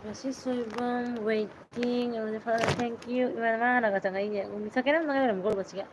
ꯉꯁꯤ Soibam waiting thank you ꯏꯃꯥꯟꯅꯕ ꯍꯥꯟꯅꯒ ꯆꯪꯉꯛꯏꯅꯦ ꯁꯦꯀꯦꯟ ꯑꯃꯗ ꯂꯩꯔꯝꯃꯨꯀꯣ ꯔꯣꯕꯣꯠꯁꯤꯒ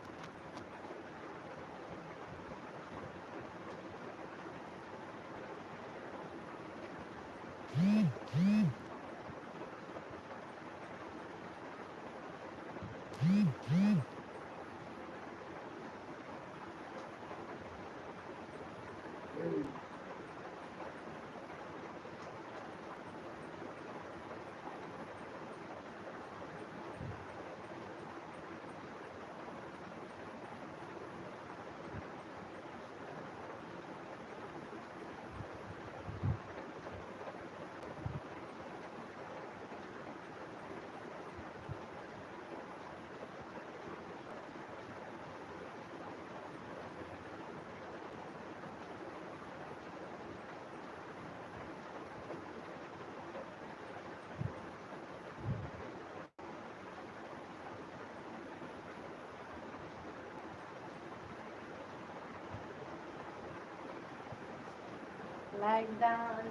like that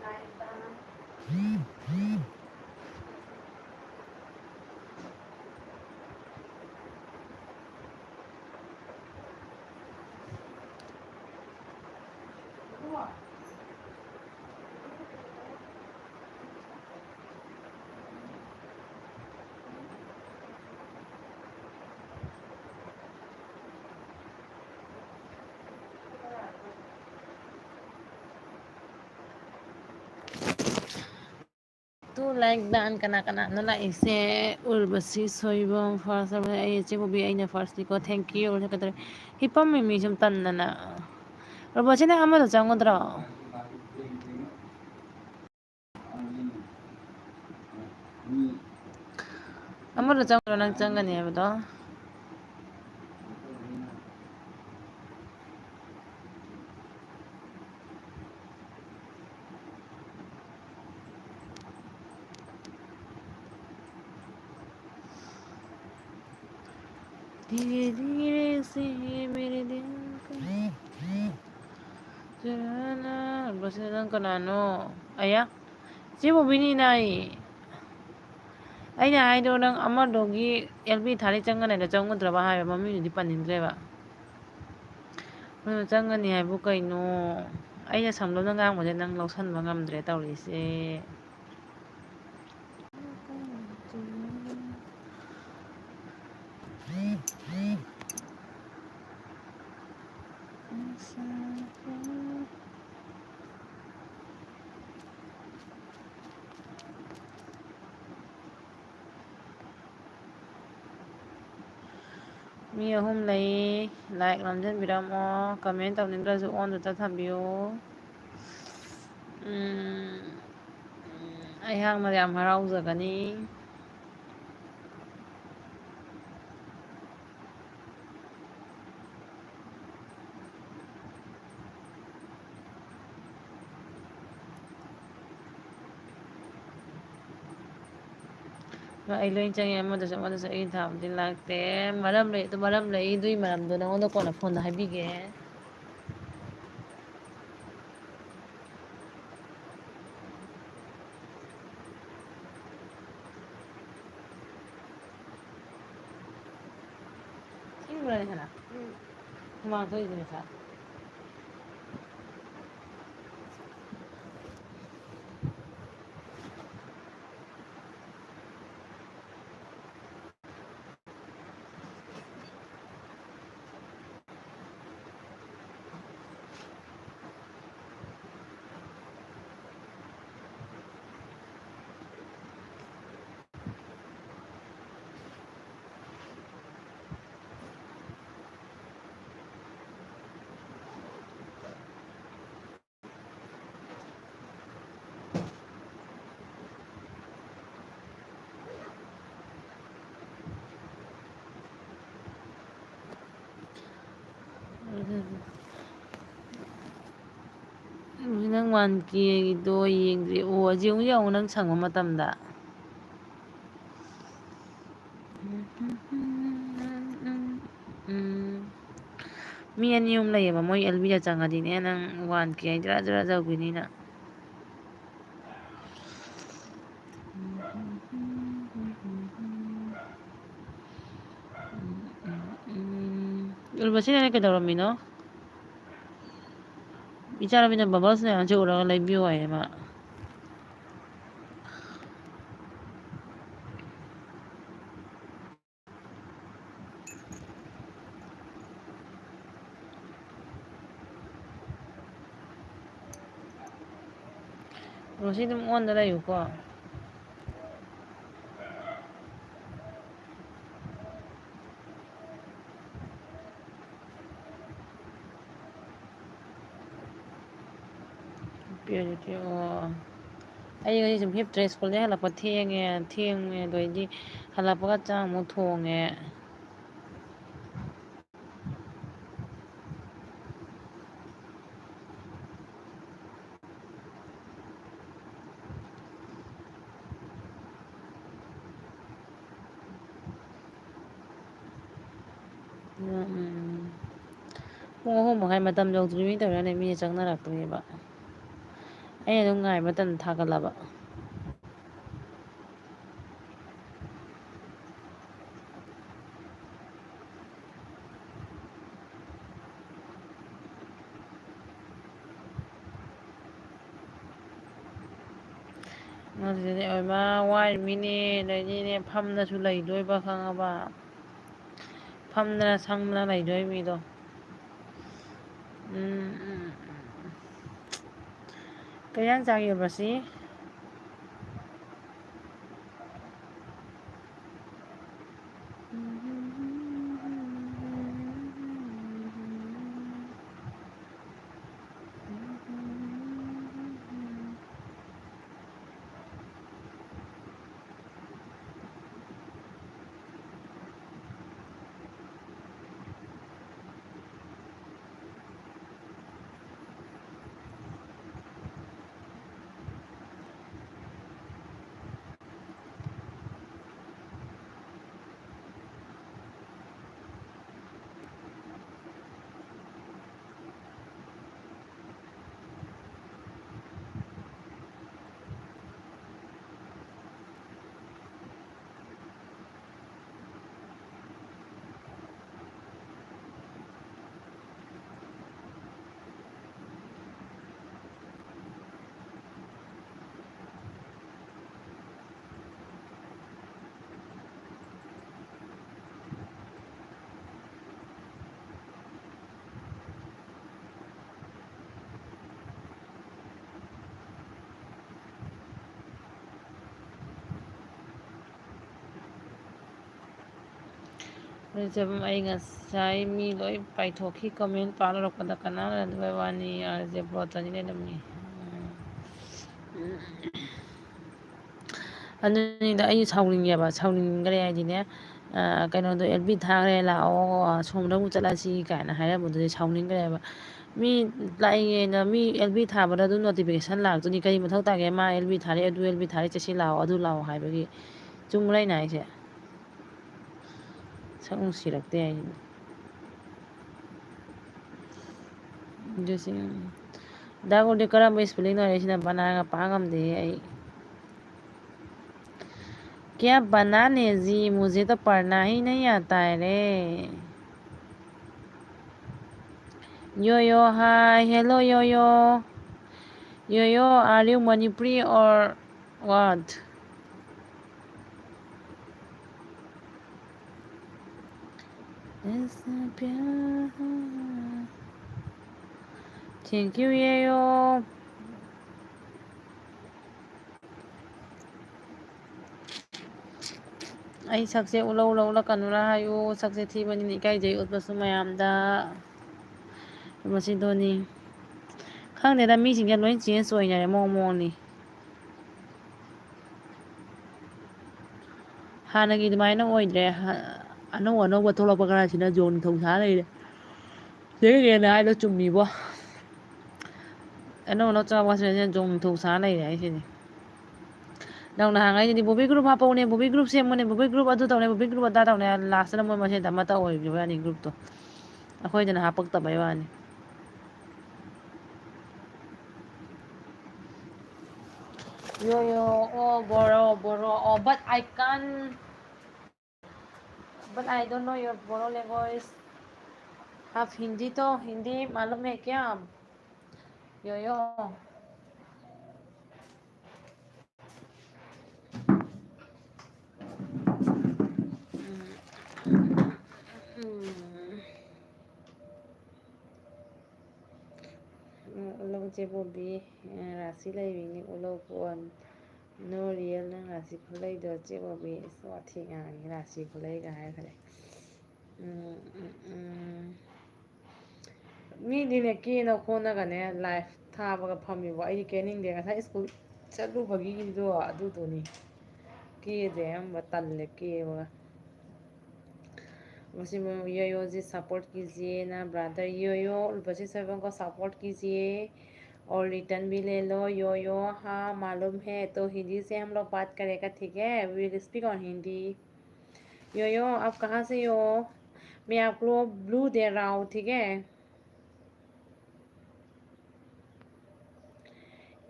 to like that kana lakise urbasi soibam first ai chebubi aina first ko thank you kadare hipam mi sum tannana robot ne amado changodro amado changodro nang changani habdo धीरे धीरे से मेरे दिल को चुराना basta lang kanano aya chebubi ni nai aina haido nang amadogi lb thari changane da changodraba haiba mami ni panindreba changani haibu kaino aina samlona ngang nang lausanba ngamdre tawrise mi ahum lay like lamjan biramo comment tawnindraju on da thambiyo ꯑꯩꯍꯥꯛꯅ ꯌꯥꯝ ꯍꯔꯥꯎꯖꯒꯅꯤ ꯑꯩ ꯂꯣꯏ ꯆꯪꯉꯦ ꯑꯃꯗꯁꯨ ꯑꯩ ꯊꯥꯕꯗꯤ ꯂꯥꯛꯇꯦ ꯃꯔꯝ ꯂꯩ ꯑꯗꯨ ꯃꯔꯝ ꯂꯩ ꯑꯗꯨꯏ ꯃꯔꯝꯗꯣ ꯅꯪꯉꯣꯟꯗ ꯀꯣꯟꯅ ꯐꯣꯟꯗ ꯍꯥꯏꯕꯤꯒꯦ ꯏꯪꯕ꯭ꯔꯅꯦ ꯁꯅꯥ ꯍꯨꯃꯥꯡ ꯊꯣꯛꯏꯗꯨ ꯅꯁꯥ ꯅꯪ 1Kꯒꯤꯗꯣ ꯌꯦꯡꯗ꯭ꯔꯤ ꯑꯣ ꯌꯦꯡꯉꯨ ꯅꯪ ꯁꯪꯕ ꯃꯇꯝꯗ ꯃꯤ ꯑꯅꯤ ꯑꯍꯨꯝ ꯂꯩꯌꯦꯕ ꯃꯣꯏ ꯑꯦꯜꯕꯤꯗ ꯆꯪꯉꯗꯤꯅꯦ ꯅꯪ 1K ꯖꯔ ꯖꯔ ꯇꯧꯈꯤꯅꯤ ꯅꯪ ꯎꯔꯕꯁꯤꯅ ꯀꯩꯗꯧꯔꯝꯃꯤꯅꯣ ꯏꯆꯥꯅꯨꯄꯤꯅ ꯕꯕꯜꯁ ꯃꯌꯥꯝꯁꯦ ꯎꯔꯒ ꯂꯩꯕꯤꯌꯨ ꯍꯥꯏꯌꯦ ꯃꯥ ꯔꯣꯁꯤ ꯑꯗꯨꯝ ꯑꯣꯟꯗ ꯂꯩꯌꯨꯀꯣ ꯑꯣ ꯑꯩ ꯉꯁꯤ ꯁꯨꯝ ꯍꯤꯞꯇ꯭ꯔꯦ ꯁ꯭ꯀꯨꯜꯗꯩ ꯍꯜꯂꯛꯄ ꯊꯦꯡꯉꯦ ꯑꯗꯩꯗꯤ ꯍꯜꯂꯛꯄꯒ ꯆꯥꯛꯃꯨꯛ ꯊꯣꯡꯉꯦ ꯄꯨꯡ 3:30 ꯃꯇꯝ ꯌꯧꯗ꯭ꯔꯤꯉꯩ ꯇꯧꯔꯤꯅꯦ ꯃꯤꯅ ꯆꯪꯅꯔꯛꯇ꯭ꯔꯤꯕ ꯑꯩꯅ ꯑꯗꯨꯝ ꯉꯥꯏꯕ ꯃꯇꯝꯗ ꯊꯥꯒꯠꯂꯕ ꯑꯗꯨꯗꯤ ꯑꯣꯏꯃ ꯋꯥꯏꯔꯤꯃꯤꯅꯦ ꯑꯗꯩꯗꯤꯅꯦ ꯐꯝꯅꯁꯨ ꯂꯩꯗꯣꯏꯕ ꯈꯪꯉꯕ ꯐꯝꯗꯅ ꯁꯪꯗꯅ ꯂꯩꯗꯣꯏ ꯃꯤꯗꯣ ꯀꯩ ꯏꯟꯖꯥꯡ ꯆꯥꯒꯦ ꯔꯣꯁꯤ ꯑꯩ ꯉꯁꯥꯏ ꯃꯤ ꯂꯣꯏ ꯄꯥꯏꯊꯣꯛꯈꯤ ꯀꯃꯦꯟ ꯄꯥꯂꯧꯔꯛꯄꯗ ꯀꯅꯥꯅ ꯑꯗꯨꯒ ꯋꯥꯅꯤ ꯑꯥꯔꯖꯦ ꯕ꯭ꯔꯣꯠꯇꯅꯤ ꯂꯩꯔꯝꯃꯤ ꯑꯗꯨꯅꯤꯗ ꯑꯩ ꯁꯥꯎꯅꯤꯡꯈ꯭ꯔꯦ ꯍꯥꯏꯗꯤꯅꯦ ꯀꯩꯅꯣꯗꯣ ꯑꯦꯜꯕꯤ ꯊꯥꯈ꯭ꯔꯦ ꯂꯥꯛꯑꯣ ꯁꯣꯝꯗ ꯑꯃꯨꯛ ꯆꯠꯂꯁꯤ ꯀꯥꯏꯅ ꯍꯥꯏꯔꯝꯕꯗꯨꯗꯤ ꯁꯥꯎꯅꯤꯡꯈ꯭ꯔꯦꯕ ꯃꯤ ꯂꯥꯛꯏꯉꯩꯅ ꯃꯤ ꯑꯦꯜ ꯕꯤ ꯊꯥꯕꯗ ꯑꯗꯨꯝ ꯅꯣꯇꯤꯐꯤꯀꯦꯁꯟ ꯂꯥꯛꯇꯣꯏꯅꯤ ꯀꯔꯤ ꯃꯊꯧ ꯇꯥꯒꯦ ꯃꯥ ꯑꯦꯜ ꯕꯤ ꯊꯥꯔꯛꯑꯦ ꯑꯗꯨ ꯑꯦꯜ ꯕꯤ ꯊꯥꯔꯛꯑꯦ ꯆꯠꯁꯤ ꯂꯥꯛꯑꯣ ꯑꯗꯨ ꯂꯥꯛꯑꯣ ꯍꯥꯏꯕꯒꯤ ꯆꯨꯝꯕ꯭ꯔ ꯑꯩꯅ ꯍꯥꯏꯁꯦ ꯁꯛ ꯅꯨꯡꯁꯤꯔꯛꯇꯦ ꯍꯥꯏꯁꯤꯅꯤ ꯗꯥꯒꯣꯟꯗꯤ ꯀꯔꯝꯕ ꯏꯁꯄꯦꯂꯤꯡ ꯍꯥꯏꯔꯛꯏꯁꯤꯅ ꯕꯅꯥꯟꯒ ꯄꯥ ꯉꯝꯗꯦ ꯑꯩ क्या बनाने जी मुझे तो पढ़ना ही नहीं आता है रे Yo hi hello yo are you Manipuri or what ऐसा प्यार thank you yo ꯑꯩ ꯁꯛꯁꯦ ꯎꯠꯂꯛꯀꯅꯨꯔꯥ ꯍꯥꯏꯌꯨ ꯁꯛꯁꯦ ꯊꯤꯕꯅꯤꯅ ꯏꯀꯥꯏꯖꯩ ꯎꯠꯄꯁꯨ ꯃꯌꯥꯝꯗ ꯃꯁꯤꯗꯣꯅꯤ ꯈꯪꯗꯦꯗ ꯃꯤꯁꯤꯡꯁꯦ ꯂꯣꯏ ꯆꯦꯟꯖ ꯑꯣꯏꯅꯔꯦ ꯃꯑꯣꯡꯅꯤ ꯍꯥꯟꯅꯒꯤ ꯑꯗꯨꯃꯥꯏꯅ ꯑꯣꯏꯗ꯭ꯔꯦ ꯑꯅꯧ ꯑꯅꯧꯕ ꯊꯣꯛꯂꯛꯄ ꯈꯔꯁꯤꯅ ꯖꯣ ꯅꯤꯡꯊꯧ ꯁꯥ ꯂꯩꯔꯦ ꯆꯦꯔꯤꯅ ꯍꯥꯏꯗꯣ ꯆꯨꯝꯃꯤꯕꯣ ꯑꯅꯧ ꯆꯪꯉꯛꯄꯁꯤꯅ ꯖꯣ ꯅꯤꯡꯊꯧ ꯁꯥ ꯂꯩꯔꯦ ꯍꯥꯏꯁꯤꯅꯤ ꯅꯪꯅ ꯍꯥꯡꯉꯛꯏꯗꯨꯗꯤ Bobby group ꯍꯥꯞꯄꯧꯅꯦ Bobby group ꯁꯦꯝꯃꯨꯅꯦ Bobby group ꯑꯗꯨ ꯇꯧꯅꯦ ꯕꯣꯕꯤ ꯒ꯭ꯔꯨꯞ ꯑꯗꯥ ꯇꯧꯅꯦ ꯂꯥꯁꯇꯅ ꯃꯣꯏ ꯃꯁꯦꯟꯗ ꯑꯃꯠꯇ ꯑꯣꯏꯈꯤꯕ ꯌꯥꯅꯤ ꯒ꯭ꯔꯨꯞꯇꯣ ꯑꯩꯈꯣꯏꯗꯅ ꯍꯥꯞꯄꯛꯇꯕꯩ ꯋꯥꯅꯤ yo oh boro oh but I don't know your Boro language आप हिंदी तो हिंदी मालूम है क्या? यो ulo chebobi rasi laibini ulo puan no real nang rasi khulai do chebobi so thi ngang rasi khulai ga hai khare 미디네 끼나 코나가네 라이프 타바가 팜이고 아이 깨닝데 가사 스쿨 चलूबगीदो अदुदोनी केदे हम तल्ले केवा वैसे यो जी support कीजिए ना ब्रदर यो वैसे सब को सपोर्ट कीजिए और रिटर्न भी ले लो यो हाँ मालूम है तो हिंदी से हम लोग बात करेगा ठीक है we will speak on Hindi यो आप कहाँ से हो मैं आपको ब्लू दे रहा हूँ ठीक है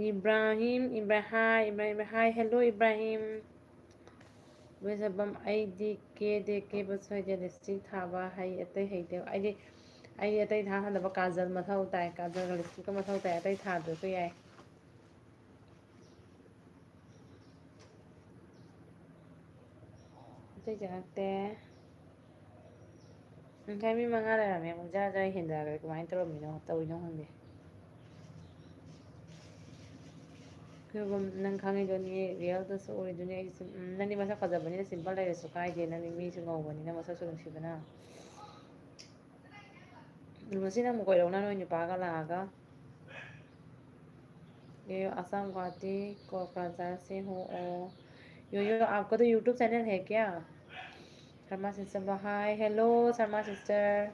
इब्राहिम हाय हेलो इब्राहिम ꯋꯦꯖꯕꯝ ꯑꯩꯗꯤ ꯀꯦꯕ ꯁꯣꯏꯗꯦ ꯂꯤꯞꯁꯇꯤꯛ ꯊꯥꯕ ꯍꯩ ꯑꯇꯩ ꯍꯩꯇꯦ ꯑꯩꯗꯤ ꯑꯇꯩ ꯊꯥꯍꯟꯅꯕ ꯀꯥꯖꯜ ꯃꯊꯧ ꯇꯥꯏ ꯀꯥꯖꯜꯒ ꯂꯤꯞꯁꯇꯤꯛꯀ ꯃꯊꯧ ꯇꯥꯏ ꯑꯇꯩ ꯊꯥꯗ꯭ꯔꯁꯨ ꯌꯥꯏ ꯑꯇꯩ ꯆꯪꯉꯛꯇꯦ ꯉꯁꯥꯏ ꯃꯤ 5 ꯂꯩꯔꯝꯃꯦ ꯑꯃꯨꯛ ꯖꯔ ꯖꯔ ꯍꯦꯟꯊꯈ꯭ꯔꯦ ꯀꯃꯥꯏꯅ ꯇꯧꯔꯤꯅꯣ ꯈꯪꯗꯦ ꯅꯪ ꯈꯪꯉꯤꯗꯨꯅꯤ ꯔꯤꯌꯦꯜꯗꯁꯨ ꯑꯣꯏꯗꯨꯅꯤ ꯑꯩꯁꯨ ꯅꯪꯗꯤ ꯃꯁꯛ ꯐꯖꯕꯅꯤꯅ ꯁꯤꯝꯄꯜ ꯂꯩꯔꯁꯨ ꯀꯥꯏꯗꯦ ꯅꯪꯗꯤ ꯃꯤꯁꯨ ꯉꯧꯕꯅꯤꯅ ꯃꯁꯛꯁꯨ ꯅꯨꯡꯁꯤꯕꯅ ꯉꯁꯤꯅ ꯑꯃꯨꯛ ꯀꯣꯏꯔꯛꯎꯅ ꯅꯣꯏ ꯅꯨꯄꯥꯒ ꯂꯥꯛꯑꯒ ये असम गुवाहाटी कोकराझार से हो यो आपका तो यूट्यूब चैनल है क्या Sharma sister hi hello Sharma sister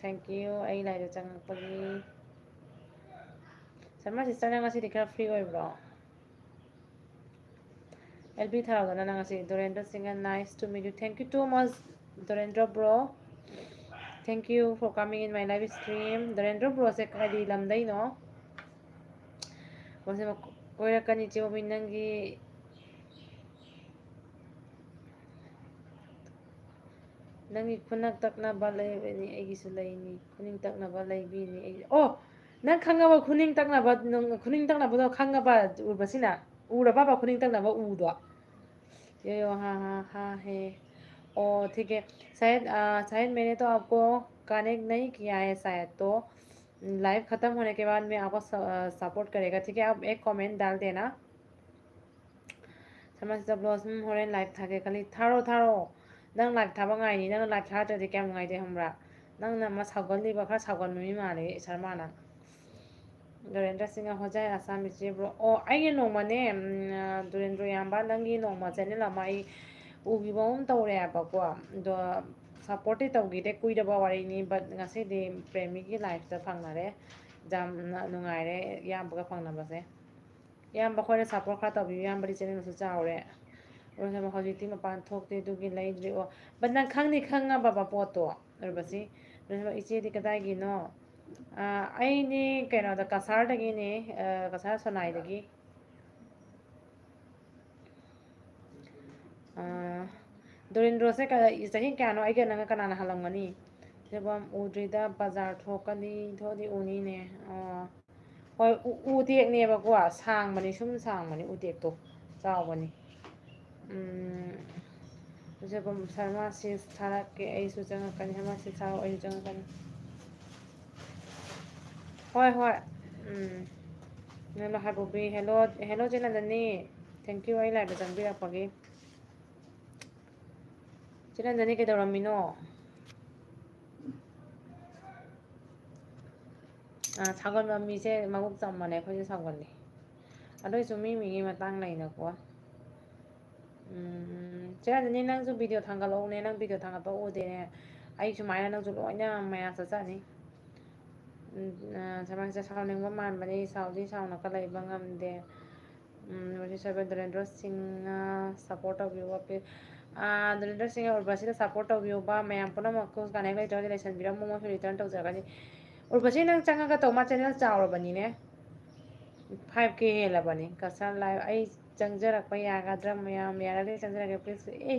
thank you ꯑꯩ ꯂꯥꯏꯗ ꯆꯪꯉꯛꯄꯒꯤ शर्मा सिस्टर ꯅꯪ ꯉꯁꯤꯗꯤ ꯈꯔ ꯐ꯭ꯔꯤ ꯑꯣꯏꯕ꯭ꯔꯣ LB ꯊꯥꯔꯛꯑꯣꯗꯅ ꯅꯪ ꯉꯁꯤ Dorendra Singh nice to meet you thank you too much Dorendra bro thank you for coming in my live stream Dorendra ꯕ꯭ꯔꯣꯁꯦ ꯀꯔꯤ ꯂꯝꯗꯩꯅꯣ ꯃꯁꯤ ꯀꯣꯏꯔꯛꯀꯅꯤ ꯆꯦꯕꯤ ꯅꯪꯒꯤ ꯈꯨꯅꯛ ꯇꯛꯅꯕ ꯂꯩꯕꯅꯤ ꯑꯩꯒꯤꯁꯨ ꯂꯩꯅꯤ ꯈꯨꯅꯤꯡ ꯇꯛꯅꯕ ꯂꯩꯕꯤꯅꯤ ꯑꯩ ꯑꯣ ꯅꯪ ꯈꯪꯉꯕ ꯈꯨꯅꯤꯡ ꯇꯛꯅꯕꯗꯣ ꯈꯪꯉꯕ ꯎꯔꯕꯁꯤꯅ उड़ा खुनिंग तक नवा ऊदो ये हाँ है ओ ठीक है शायद मैंने तो आपको कनेक्ट नहीं किया है शायद तो लाइव ख़त्म होने के बाद मैं आपको सपोर्ट करेगा ठीक है आप एक कमेंट डाल देना समझ ब्लॉस होरेन लाइव थाके खाली थारो नंग लाइव थाबा ngaini nang live थाद्रदि क्याम ngai दे हमरा नंग ना मा सावगलिबा खा सावगन मी माले शर्माना ꯗꯣꯔꯦꯟꯗ꯭ꯔ ꯁꯤꯡꯍ ꯍꯣꯖꯥꯏ ꯑꯁꯥꯝ ꯏꯆꯦꯕ꯭ꯔꯣ ꯑꯣ ꯑꯩꯒꯤ ꯅꯣꯡꯃꯅꯦ ꯗꯣꯔꯦꯟꯗ꯭ꯔ ꯏꯌꯥꯝꯕ ꯅꯪꯒꯤ ꯅꯣꯡꯃ ꯆꯦꯅꯦꯜ ꯑꯃ ꯑꯩ ꯎꯈꯤꯕ ꯑꯃ ꯇꯧꯔꯦꯕꯀꯣ ꯑꯗꯣ ꯁꯞꯄꯣꯔꯠꯇꯤ ꯇꯧꯈꯤꯗꯦ ꯀꯨꯏꯗꯕ ꯋꯥꯔꯤꯅꯤ ꯕꯠ ꯉꯁꯤꯗꯤ ꯄ꯭ꯔꯦꯃꯤꯒꯤ ꯂꯥꯏꯐꯇ ꯐꯪꯅꯔꯦ ꯌꯥꯝꯅ ꯅꯨꯡꯉꯥꯏꯔꯦ ꯏꯌꯥꯝꯕꯒ ꯐꯪꯅꯕꯁꯦ ꯏꯌꯥꯝꯕ ꯑꯩꯈꯣꯏꯅ ꯁꯞꯄꯣꯔꯠ ꯈꯔ ꯇꯧꯕꯤꯌꯨ ꯏꯌꯥꯝꯕꯗꯤ ꯆꯦꯅꯦꯜꯁꯨ ꯆꯥꯎꯔꯦ ꯍꯧꯖꯤꯛꯇꯤ ꯃꯄꯥꯟ ꯊꯣꯛꯇꯦ ꯑꯗꯨꯒꯤ ꯂꯩꯗ꯭ꯔꯤ ꯑꯣ ꯕꯠ ꯅꯪ ꯈꯪꯉꯕ ꯄꯣꯠꯇꯣ ꯎꯔꯕꯁꯤ ꯏꯆꯦꯗꯤ ꯀꯗꯥꯏꯒꯤꯅꯣ ꯑꯩꯅꯦ ꯀꯩꯅꯣꯗ ꯀꯁꯥꯔꯗꯒꯤꯅꯦ ꯀꯁꯥꯔ ꯁꯣꯅꯥꯏꯗꯒꯤ ꯗꯣꯔꯦꯟꯗ꯭ꯔꯣꯁꯦ ꯆꯍꯤ ꯀꯌꯥꯅꯣ ꯑꯩꯒ ꯅꯪꯒ ꯀꯅꯥꯅ ꯍꯜꯂꯝꯒꯅꯤ ꯁꯤꯕꯝ ꯎꯗ꯭ꯔꯤꯗ ꯕꯖꯥꯔ ꯊꯣꯛꯑꯗꯤ ꯎꯅꯤꯅꯦ ꯍꯣꯏ ꯎꯇꯦꯛꯅꯦꯕꯀꯣ ꯁꯥꯡꯕꯅꯤ ꯁꯨꯝ ꯁꯥꯡꯕꯅꯤ ꯎꯇꯦꯛꯇꯣ ꯆꯥꯎꯕꯅꯤ ꯁꯤꯕꯝ ꯁꯔꯃꯥ ꯁꯤꯁ ꯊꯥꯔꯛꯀꯦ ꯑꯩꯁꯨ ꯆꯪꯉꯛꯀꯅꯤ ꯁꯔꯃꯥ ꯁꯤꯁ ꯊꯥꯔꯛꯑꯣ ꯑꯩꯁꯨ ꯆꯪꯉꯛꯀꯅꯤ ꯍꯣꯏ ꯍꯦꯜꯂꯣ ꯍꯥꯏꯕꯣꯕꯤ ꯍꯦꯜꯂꯣ ꯆꯦꯅꯟꯗꯅꯤ ꯊꯦꯡꯛ ꯌꯨ ꯑꯩ ꯂꯥꯏꯚꯇ ꯆꯪꯕꯤꯔꯛꯄꯒꯤ ꯆꯦꯅꯟꯗꯅꯤ ꯀꯩꯗꯧꯔꯝꯃꯤꯅꯣ ꯁꯥꯎꯒꯟꯕ ꯃꯤꯁꯦ ꯃꯕꯨꯛ ꯆꯝꯕꯅꯦ ꯑꯩꯈꯣꯏꯁꯨ ꯁꯥꯎꯒꯜꯂꯤ ꯑꯗꯨꯏꯁꯨ ꯃꯤꯒꯤ ꯃꯇꯥꯡ ꯂꯩꯅꯀꯣ ꯆꯦꯅꯟꯗꯅꯤ ꯅꯪꯁꯨ ꯚꯤꯗꯤꯑꯣ ꯊꯥꯡꯒꯠꯂꯛꯎꯅꯦ ꯅꯪ ꯚꯤꯗꯤꯑꯣ ꯊꯥꯡꯒꯠꯄ ꯎꯗꯦꯅꯦ ꯑꯩ ꯁꯨꯃꯥꯏꯅ ꯅꯪꯁꯨ ꯂꯣꯏꯅ ꯃꯌꯥꯝ ꯆꯠꯆꯅꯤ ꯁꯃꯥꯖꯇ ꯁꯥꯎꯅꯤꯡꯕ ꯃꯥꯟꯕꯅꯤ ꯁꯥꯎꯗꯤ ꯁꯥꯎꯅꯒ ꯂꯩꯕ ꯉꯝꯗꯦ ꯗꯣꯔꯦꯟꯗ꯭ꯔ ꯁꯤꯡꯍ ꯁꯞꯄꯣꯔꯠ ꯇꯧꯕꯤꯌꯨ ꯗꯣꯔꯦꯟꯗ꯭ꯔ ꯁꯤꯡꯍ ꯎꯔꯕꯁꯤꯗ ꯁꯞꯄꯣꯔꯠ ꯇꯧꯕꯤꯌꯨꯕ ꯃꯌꯥꯝ ꯄꯨꯝꯅꯃꯛꯀ ꯀꯅꯦꯛ ꯂꯩꯇ꯭ꯔꯒꯗꯤ ꯂꯩꯁꯟꯕꯤꯔꯝꯃꯨ ꯃꯣꯏꯁꯨ ꯔꯤꯇꯔꯟ ꯇꯧꯖꯔꯒꯅꯤ ꯎꯔꯕꯁꯤ ꯅꯪ ꯆꯪꯉꯒ ꯇꯧ ꯃꯥ ꯆꯦꯅꯦꯜ ꯆꯥꯎꯔꯕꯅꯤꯅꯦ 5K ꯍꯦꯜꯂꯕꯅꯤ ꯀꯁꯇꯃꯔ ꯂꯥꯏꯚ ꯑꯩ ꯆꯪꯖꯔꯛꯄ ꯌꯥꯒꯗ꯭ꯔꯥ ꯃꯌꯥꯝ ꯌꯥꯔꯒꯗꯤ ꯆꯪꯖꯔꯛꯀꯦ ꯄ꯭ꯂꯤꯖ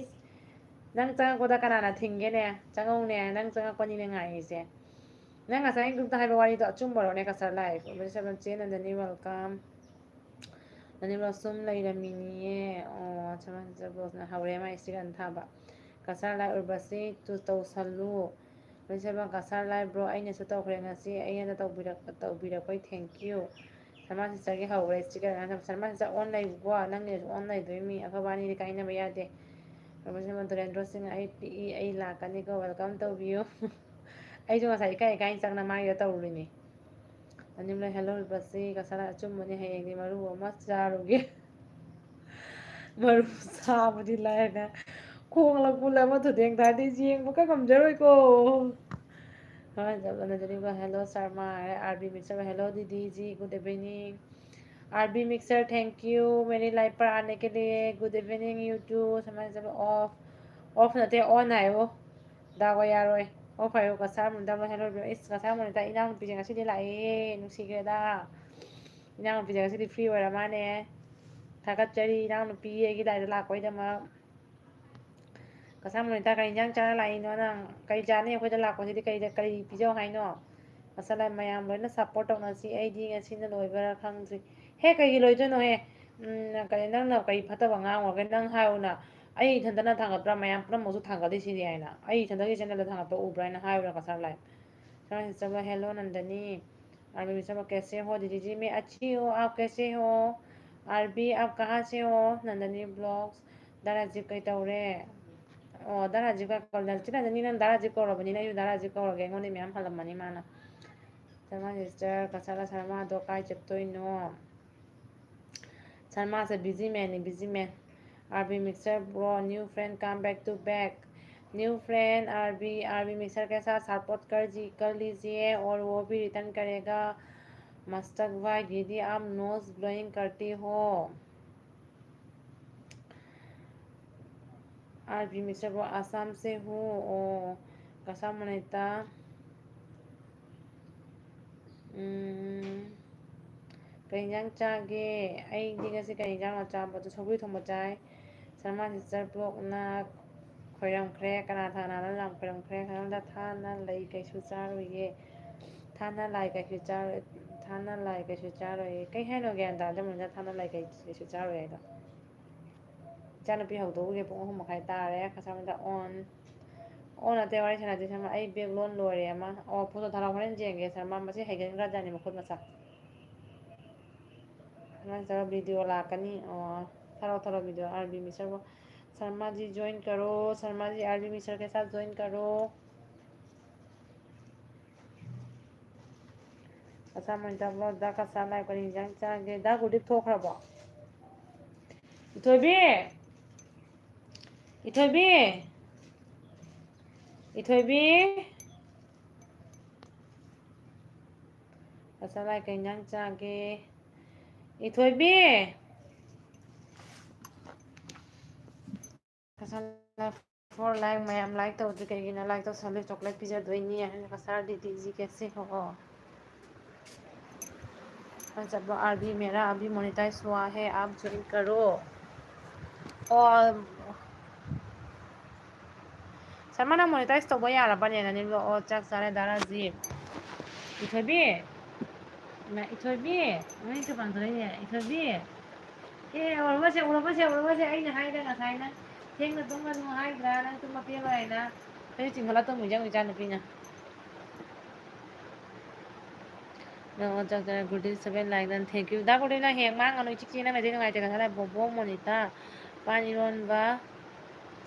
ꯅꯪ ꯆꯪꯉꯛꯄꯗ ꯀꯅꯥꯅ ꯊꯤꯡꯒꯦꯅꯦ ꯆꯪꯉꯧꯅꯦ ꯅꯪ ꯆꯪꯉꯛꯄꯅꯤꯅꯦ ꯉꯥꯏꯔꯤꯁꯦ ꯅꯪ ꯉꯁꯥꯏ ꯒ꯭ꯔꯨꯞꯇ ꯍꯥꯏꯕ ꯋꯥꯔꯤꯗꯣ ꯑꯆꯨꯝꯕꯔꯣꯅꯦ ꯀꯁꯔ ꯂꯥꯏꯐ ꯆꯦ ꯅꯟꯗꯅꯤ ꯋꯦꯜꯀꯝ ꯅꯅꯤꯕ ꯁꯨꯝ ꯂꯩꯔꯝꯃꯤꯅꯤꯌꯦ ꯑꯣ ꯕ꯭ꯂꯣꯁꯅ ꯍꯧꯔꯦ ꯃꯥ ꯏꯁꯇꯤꯀꯔ ꯊꯥꯕ ꯀꯁꯥꯔ ꯂꯥꯏ ꯎꯔꯕꯁꯤ ꯇꯧꯁꯜꯂꯨ ꯂꯣꯏꯖꯕ ꯀꯁꯥꯔ ꯂꯥꯏꯕ꯭ꯔꯣ ꯑꯩꯅꯁꯨ ꯇꯧꯈ꯭ꯔꯦ ꯉꯁꯤ ꯑꯩꯅ ꯇꯧꯕꯤꯔꯛꯄꯩ ꯊꯦꯡꯀ꯭ꯌꯨ ꯁꯔꯃꯥ ꯁꯤꯁꯇꯔꯒꯤ ꯍꯧꯈ꯭ꯔꯦ ꯏꯁꯇꯤꯀꯔ ꯁꯔꯃꯥ ꯁꯤꯁꯇꯔ ꯑꯣꯟ ꯂꯩꯕꯀꯣ ꯅꯪꯅꯁꯨ ꯑꯣꯟ ꯂꯩꯗꯣꯏ ꯃꯤ ꯑꯐꯕ ꯑꯅꯤꯗꯤ ꯀꯥꯏꯅꯕ ꯌꯥꯗꯦ ꯗꯨꯔꯦꯟꯗ꯭ꯔꯣꯁꯤꯡ ꯑꯩ ꯄꯤꯛꯏ ꯑꯩ ꯂꯥꯛꯀꯅꯤꯀꯣ ꯋꯦꯜꯀꯝ ꯇꯧꯕꯤꯌꯨ ꯑꯩꯁꯨ ꯉꯁꯥꯏ ꯏꯀꯥꯏ ꯆꯪꯅ ꯃꯥꯒꯤꯗ ꯇꯧꯔꯨꯔꯤꯅꯤ ꯑꯅꯤꯝ ꯂꯩ ꯍꯦꯜꯂꯣꯔꯤꯕꯁꯤ ꯀꯁꯥꯔ ꯑꯆꯨꯝꯕꯅꯤ ꯍꯌꯦꯡꯗꯤ ꯃꯔꯨ ꯑꯃ ꯆꯥꯔꯨꯒꯦ ꯃꯔꯨ ꯆꯥꯕꯗꯤ ꯂꯥꯏꯔꯅ ꯈꯣꯡꯂꯛ ꯄꯨꯜ ꯑꯃ ꯊꯨꯗꯦꯡ ꯇꯥꯔꯗꯤ ꯌꯦꯡꯕꯒ ꯉꯝꯖꯔꯣꯏꯀꯣ ꯍꯦꯜꯂꯣ ꯁꯔꯃ ꯑꯥꯔꯕꯤ ꯃꯤꯛꯁꯔ ꯍꯦꯜꯂꯣ दीदी good evening RB mixer thank you मेरी लाइफ पर आने के लिए गुड इवनिंग यू टू समझ ऑफ नते ऑन आयो दावा यारोय ꯑꯣ ꯐꯔꯦ ꯀꯁꯥꯔ ꯃꯨꯟꯗꯕ ꯍꯦꯜꯂꯣ ꯏꯁ ꯀꯁꯥꯔ ꯃꯨꯟꯗ ꯏꯅꯥꯎꯅꯨꯄꯤꯁꯦ ꯉꯁꯤꯗꯤ ꯂꯥꯛꯑꯦ ꯅꯨꯡꯁꯤꯈ꯭ꯔꯦꯗ ꯏꯅꯥꯎꯅꯨꯄꯤꯁꯦ ꯉꯁꯤꯗꯤ ꯐ꯭ꯔꯤ ꯑꯣꯏꯔ ꯃꯥꯅꯦ ꯊꯥꯒꯠꯆꯔꯤ ꯏꯅꯥꯎꯅꯨꯄꯤ ꯑꯩꯒꯤ ꯂꯥꯏꯗ ꯂꯥꯛꯄꯩꯗꯃꯛ ꯀꯁꯥꯔ ꯃꯨꯟꯗ ꯀꯔꯤ ꯏꯟꯖꯥꯡ ꯆꯥꯔ ꯂꯥꯛꯏꯅꯣ ꯅꯪ ꯀꯔꯤ ꯆꯥꯅꯤ ꯑꯩꯈꯣꯏꯗ ꯂꯥꯛꯄꯁꯤꯗꯤ ꯀꯔꯤ ꯄꯤꯖꯧ ꯍꯥꯏꯅꯣ ꯉꯁꯥꯏ ꯃꯌꯥꯝ ꯂꯣꯏꯅ ꯁꯞꯄꯣꯔꯠ ꯇꯧꯅꯁꯤ ꯑꯩꯗꯤ ꯉꯁꯤꯅ ꯂꯣꯏꯕ꯭ꯔꯥ ꯈꯪꯗ꯭ꯔꯤ ꯍꯦ ꯀꯩꯒꯤ ꯂꯣꯏꯗꯣꯏꯅꯣꯍꯦ ꯀꯔꯤ ꯅꯪꯅ ꯀꯔꯤ ꯐꯠꯇꯕ ꯉꯥꯡꯉꯨꯔꯒꯦ ꯅꯪ ꯍꯥꯏꯌꯨꯅ ꯑꯩ ꯏꯊꯟꯇꯅ ꯊꯥꯡꯒꯠꯄ꯭ꯔꯥ ꯃꯌꯥꯝ ꯄꯨꯝꯅꯃꯛꯁꯨ ꯊꯥꯡꯒꯠꯂꯤꯁꯤꯗꯤ ꯍꯥꯏꯅ ꯑꯩ ꯏꯊꯟꯇꯒꯤ ꯆꯦꯅꯦꯜꯗ ꯊꯥꯡꯒꯠꯄ ꯎꯕ꯭ꯔꯥ ꯍꯥꯏꯅ ꯍꯥꯏꯌꯨꯅ ꯀꯁꯥꯔ ꯂꯥꯏꯐ चलो हेलो नंदनी आरबी सब कैसे हो दीदी जी मैं अच्छी हूँ आप कैसे हो आरबी आप कहाँ से हो नंदनी ब्लॉग्स दाराजी कई तौरे ꯑꯣ ꯗꯥꯔꯥꯖꯤꯠ ꯅꯪ ꯗꯥꯔꯥꯖꯤꯠ ꯀꯧꯔꯕꯅꯤꯅ ꯑꯩꯁꯨ ꯗꯥꯔꯥꯖꯤꯠ ꯀꯧꯔꯒꯦ ꯑꯩꯉꯣꯟꯗ ꯃꯌꯥꯝ ꯍꯜꯂꯝꯃꯅꯤ ꯃꯥꯅ ꯁꯔꯃꯥ ꯁꯤꯁꯇꯔ ꯀꯁꯥꯔ ꯁꯔꯃꯥꯗꯣ ꯀꯥꯏ ꯆꯠꯇꯣꯏꯅꯣ Sarma a busy man, a busy man. RB Mixer bro, new friend come back to back. New friend RB mixer के साथ सपोर्ट कर लीजिए और वो भी रिटर्न करेगा मस्तक भाई दीदी आप नोज ब्लोइंग करती हो आरबी मिक्सर वो आसाम से हूँ ओ कसा मनेता ꯀꯩ ꯏꯟꯖꯥꯡ ꯆꯥꯒꯦ ꯑꯩꯗꯤ ꯉꯁꯤ ꯀꯩ ꯏꯟꯖꯥꯡꯅꯣ ꯆꯥꯕꯗꯣ ꯁꯧꯒ꯭ꯔꯤ ꯊꯣꯡꯕ ꯆꯥꯏ ꯁꯔꯃꯥ ꯁꯤꯁꯇꯔ ꯕ꯭ꯂꯣꯛꯅ ꯈꯣꯏꯔꯝꯈ꯭ꯔꯦ ꯀꯅꯥꯅ ꯂꯝ ꯈꯣꯏꯔꯝꯈ꯭ꯔꯦ ꯀꯩꯅꯣꯝꯗ ꯊꯥꯅ ꯂꯩ ꯀꯩꯁꯨ ꯆꯥꯔꯣꯏꯌꯦ ꯊꯥꯅ ꯂꯥꯏ ꯀꯩꯁꯨ ꯆꯥꯔꯣꯏ ꯊꯥꯅ ꯂꯥꯏ ꯀꯩꯁꯨ ꯆꯥꯔꯣꯏꯌꯦ ꯀꯩ ꯍꯥꯏꯅꯣ ꯒ꯭ꯌꯥꯟ ꯇꯥꯗꯕꯅꯤꯅ ꯊꯥꯅ ꯂꯥꯏ ꯀꯩꯁꯨ ꯆꯥꯔꯣꯏ ꯍꯥꯏꯗꯣ ꯏꯆꯥꯅꯨꯄꯤ ꯍꯧꯗꯣꯛꯎꯒꯦ ꯄꯨꯡ 3:30 ꯇꯥꯔꯦ ꯀꯁꯥꯔꯃꯗ ꯑꯣꯟ ꯅꯠꯇꯦ ꯋꯥꯔꯤ ꯁꯥꯟꯅꯗꯦ ꯁꯔꯃ ꯑꯩ ꯕꯦꯛ ꯂꯣꯟ ꯂꯣꯏꯔꯦ ꯑꯃ ꯑꯣ ꯐꯣꯇꯣ ꯊꯥꯔꯛꯑꯣ ꯍꯣꯔꯦꯟ ꯌꯦꯡꯒꯦ ꯁꯔꯃ ꯃꯁꯤ ꯍꯩꯒꯟꯈ꯭ꯔꯖꯥꯠꯅꯤ ꯃꯈꯨꯠ ꯃꯁꯥ ꯁꯔꯃ वीडियो लाकनी और थरो वीडियो आरबी मिसर को शर्मा जी ज्वाइन करो शर्मा जी आरबी मिसर के साथ ज्वाइन करो दा कसा लाइव करी इंजांग चांगे दा गुडी थोखरबो इथोबी इथोबी इथोबी कसा लाइव करी इंजांग चांगे इथोबी कसा फॉर लाइक मैम लाइक तौद्री कहीं लाइक तो साले चॉकलेट पिज्जा दोइनी है कसार दीदी जी कैसे हो जब अभी मेरा अभी मोनेटाइज हुआ है आप ज्वाइन करो और शर्मा मोनेटाइज तब यारबने ननिलो ओ चाक सारे दाराजी इथोबी मैं इथोबी मैं तो बांधोइने इथोबी ए उरबसे अइना हाइदा ngसाइना थेंना तुमगनु हाइद्रा नंग तुम पेबाइना ꯑꯩ ꯆꯤꯡꯈꯠꯂ ꯇꯨꯝꯃꯨꯏꯖꯦ ꯏꯆꯥ ꯅꯨꯄꯤꯅ ꯅꯪ ꯆꯥꯛꯆꯔ ꯒꯨꯗꯤ 7 ꯂꯥꯏꯛ ꯅꯪ ꯊꯦꯡꯛ ꯌꯨ ꯗꯥ ꯒꯨꯗꯤꯅ ꯍꯦꯛ ꯃꯥꯡꯒꯅꯨ ꯏꯆꯤꯛ ꯆꯤꯛꯑ ꯅꯪ ꯂꯩꯗꯤ ꯅꯨꯡꯉꯥꯏꯇꯦ ꯉꯁꯥꯏ ꯕꯣꯕꯣ ꯃꯣꯅꯤꯇꯥ ꯄꯥꯟ ꯏꯔꯣꯟꯕ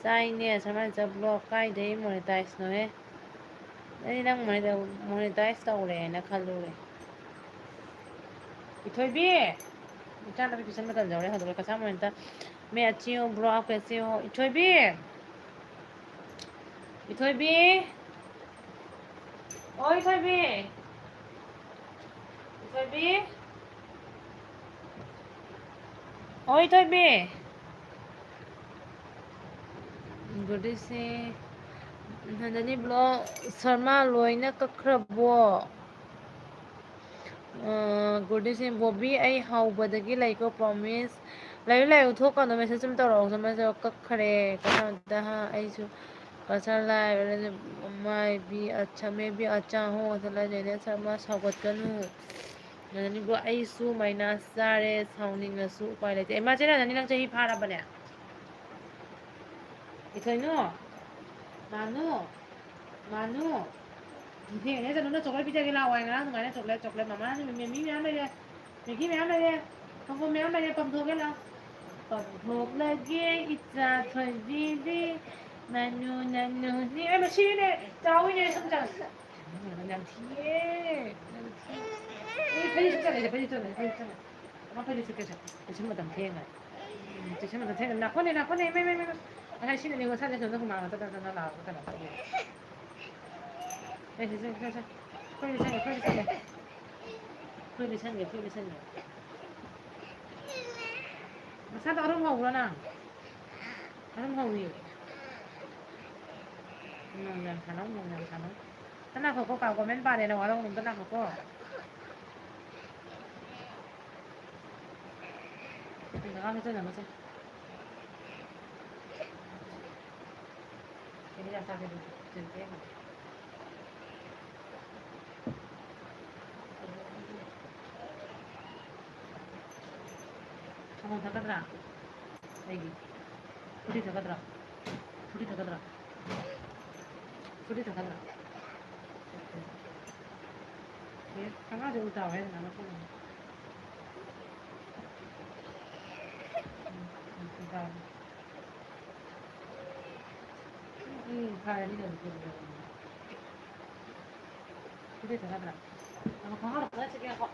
ꯆꯥꯏꯅꯦ ꯁꯔꯃꯥꯏꯅ ꯆꯕ꯭ꯂꯣꯛ ꯀꯥꯏꯗꯩ ꯃꯣꯅꯤꯇꯥꯏꯁꯅꯣꯍꯦ ꯑꯩꯗꯤ ꯅꯪ ꯃꯣꯅꯤꯇꯥꯏꯁ ꯇꯧꯔꯦꯅ ꯈꯜꯂꯨꯔꯦ इथोबी इचानबी ट्यूशन में तल जाओ हदर कसा मोनिता मैं अच्छी हूँ ब्रो आप कैसे हो इथोबी इथोबी ओ इथोबी इथोबी ओ इथोबी गुडी से ꯅꯟꯗꯅꯤ ꯕ꯭ꯂꯣꯛ ꯁꯔꯃꯥ ꯂꯣꯏꯅ ꯀꯛꯈ꯭ꯔꯕꯣ ꯒꯨꯔꯗꯤꯁꯤꯡ ꯕꯣꯕꯤ ꯑꯩ ꯍꯧꯕꯗꯒꯤ ꯂꯩꯀꯣ ꯄ꯭ꯔꯣꯃꯤꯁ ꯂꯩꯌꯨ ꯊꯣꯛꯀꯥꯟꯗ ꯃꯦꯁꯦꯖ ꯁꯨꯝ ꯇꯧꯔꯛꯑꯣ ꯁꯨꯃꯥꯏꯅ ꯀꯛꯈ꯭ꯔꯦ ꯀꯩꯅꯣꯗ ꯑꯩꯁꯨ कसर लाए माई अच्छा मैं भी अच्छा हूँ असला जने शर्मा सौगꯠꯀꯅꯨ ꯅꯅꯤꯕꯨ ꯑꯩꯁꯨ ꯃꯥꯏꯅꯥꯁ ꯆꯥꯔꯦ ꯁꯥꯎꯅꯤꯡꯉꯁꯨ ꯎꯄꯥꯏ ꯂꯩꯇꯦ ꯏꯃꯥ ꯆꯦ ꯅꯅꯤ ꯅꯪ ꯆꯍꯤ ꯐꯥꯔꯕꯅꯦ 이거는 만우 만우 이게 너는 초콜릿 비자기 나와 있나 너네 초콜릿 마마는 미미 매한 매야 미기 매한 매야 한국 매한 매야 뻔도게라 뻔도게라 이자 thôi 나누 나누니 em 시네 짜오이네 성장 그냥 티에 빨리 숙제해 빨리 좀 빨리 좀 엄마 빨리 숙제해 지금 좀 태어나 지금 좀 태어나 나코네 매매매 아 시네 이거 살려서 너무 많아 나 나오고 나 풀리세요. Masada orang mau na. Orang mau ni. Nang tanong. Tanah ko kau komen pa na orang nung tanah ko. Tinggal kami tu nama saya. Ini dah sampai di sini. Kamu takut tak? Lagi. Putih takut tak? Putih takut tak? Ni, kang ada utah nama tu. Utah. Kaya ni dah. Putih takut tak? Nama kang ada apa sih kau?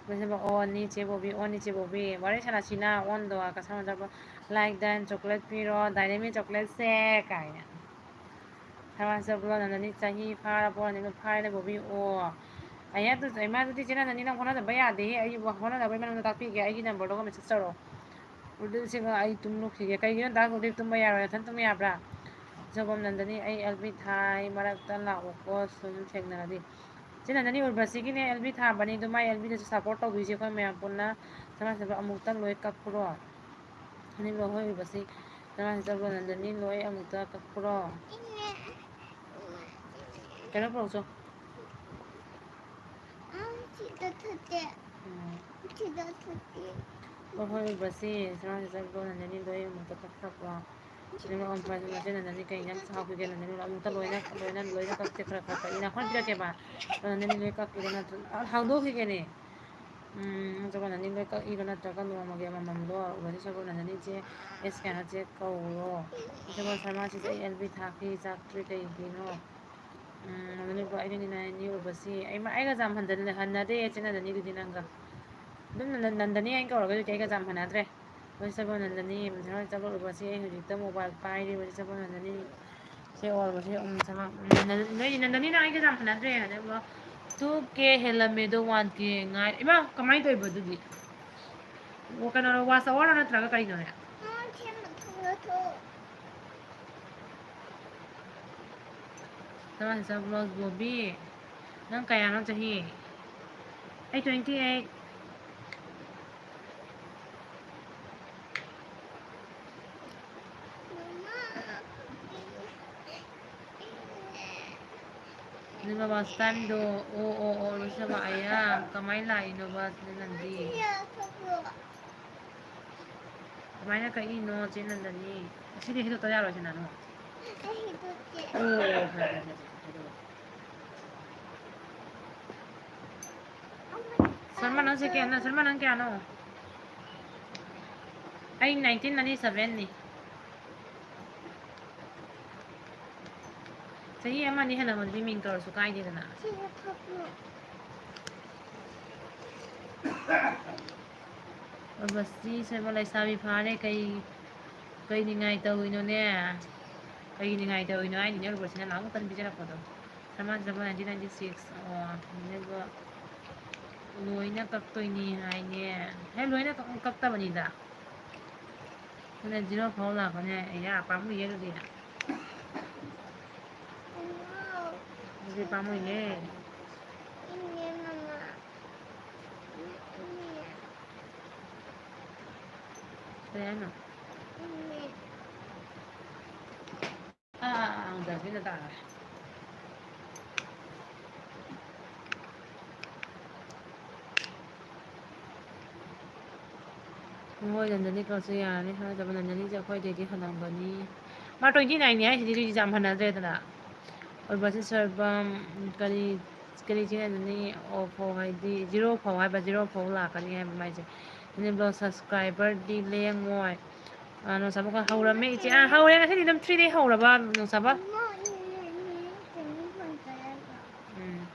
Mesela oni chebobi wari sana china on do aka sama jaba like dan chocolate piro dynamic chocolate se kaina sama sablo nani chahi phara bo ni phara le bobi o aya to ma to china nani na khona da baya de ai khona da bai man ta pi ge ai number do message taro urdu singa ai tum lo khige kai gi da ko de tum ya ra than tum ya bra jabam nandani ai lb thai marak ta la ko sum thegna di China nani urbasi ni LB tha bani do mai LB de support to biji ko me apuna sama se amukta loi kakpuro ni lo hoi urbasi sama se bo nani loi amukta kakpuro kena pro so lo hoi urbasi sama se bo nani loi amukta kakpuro ni lo on pa ma se nani kai nan sa ku ge nani lo amukta loi na kakte kra kra ina khon pira ke ba nani loi kakpuro na how do ke ne 저거 나님 그 이거나 저거 노마게 mamamdo wari 저거 나니 제 에스카나 제 거로 저거 설마지 제 엘비 타키 작트리 데이기노 나니 뭐 아이니 나니 오버시 아이마 아이가 잠 한다네 한나데 제나 나니 그디난가 좀 난다니 아이가 오르가 제가 잠 하나드레 wari 저거 난다니 저거 오버시 후지다 모바일 파이리 wari 저거 난다니 제 오버시 sama 난다니 나 아이가 잠 하나드레 하네 뭐 2K ꯍꯦꯜꯂꯝꯃꯦꯗꯣ 1K ꯉꯥꯏ ꯏꯃꯥ ꯀꯃꯥꯏꯅ ꯇꯧꯏꯕ ꯑꯗꯨꯗꯤ ꯀꯩꯅꯣ ꯋꯥꯁ ꯑꯋꯥꯔ ꯅꯠꯇ꯭ꯔꯒ ꯀꯩꯅꯣꯅꯦ ꯁꯃꯥꯟ ꯕ꯭ꯂꯣꯁ ꯕꯣꯕꯤ ꯅꯪ ꯀꯌꯥꯅꯣ ꯆꯍꯤ ꯑꯩ 28 Nima bus time do o sama ayah kamay lain no bus nandi kamay na kaino chinandani sini hito tayaro sinano Salman ang sige na Salman ang kano ay 1997 ni Sahi ama ni hana mon bimin kar su kai dina basti se malai sabi phare kai ni ngai tau ino ne kai ni ngai tau ino ai ni ro bosina na mo kan bijara ko do sama 1996 ne go ꯂꯣꯏꯅ ꯀꯛꯇꯣꯏꯅꯤ ꯍꯥꯏꯅꯦ ꯍꯦ ꯂꯣꯏꯅ ꯀꯛꯇꯕꯅꯤꯗ ꯑꯗꯨꯅ zero ꯐꯥꯎ ꯂꯥꯛꯄꯅꯦ ꯑꯩꯌꯥ ꯄꯥꯝꯃꯨꯏꯌꯦ ꯑꯗꯨꯗꯤ ꯄꯥꯝꯃꯨꯏꯌꯦ ꯀꯩ ꯍꯥꯏꯅꯣ ꯗꯁꯕꯤꯟꯗ ꯇꯥꯔꯦ ꯍꯣꯏ ꯅꯟꯗꯅꯤ ꯀ꯭ꯂꯥꯁꯁꯦ ꯌꯥꯔꯅꯤ ꯍꯥꯏꯗꯕ ꯅꯟꯗꯅꯤꯁꯦ ꯑꯩꯈꯣꯏꯗꯩꯗꯤ ꯍꯜꯂꯝꯒꯅꯤ ꯃꯥ 29 ꯍꯥꯏꯁꯤꯗꯤ ꯌꯥꯝ ꯍꯟꯅꯗ꯭ꯔꯦꯗꯅ ꯑꯣꯏꯕꯁꯤ ꯁꯔꯕꯝ ꯀꯔꯤ ꯀꯔꯤ ꯆꯦꯟꯅꯒꯅꯤ ꯑꯣ ꯐꯥꯎ ꯍꯥꯏꯗꯤ ꯖꯤꯔꯣ ꯐꯥꯎ ꯍꯥꯏꯕ ꯖꯤꯔꯣ ꯐꯥꯎ ꯂꯥꯛꯀꯅꯤ ꯍꯥꯏꯕ ꯃꯥꯏꯁꯦ ꯁꯕꯁꯀ꯭ꯔꯥꯏꯕꯔꯗꯤ ꯂꯦꯡꯉꯣꯏ ꯅꯨꯡꯁꯥꯕ ꯍꯧꯔꯝꯃꯦ ꯏꯆꯦ ꯍꯧꯔꯦ ꯉꯁꯤꯗꯤ ꯑꯗꯨꯝ 3ꯗꯩ ꯍꯧꯔꯕ ꯅꯨꯡꯁꯥꯕ ꯎꯝ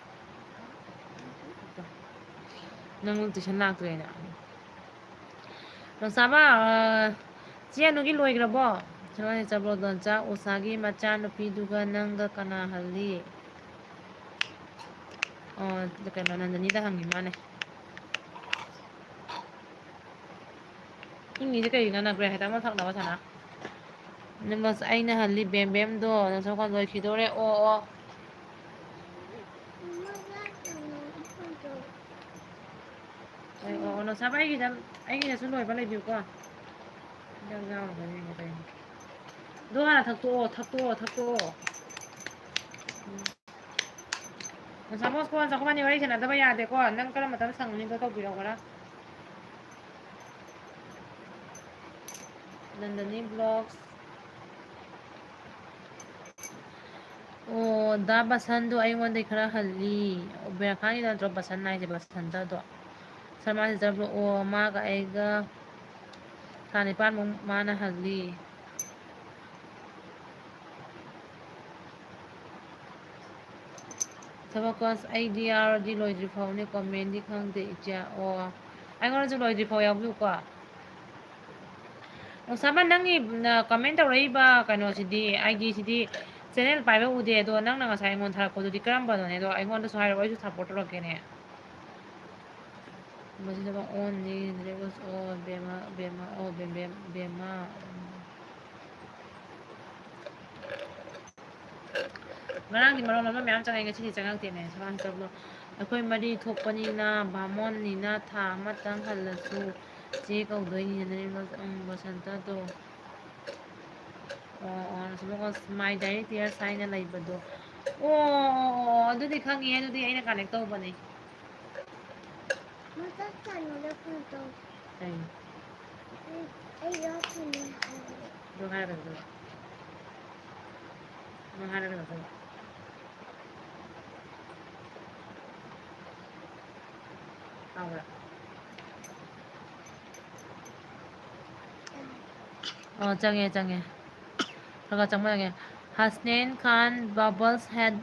ꯅꯪ ꯇꯨꯏꯁꯟ ꯂꯥꯛꯇ꯭ꯔꯦꯅ ꯅꯨꯡꯁꯥꯕ ꯆꯦ ꯑꯅꯨꯒꯤ ꯂꯣꯏꯈ꯭ꯔꯕꯣ ꯆꯕꯣꯗꯣꯟꯆꯥ ꯎꯁꯥꯒꯤ ꯃꯆꯥꯅꯨꯄꯤꯗꯨꯒ ꯅꯪꯒ ꯀꯅꯥ ꯍꯜꯂꯤ ꯑꯣ ꯀꯩꯅꯣ ꯅꯟꯗꯅꯤꯗ ꯍꯪꯉꯤ ꯃꯥꯅꯦ ꯍꯤꯡꯉꯤꯁꯦ ꯀꯩꯒꯤꯅꯣ ꯅꯈ꯭ꯔꯦ ꯍꯦꯛꯇ ꯑꯃ ꯊꯛꯅꯕ ꯁꯥꯅ ꯑꯩꯅ ꯍꯜꯂꯤ ꯕꯦꯝꯕꯦꯝꯗꯣ ꯅꯁ ꯂꯣꯏꯈꯤꯗꯣꯔꯦ ꯑꯣ ꯑꯣ ꯑꯣ ꯅꯣꯁꯥꯕ ꯑꯩꯒꯤꯗꯁꯨ ꯂꯣꯏꯕ ꯂꯩꯕꯤꯌꯨꯀꯣ ꯑꯗꯨ ꯍꯥꯟꯅ ꯊꯛꯇꯣꯛꯑꯣ ꯁꯄꯣꯁ ꯀꯣꯟ ꯆꯥꯛꯀꯧꯕꯅꯤ ꯋꯥꯔꯤ ꯁꯥꯟꯅꯗꯕ ꯌꯥꯗꯦꯀꯣ ꯅꯪ ꯀꯔꯝꯕ ꯃꯇꯝꯗ ꯁꯪꯒꯅꯤꯗꯣ ꯇꯧꯕꯤꯔꯣ ꯈꯔ ꯅꯟꯗꯅꯤ ꯕ꯭ꯂꯣꯛꯁ ꯑꯣ ꯗꯥ ꯕꯁꯟꯗꯣ ꯑꯩꯉꯣꯟꯗꯩ ꯈꯔ ꯍꯜꯂꯤ ꯕꯦꯔꯐꯥꯅꯤ ꯅꯠꯇ꯭ꯔꯣ ꯕꯁꯟ ꯍꯥꯏꯁꯦ ꯕꯁꯟꯇꯗꯣ ꯁꯔꯃꯥꯁꯤꯗꯕꯨ ꯑꯣ ꯃꯥꯒ ꯑꯩꯒ ꯊꯥ 9 ꯃꯨꯛ ꯃꯥꯅ ꯍꯜꯂꯤ ꯊꯕꯛꯀꯣꯁ ꯑꯩꯗꯤ ꯌꯥꯎꯔꯗꯤ ꯂꯣꯏꯗ꯭ꯔꯤ ꯐꯥꯎꯅꯤ ꯀꯣꯃꯦꯟꯗꯤ ꯈꯪꯗꯦ ꯏꯆꯦ ꯑꯣ ꯑꯩꯉꯣꯟꯗꯁꯨ ꯂꯣꯏꯗ꯭ꯔꯤ ꯐꯥꯎ ꯌꯥꯎꯕꯤꯌꯨꯀꯣ ꯁꯥꯃꯟ ꯅꯪꯒꯤ ꯀꯃꯦꯟ ꯇꯧꯔꯛꯏꯕ ꯀꯩꯅꯣꯁꯤꯗꯤ ꯑꯥꯏꯗꯤꯁꯤꯗꯤ ꯆꯦꯅꯦꯜ ꯄꯥꯏꯕ ꯎꯗꯦ ꯑꯗꯣ ꯅꯪꯅ ꯉꯁꯥꯏ ꯑꯩꯉꯣꯟꯗ ꯊꯥꯔꯛꯄꯗꯨꯗꯤ ꯀꯔꯝꯕꯅꯣꯅꯦ ꯑꯗꯣ ꯑꯩꯉꯣꯟꯗꯁꯨ ꯍꯥꯏꯔꯛꯑꯣ ꯑꯩꯁꯨ ꯁꯞꯄꯣꯔꯠ ꯇꯧꯔꯛꯀꯦꯅꯦ ꯃꯁꯤꯗ ꯑꯣꯟꯂꯤ ꯑꯣ ꯕꯦꯝꯃ ꯑꯣ ꯕꯦꯝꯃ ꯉꯔꯥꯡꯗꯤ ꯃꯔꯣꯟ ꯑꯃ ꯃꯌꯥꯝ ꯆꯪꯉꯛꯑꯦ ꯉꯁꯤꯗꯤ ꯆꯪꯉꯛꯇꯦꯅꯦ ꯑꯩꯈꯣꯏ ꯃꯔꯤ ꯊꯣꯛꯄꯅꯤꯅ ꯕꯥꯃꯣꯟꯅꯤꯅ ꯊꯥ ꯑꯃꯇꯪ ꯍꯜꯂꯁꯨ ꯆꯦ ꯀꯧꯗꯣꯏꯅꯤꯅ ꯕꯁꯟꯇꯗꯣ ꯑꯣ ꯃꯥꯏ ꯗꯥꯏꯔꯦꯛ ꯇꯤꯌꯔꯁ ꯍꯥꯏꯅ ꯂꯩꯕꯗꯣ ꯑꯣ ꯑꯗꯨꯗꯤ ꯈꯪꯉꯦ ꯑꯗꯨꯗꯤ ꯑꯩꯅ ꯀꯅꯦꯛ ꯇꯧꯕꯅꯦ ꯑꯗꯨ ꯍꯥꯏꯔꯒ ꯑꯣ ꯆꯪꯉꯦ ꯈꯔ ꯆꯪꯉꯦ ꯍꯁꯅꯦꯟ ꯈꯥꯟ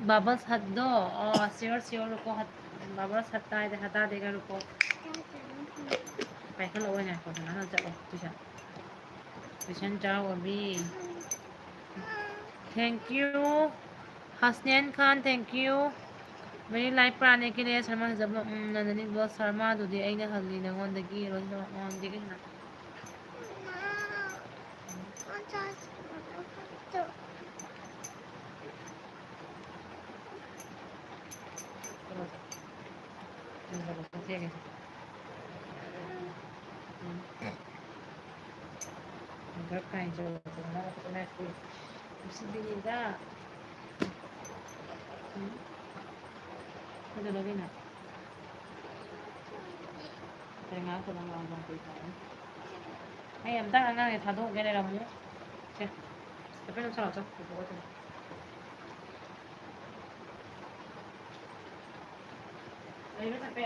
ꯕꯥꯕꯜꯁ ꯍꯠꯗꯣ ꯁꯤꯌꯣꯔ ꯔꯨꯀꯣ ꯕꯥꯕꯜꯁ ꯍꯠꯇꯥ ꯍꯥꯏꯗꯤ ꯍꯇꯥꯗꯦꯒ ꯔꯨꯀꯣ ꯄꯥꯏꯈꯠꯂꯛꯑꯣ ꯉꯥꯏꯈꯣ ꯍꯥꯟꯅ ꯆꯠꯂꯣ ꯇꯨꯏꯁꯟ ꯆꯥꯎ ꯑꯣꯕꯤ ꯊꯦꯡꯀ꯭ꯌꯨ ꯍꯁꯅꯦꯟ ꯈꯥꯟ ꯊꯦꯡꯀ꯭ꯌꯨ ꯃꯦꯔꯤ ꯂꯥꯏꯐ ꯄ꯭ꯔꯥꯅꯦ ꯀꯦ ꯁꯔꯃ ꯅꯟꯗꯅꯤ ꯁꯔꯃꯥꯗꯨꯗꯤ ꯑꯩꯅ ꯍꯜꯂꯤ ꯅꯉꯣꯟꯗꯒꯤ ꯅꯨꯡꯁꯤꯕꯤꯅꯤꯗ ꯀꯩꯗꯧꯔꯒꯦꯅꯦ ꯑꯩ ꯑꯝꯇꯪ ꯑꯉꯥꯡꯁꯦ ꯊꯥꯗꯣꯛꯑꯒꯦ ꯂꯩꯔꯝꯃꯨ ꯁꯦ ꯆꯠꯄꯦ ꯑꯗꯨꯝ ꯁꯥꯎ ꯂꯩꯕ ꯆꯠꯄꯦ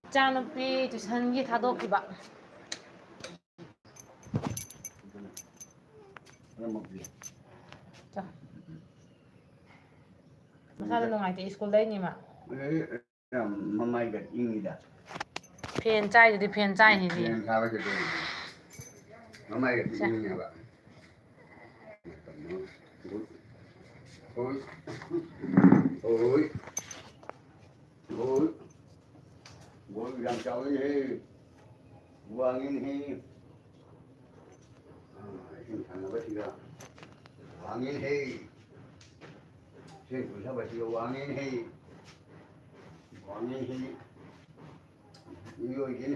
ꯏꯆꯥꯅꯨꯄꯤ ꯇꯨꯏꯁꯟꯒꯤ ꯊꯥꯗꯣꯛꯈꯤꯕ ꯃꯁꯥꯗ ꯅꯨꯡꯉꯥꯏꯇꯦ ꯁ꯭ꯀꯨꯜꯗꯩꯅꯤꯃ ꯃꯃꯥꯏꯒ ꯏꯪꯉꯤꯗ ꯐꯦꯟ ꯆꯥꯏꯗꯨꯗꯤ ꯐꯦꯟ ꯆꯥꯏꯅꯤꯗꯤ ꯐꯦꯟ ꯊꯥꯕ ꯀꯩꯗꯧꯔꯤꯅꯣ ꯃꯃꯥꯏꯒ ꯏꯪꯉꯤ ꯍꯥꯏꯕ ꯍꯣꯏ ꯍꯣꯏ ꯍꯣꯏ ꯕꯣꯜ ꯌꯥꯝ ꯆꯥꯎꯋꯤꯍꯦ ꯋꯥꯡꯉꯤꯅꯦꯍꯦ ꯏꯁꯤꯡ ꯁꯥꯟꯅꯕꯁꯤꯒ ꯋꯥꯡꯉꯤꯅꯦꯍꯦ ꯏꯁꯤꯡ ꯄꯨꯊꯕꯁꯤꯒ ꯋꯥꯡꯉꯤꯅꯦꯍꯦꯋꯥꯡꯉꯤꯅꯦꯍꯦ 이거긴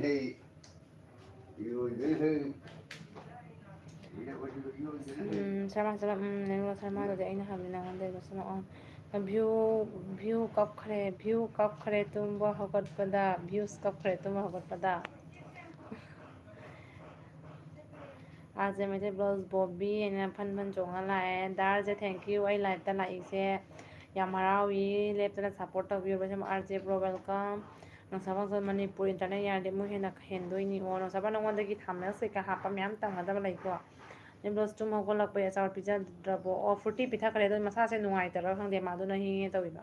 ꯅꯦꯡꯒꯣ ꯁꯔꯃꯥꯗꯨꯗꯤ ꯑꯩꯅ ꯍꯥꯏꯕꯅꯤ ꯅꯪꯉꯣꯟꯗ ꯚ꯭ꯌꯨ ꯀꯞꯈ꯭ꯔꯦ ꯇꯨꯝꯕ ꯍꯧꯒꯠꯄꯗ ꯚ꯭ꯌꯨꯁ ꯀꯞꯈ꯭ꯔꯦ ꯇꯨꯝꯕ ꯍꯧꯒꯠꯄꯗ ꯑꯥꯔꯖꯦ ꯃꯩꯇꯩ ꯕ꯭ꯂꯣꯁ ꯕꯣꯕꯤ ꯑꯩꯅ ꯐꯟ ꯆꯣꯡꯉ ꯂꯥꯛꯑꯦ ꯗꯥꯔꯁꯦ ꯊꯦꯡꯀ꯭ꯌꯨ ꯑꯩ ꯂꯥꯏꯐꯇ ꯂꯥꯛꯏꯁꯦ ꯌꯥꯝ ꯍꯔꯥꯎꯏ ꯂꯦꯞꯇꯅ ꯁꯞꯄꯣꯔꯠ ꯇꯧꯕꯤꯔꯕ ꯑꯥꯔ ꯖꯦ ꯕ꯭ꯔꯣ ꯋꯦꯜꯀꯝ ꯅꯨꯡꯁꯥꯕꯁꯨ ꯃꯅꯤꯄꯨꯔ ꯏꯟꯇꯔꯅꯦꯠ ꯌꯥꯔꯗꯤ ꯑꯃꯨꯛ ꯍꯦꯟꯅ ꯍꯦꯟꯗꯣꯏꯅꯤ ꯑꯣ ꯅꯨꯡꯁꯥꯕ ꯅꯉꯣꯟꯗꯒꯤ ꯊꯥꯝꯅꯦꯜ ꯀꯩꯀꯥ ꯍꯥꯞꯄ ꯃꯌꯥꯝ ꯇꯝꯒꯗꯕ ꯂꯩꯀꯣ ꯕ꯭ꯂꯣꯁ ꯇꯨꯝ ꯍꯧꯒꯠꯂꯛꯄꯩ ꯑꯆꯥꯔ ꯄꯤꯖꯗ꯭ꯔꯕꯣ ꯑꯣ ꯐꯨꯔꯇꯤ ꯄꯤꯊꯛꯈ꯭ꯔꯦ ꯑꯗꯣ ꯃꯁꯥꯁꯦ ꯅꯨꯡꯉꯥꯏꯇꯕ꯭ꯔꯥ ꯈꯪꯗꯦ ꯃꯥꯗꯨꯅ ꯍꯤꯡꯉꯦ ꯇꯧꯋꯤꯕ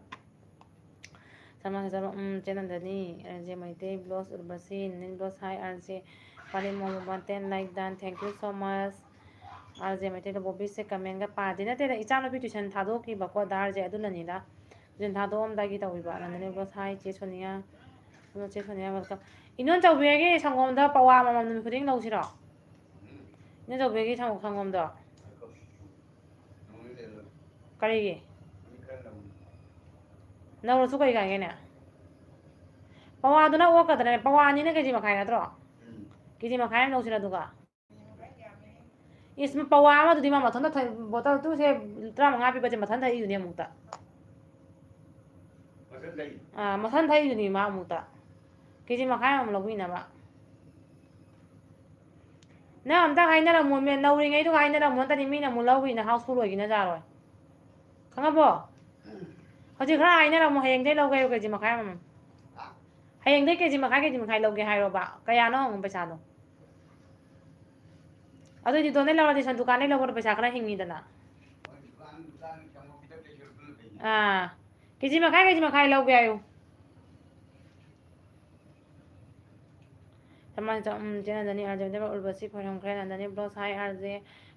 ꯆꯦꯅꯟꯗꯅꯤ ꯑꯥꯔꯖꯦ ꯃꯩꯇꯩ ꯕ꯭ꯂꯣꯁ ꯎꯔꯕꯁꯤ ꯅꯤꯟ ꯕ꯭ꯂꯣꯁ ꯍꯥꯏ ꯑꯥꯔꯖꯦ ꯄꯥꯔꯤ ꯃꯣꯃꯣ 10 ꯂꯥꯏꯛ ꯗꯟ ꯊꯦꯡꯀ꯭ꯌꯨ ꯁꯣ ꯃꯁ ꯑꯥꯔꯖꯦ ꯃꯩꯇꯩꯗ ꯕꯣꯕꯤꯁꯦ ꯀꯃꯦꯟꯒ ꯄꯥꯗꯦ ꯅꯠꯇꯦꯗ ꯏꯆꯥꯅꯨꯄꯤ ꯇꯨꯏꯁꯟ ꯊꯥꯗꯣꯛꯈꯤꯕꯀꯣ ꯗꯥꯔꯁꯦ ꯑꯗꯨꯅꯅꯤꯗ ꯇꯨꯏꯁꯟ ꯊꯥꯗꯣꯛꯑꯝꯗꯥꯏꯒꯤ ꯇꯧꯕꯤꯕ ꯅꯟꯗꯅꯤ ꯕ꯭ꯂꯣꯁ ꯍꯥꯏ ꯆꯦ ꯁꯣꯅꯤꯌꯥ ꯆꯦ ꯁꯣꯅꯤꯌꯥ ꯋꯦꯜꯀꯝ ꯏꯅꯣꯜ ꯆꯧꯕꯤꯔꯒꯦ ꯁꯪꯒꯣꯝꯗ ꯄꯋꯥ ꯑꯃꯃꯝ ꯅꯨꯃꯤꯠ ꯈꯨꯗꯤꯡ ꯂꯧꯁꯤꯔꯣ ꯏꯅꯣꯜꯆꯧꯕꯤꯒꯤ ꯁꯪꯒꯣꯝꯗꯣ ꯀꯔꯤꯒꯤ ꯂꯧꯔꯁꯨ ꯀꯩ ꯀꯥꯏꯒꯦꯅꯦ ꯄꯋꯥꯗꯨꯅ ꯑꯣꯛꯀꯗ꯭ꯔꯅꯦ ꯄꯋꯥ ꯑꯅꯤꯅ ꯀꯦꯖꯤ ꯃꯈꯥꯏ ꯅꯠꯇ꯭ꯔꯣ ꯀꯦꯖꯤ ꯃꯈꯥꯏ ꯑꯃ ꯂꯧꯁꯤꯔꯥ ꯑꯗꯨꯒ ꯏꯁ ꯄꯋꯥ ꯑꯃꯗꯨꯗꯤ ꯃꯥ ꯃꯊꯟꯇ ꯕꯣꯇꯜ ꯇꯨꯁꯦ 35 ꯄꯤꯕꯁꯦ ꯃꯊꯟ ꯊꯛꯏꯗꯨꯅꯤ ꯑꯃꯨꯛꯇ ꯃꯊꯟ ꯊꯛꯏꯗꯨꯅꯤ ꯃꯥ ꯑꯃꯨꯛꯇ ꯀꯦꯖꯤ ꯃꯈꯥꯏ ꯑꯃꯃꯝ ꯂꯧꯕꯤꯅꯕ ꯅꯪ ꯑꯝꯇ ꯍꯥꯏꯅꯔꯝꯃꯣ ꯅꯧꯔꯤꯉꯩꯗꯨꯒ ꯍꯥꯏꯅꯔꯝꯃꯣ ꯅꯠꯇ꯭ꯔꯗꯤ ꯃꯤꯅ ꯑꯃꯨꯛ ꯂꯧꯈꯤꯅ ꯍꯥꯎꯁꯐꯨꯜ ꯑꯣꯏꯒꯤꯅ ꯌꯥꯔꯣꯏ ꯈꯪꯉꯕꯣ ꯍꯧꯖꯤꯛ ꯈꯔ ꯍꯥꯏꯅꯔꯝꯃꯣ ꯍꯌꯦꯡꯗꯒꯤ ꯂꯧꯒꯦ ꯍꯥꯏꯌꯨ ꯀꯦꯖꯤ ꯃꯈꯥꯏ ꯑꯃꯃꯝ ꯍꯌꯦꯡꯗꯒꯤ ꯀꯦꯖꯤ ꯃꯈꯥꯏ ꯂꯧꯒꯦ ꯍꯥꯏꯔꯣꯕ ꯀꯌꯥꯅꯣ ꯍꯪꯉꯣ ꯄꯩꯁꯥꯗꯣ ꯑꯗꯨꯏꯗꯤ ꯇꯣꯟꯗꯩ ꯂꯧꯔꯗꯤ ꯗꯨꯀꯥꯟꯗꯩ ꯂꯧꯕꯅ ꯄꯩꯁꯥ ꯈꯔ ꯍꯤꯡꯉꯤꯗꯅ ꯀꯦꯖꯤ ꯃꯈꯥꯏ ꯂꯧꯒꯦ ꯍꯥꯏꯌꯨ ꯆꯦꯅꯟꯗꯅꯤ ꯑꯥꯔꯖꯦ ꯎꯔꯕꯁꯤ ꯈꯣꯏꯔꯝꯈ꯭ꯔꯦ ꯅꯟꯗꯅꯤ ꯕ꯭ꯂꯣꯁ ꯍꯥꯏ ꯑꯥꯔꯖꯦ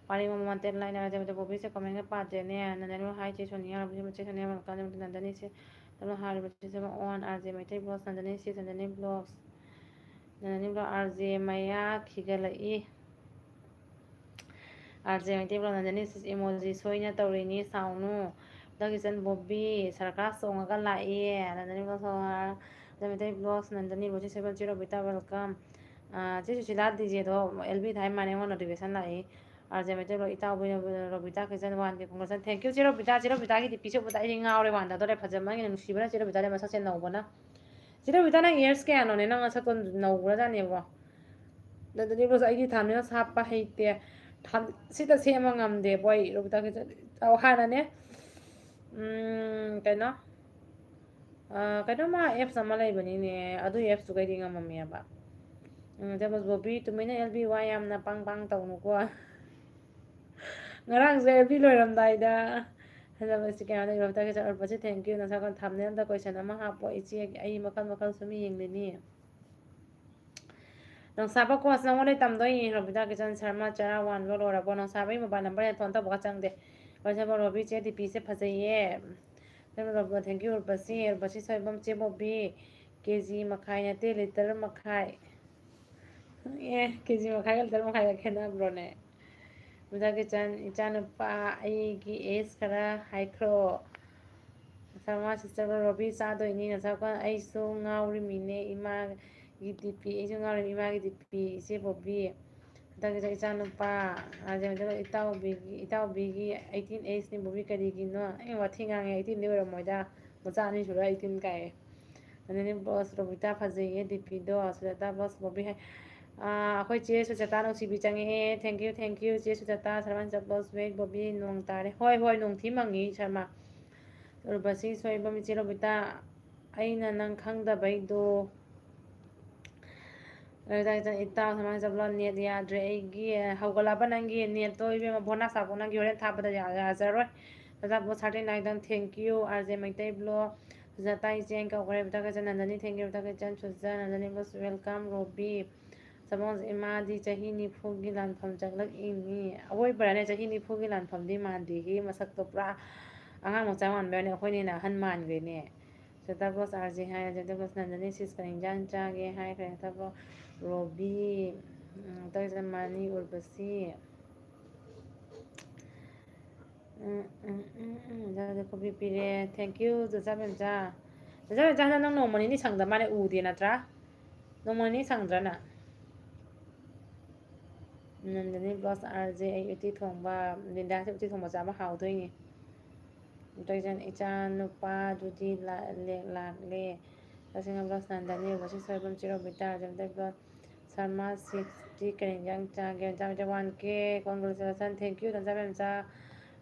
ꯄꯥꯔꯤ ꯃꯣꯃꯣ 10 ꯂꯥꯏꯛ ꯑꯥꯔꯖꯦ ꯕꯣꯕꯤꯁꯦ ꯀꯃꯦꯟꯒ ꯄꯥꯗꯦꯅꯦ ꯅꯟꯗꯅꯤ ꯍꯥꯏ ꯆꯦ ꯁꯣꯅꯤꯌꯥ ꯆꯦ ꯁꯣꯅꯤꯌꯥ ꯅꯟꯗꯅꯤꯁꯦ ꯍꯥꯏꯔꯤꯕꯁꯤ ꯑꯣꯟ ꯑꯥꯔꯖꯦ ꯃꯩꯇꯩ ꯕ꯭ꯂꯣꯁ ꯅꯟꯗꯅꯤ ꯁꯤ ꯅꯟꯗꯅꯤ ꯕ꯭ꯂꯣꯁ ꯑꯥꯔꯖꯦ ꯃꯌꯥ ꯈꯤꯒꯠꯂꯛꯏ ꯑꯥꯔꯖꯦ ꯃꯩꯇꯩ ꯕ꯭ꯂꯣꯁ ꯅꯟꯗꯅꯤ ꯏꯃꯣꯖꯤ ꯁꯣꯏꯅ ꯇꯧꯔꯤꯅꯤ ꯁꯥꯎꯅꯨ ꯗꯒꯤꯆꯟ ꯕꯣꯕꯤ ꯁꯔꯀꯥꯔ ꯆꯣꯡꯉꯒ ꯂꯥꯛꯏ ꯅꯟꯗꯅꯤ ꯃꯩꯇꯩ ꯕ꯭ꯂꯣꯁ ꯅꯟꯗꯅꯤ ꯆꯦ ꯋꯦꯜꯀꯝ ꯆꯦ ꯁꯨꯁꯤꯂꯥ ꯗꯤꯖꯦꯗꯣ ꯑꯦꯜꯕꯤ ꯊꯥꯏ ꯃꯥꯅ ꯑꯩꯉꯣꯟꯗ ꯅꯣꯇꯤꯐꯤꯀꯦꯁꯟ ꯂꯥꯛꯏ ꯑꯥꯔꯖꯦ ꯃꯩꯇꯩ ꯏꯇꯥꯎꯕꯤ Robita kitchen 1K congratulations thank you ꯆꯦ ꯔꯣꯕꯤꯇꯥꯒꯤ ꯗꯤꯄꯤꯁꯦ ꯎꯕꯗ ꯑꯩꯗꯤ ꯉꯥꯎꯔꯦ ꯋꯥꯟꯗꯗꯣꯔꯦ ꯐꯖꯃꯟꯒꯤꯗꯅ ꯅꯨꯡꯁꯤꯕꯅ ꯆꯦ ꯔꯣꯕꯤꯇꯥꯗꯤ ꯃꯁꯛꯁꯦ ꯅꯧꯕꯅ ꯆꯦ ꯔꯣꯕꯤꯇꯥ ꯅꯪ ꯏꯌꯔꯁ ꯀꯌꯥꯅꯣꯅꯦ ꯅꯪ ꯅꯁꯛꯇꯣ ꯅꯧꯒ꯭ꯔꯖꯥꯠꯅꯦꯕꯣ ꯑꯗꯨꯗꯤ ꯑꯩꯗꯤ ꯊꯥꯝꯅꯦꯜ ꯍꯥꯞꯄ ꯍꯩꯇꯦ ꯁꯤꯗ ꯁꯦꯝꯕ ꯉꯝꯗꯦꯕꯣ ꯑꯩ ꯔꯣꯕꯤꯇꯥ ꯀꯤꯆꯟ ꯍꯥꯟꯅꯅꯦ ꯀꯩꯅꯣ ꯀꯩꯅꯣꯃ ꯑꯦꯞꯁ ꯑꯃ ꯂꯩꯕꯅꯤꯅꯦ ꯑꯗꯨ ꯑꯦꯞꯁꯇꯨꯒꯩꯗꯤ ꯉꯝꯃꯝꯃꯦꯕ ꯕꯣꯕꯤ ꯇꯨꯃꯤꯟꯅ ꯑꯦꯜꯕꯤ ꯋꯥ ꯌꯥꯝꯅ ꯄꯪ ꯇꯧꯅꯨꯀꯣ ꯉꯔꯥꯡꯁꯦ ꯑꯦꯜꯕꯤ ꯂꯣꯏꯔꯝꯗꯥꯏꯗ ꯐꯖꯕꯁꯤ ꯀꯌꯥ ꯔꯣꯕꯤꯇꯥ ꯆꯠꯂꯨꯔꯕꯁꯤ ꯊꯦꯡꯀ꯭ꯌꯨ ꯅꯁꯥꯀꯣ ꯊꯥꯝꯅꯦꯜꯗ ꯀꯣꯏꯁꯟ ꯑꯃ ꯍꯥꯞꯄꯣ ꯏꯆꯦ ꯑꯩ ꯃꯈꯜ ꯁꯨꯝ ꯌꯦꯡꯂꯤꯅꯤ ꯅꯣꯡꯁꯥꯕ ꯀꯣꯆ ꯅꯉꯣꯟꯗꯩ ꯇꯝꯗꯣꯏꯅꯤ ꯔꯣꯕꯤꯇꯥ ꯀꯤꯆꯟ ꯁꯔꯃ ꯆꯔꯥ ꯋꯥꯟꯕ ꯂꯣꯏꯔꯕꯣ ꯅꯣꯡꯁꯥꯕꯒꯤ ꯃꯣꯕꯥꯏꯜ ꯅꯝꯕꯔ ꯐꯣꯟ ꯇꯧꯕꯒ ꯆꯪꯗꯦ ꯔꯣꯕꯤ ꯆꯦ ꯗꯤꯄꯤꯁꯦ ꯐꯖꯩꯌꯦ ꯊꯦꯡꯀ꯭ꯌꯨ ꯎꯔꯕꯁꯤ ꯁꯣꯏꯕꯝ ꯆꯦ ꯕꯣꯕꯤ ꯀꯦꯖꯤ ꯃꯈꯥꯏ ꯅꯠꯇꯦ ꯂꯤꯇꯔ ꯃꯈꯥꯏ ꯀꯦꯖꯤ ꯃꯈꯥꯏꯒ ꯂꯤꯇꯔ ꯃꯈꯥꯏꯒ ꯈꯦꯠꯅꯕ꯭ꯔꯣꯅꯦ ꯔꯣꯕꯤꯇꯥ ꯀꯤꯆꯟ ꯏꯆꯥꯅꯨꯄꯥ ꯑꯩꯒꯤ ꯑꯦꯖ ꯈꯔ ꯍꯥꯏꯈ꯭ꯔꯣ ꯁꯔꯃ ꯁꯤꯁꯇꯔ ꯔꯣꯕꯤ ꯆꯥꯗꯣꯏꯅꯤ ꯑꯩꯁꯨ ꯉꯥꯎꯔꯤꯃꯤꯅꯦ ꯏꯃꯥꯒꯤ ꯗꯤꯄꯤ ꯑꯩꯁꯨ ꯉꯥꯎꯔꯤꯃꯤ ꯏꯃꯥꯒꯤ ꯗꯤꯄꯤ ꯏꯆꯦ ꯕꯣꯕꯤ ꯍꯟꯗꯛꯀꯤꯁꯦ ꯏꯆꯥꯅꯨꯄꯥ ꯏꯇꯥꯎꯕꯤꯒꯤ 18 ꯑꯦꯖꯅꯤ ꯕꯣꯕꯤ ꯀꯔꯤꯒꯤꯅꯣ ꯑꯩ ꯋꯥꯊꯤ ꯉꯥꯡꯉꯦ 18ꯗꯤ ꯑꯣꯏꯔꯝꯃꯣꯏꯗ ꯃꯆꯥ 2 ꯁꯨꯔ 18 ꯀꯥꯏꯌꯦ ꯑꯗꯨꯅꯤ ꯕꯣꯁ ꯔꯣꯕꯤꯇꯥ ꯐꯖꯩꯌꯦ ꯗꯤꯄꯤꯗꯣ ꯁꯨꯖꯥꯇꯥ ꯕꯣꯁ ꯕꯣꯕꯤ ꯍꯥꯏ ꯑꯩꯈꯣꯏ ꯆꯦ ꯁꯨꯖꯥꯇꯥ ꯅꯨꯡꯁꯤꯕꯤ ꯆꯪꯉꯛꯑꯦ ꯊꯦꯡꯀ꯭ꯌꯨ ꯆꯦ ꯁꯨꯖꯥꯇꯥ ꯁꯔꯃ ꯕꯣꯁ ꯋꯦꯠ ꯕꯣꯕꯤ ꯅꯣꯡ ꯇꯥꯔꯦ ꯍꯣꯏ ꯅꯣꯡꯊꯤ ꯃꯪꯉꯤ ꯁꯔꯃ ꯎꯔꯕꯁꯤ ꯁꯣꯏꯕꯝ ꯏꯆꯦ ꯔꯣꯕꯤꯇꯥ ꯑꯩꯅ ꯅꯪ ꯈꯪꯗꯕꯩꯗꯣ ꯑꯗꯨꯗ ꯏꯇꯥꯎ ꯁꯨꯃꯥꯏꯅ ꯆꯠꯂꯣ ꯅꯦꯠ ꯌꯥꯗ꯭ꯔꯦ ꯑꯩꯒꯤ ꯍꯧꯒꯠꯂꯕ ꯅꯪꯒꯤ ꯅꯦꯠꯇꯣ ꯏꯕꯦꯝꯃ ꯕꯣꯅꯥꯁ ꯂꯥꯛꯄ ꯅꯪꯒꯤ ꯍꯣꯔꯦꯟ ꯊꯥꯕꯗ ꯌꯥꯖꯔꯣꯏ ꯑꯆꯥꯄꯣꯠ 39 thank you R J Meitei blog Sujata ꯏꯆꯦꯟ ꯀꯧꯈ꯭ꯔꯦ ꯕꯇꯥꯀꯆꯟ ꯅꯟꯗꯅꯤ ꯊꯦꯡꯀ꯭ꯌꯨ ꯕꯇꯥꯀꯆꯟ ꯁꯨꯖꯥ ꯅꯟꯗꯅꯤ ꯕꯣꯁ ꯋꯦꯜꯀꯝ ꯔꯣꯕꯤ ꯁꯃꯣꯁ ꯏꯃꯥꯗꯤ ꯆꯍꯤ 40ꯒꯤ ꯂꯥꯟꯐꯝ ꯆꯪꯂꯛꯏꯅꯤ ꯑꯋꯣꯏꯕꯔꯅꯦ ꯆꯍꯤ 40ꯒꯤ ꯂꯥꯟꯐꯝꯗꯤ ꯃꯥꯟꯗꯦꯍꯦ ꯃꯁꯛꯇꯣ ꯄꯨꯔꯥ ꯑꯉꯥꯡ ꯃꯆꯥ ꯃꯥꯟꯕꯅꯦ ꯑꯩꯈꯣꯏꯅ ꯍꯦꯟꯅ ꯑꯍꯟ ꯃꯥꯟꯈ꯭ꯔꯦꯅꯦ ꯁꯇꯥꯕꯣꯁ ꯑꯥꯔꯖꯦ ꯍꯥꯏ ꯁꯇꯥꯕꯣꯁ ꯅꯟꯗꯅꯤ ꯁꯤꯁ ꯀꯔꯤ ꯏꯟꯖꯥꯡ ꯆꯥꯒꯦ ꯍꯥꯏꯈ꯭ꯔꯦ ꯁꯇꯥꯕꯣꯁ ꯔꯣꯕꯤ ꯇꯧꯖ ꯃꯥꯅꯤ ꯎꯔꯕꯁꯤ ꯀꯣꯕꯤ ꯄꯤꯔꯦ ꯊꯦꯡꯀ꯭ꯌꯨ ꯆꯆꯥ ꯃꯦꯝꯆꯥ ꯆꯆꯥ ꯃꯦꯝꯆꯥ ꯍꯟꯗꯛ ꯅꯪ ꯅꯣꯡꯃ ꯅꯤꯅꯤ ꯁꯪꯗ ꯃꯥꯅꯦ ꯎꯗꯦ ꯅꯠꯇ꯭ꯔꯥ ꯅꯣꯡꯃ ꯅꯤꯅꯤ ꯁꯪꯗ꯭ꯔꯅ ꯅꯟꯗꯅꯤ ꯕ꯭ꯂꯣꯁ ꯑꯥꯔꯖꯦ ꯑꯩ ꯎꯇꯤ ꯊꯣꯡꯕ ꯂꯤꯟꯗꯥꯁꯦ ꯎꯇꯤ ꯊꯣꯡꯕ ꯆꯥꯕ ꯍꯥꯎꯗꯣꯏꯅꯤ ꯇꯣꯏꯖꯟ ꯏꯆꯥ ꯅꯨꯄꯥꯗꯨꯗꯤ ꯂꯥꯛꯂꯦ ꯇꯁꯦꯡꯅ ꯕ꯭ꯂꯣꯁ ꯅꯟꯗꯅꯤ ꯎꯔꯕꯁꯤ ꯁꯣꯏꯕꯝ ꯆꯤꯔꯣꯕꯤꯇꯥ ꯔꯖꯦꯟꯗꯩ ꯕ꯭ꯂꯣꯁ ꯁꯔꯃꯥ ꯁꯤꯛꯁꯇꯤ ꯀꯔꯤ ꯏꯟꯖꯥꯡ ꯆꯥꯒꯦ ꯆꯥ 1K ꯀꯣꯡꯒ꯭ꯔꯦꯆꯨꯂꯦꯁꯟ ꯊꯦꯡꯀ꯭ꯌꯨ ꯇꯟꯖꯥ ꯃꯦꯝꯆꯥ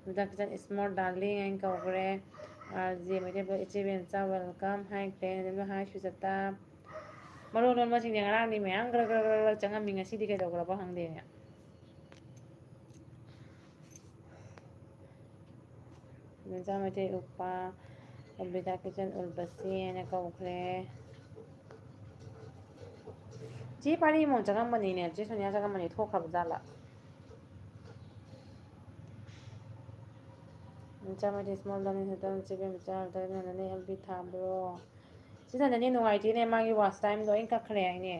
ꯕꯇꯥꯀꯆꯟ ꯏꯁꯃꯣꯔ ꯗꯥꯔꯂꯤꯡ ꯑꯩꯅ ꯀꯧꯈ꯭ꯔꯦ ꯑꯥꯔꯖꯦ ꯃꯩꯇꯩ ꯕ꯭ꯂꯣꯛ ꯏꯆꯦ ꯕꯦꯝꯆꯥ ꯋꯦꯜꯀꯝ ꯍꯥꯏꯈ꯭ꯔꯦ ꯍꯥꯏ ꯁꯨꯖꯇꯥ ꯃꯔꯣꯟ ꯂꯣꯟꯕꯁꯤꯡꯁꯦ ꯉꯔꯥꯡꯗꯤ ꯃꯌꯥꯝ ꯒ꯭ꯔ ꯒ꯭ꯔ ꯒ꯭ꯔ ꯆꯪꯉꯝꯃꯤ ꯉꯁꯤꯗꯤ ꯀꯩꯗꯧꯈ꯭ꯔꯕ ꯈꯪꯗꯦꯅꯦ ꯕꯦꯝꯆꯥ ꯃꯩꯇꯩ ꯎꯄꯥ ꯕꯤꯗꯥ ꯀꯤꯆꯟ ꯎꯔꯕꯁꯤ ꯍꯥꯏꯅ ꯀꯧꯈ꯭ꯔꯦ ꯆꯦ ꯄꯥꯔꯤꯃꯣꯟ ꯆꯪꯉꯝꯕꯅꯤꯅꯦ ꯆꯦ ꯁꯣꯅꯤꯌꯥ ꯆꯪꯉꯝꯕꯅꯤ ꯊꯣꯛꯈ꯭ꯔꯕ ꯖꯥꯠꯂꯥ ꯕꯦꯝꯆꯥ ꯃꯩꯇꯩ ꯏꯁꯃꯣꯜ ꯗꯣꯅꯦꯁꯟ ꯆꯦ ꯕꯦꯝꯆꯥ ꯅꯟꯗꯅꯤ LB ꯊꯥꯕ꯭ꯔꯣ ꯁꯤ ꯅꯟꯗꯅꯤ ꯅꯨꯡꯉꯥꯏꯇꯦꯅꯦ ꯃꯥꯒꯤ ꯋꯥꯁ ꯇꯥꯏꯝꯗꯣ ꯂꯣꯏ ꯀꯛꯈ꯭ꯔꯦ ꯍꯥꯏꯅꯦ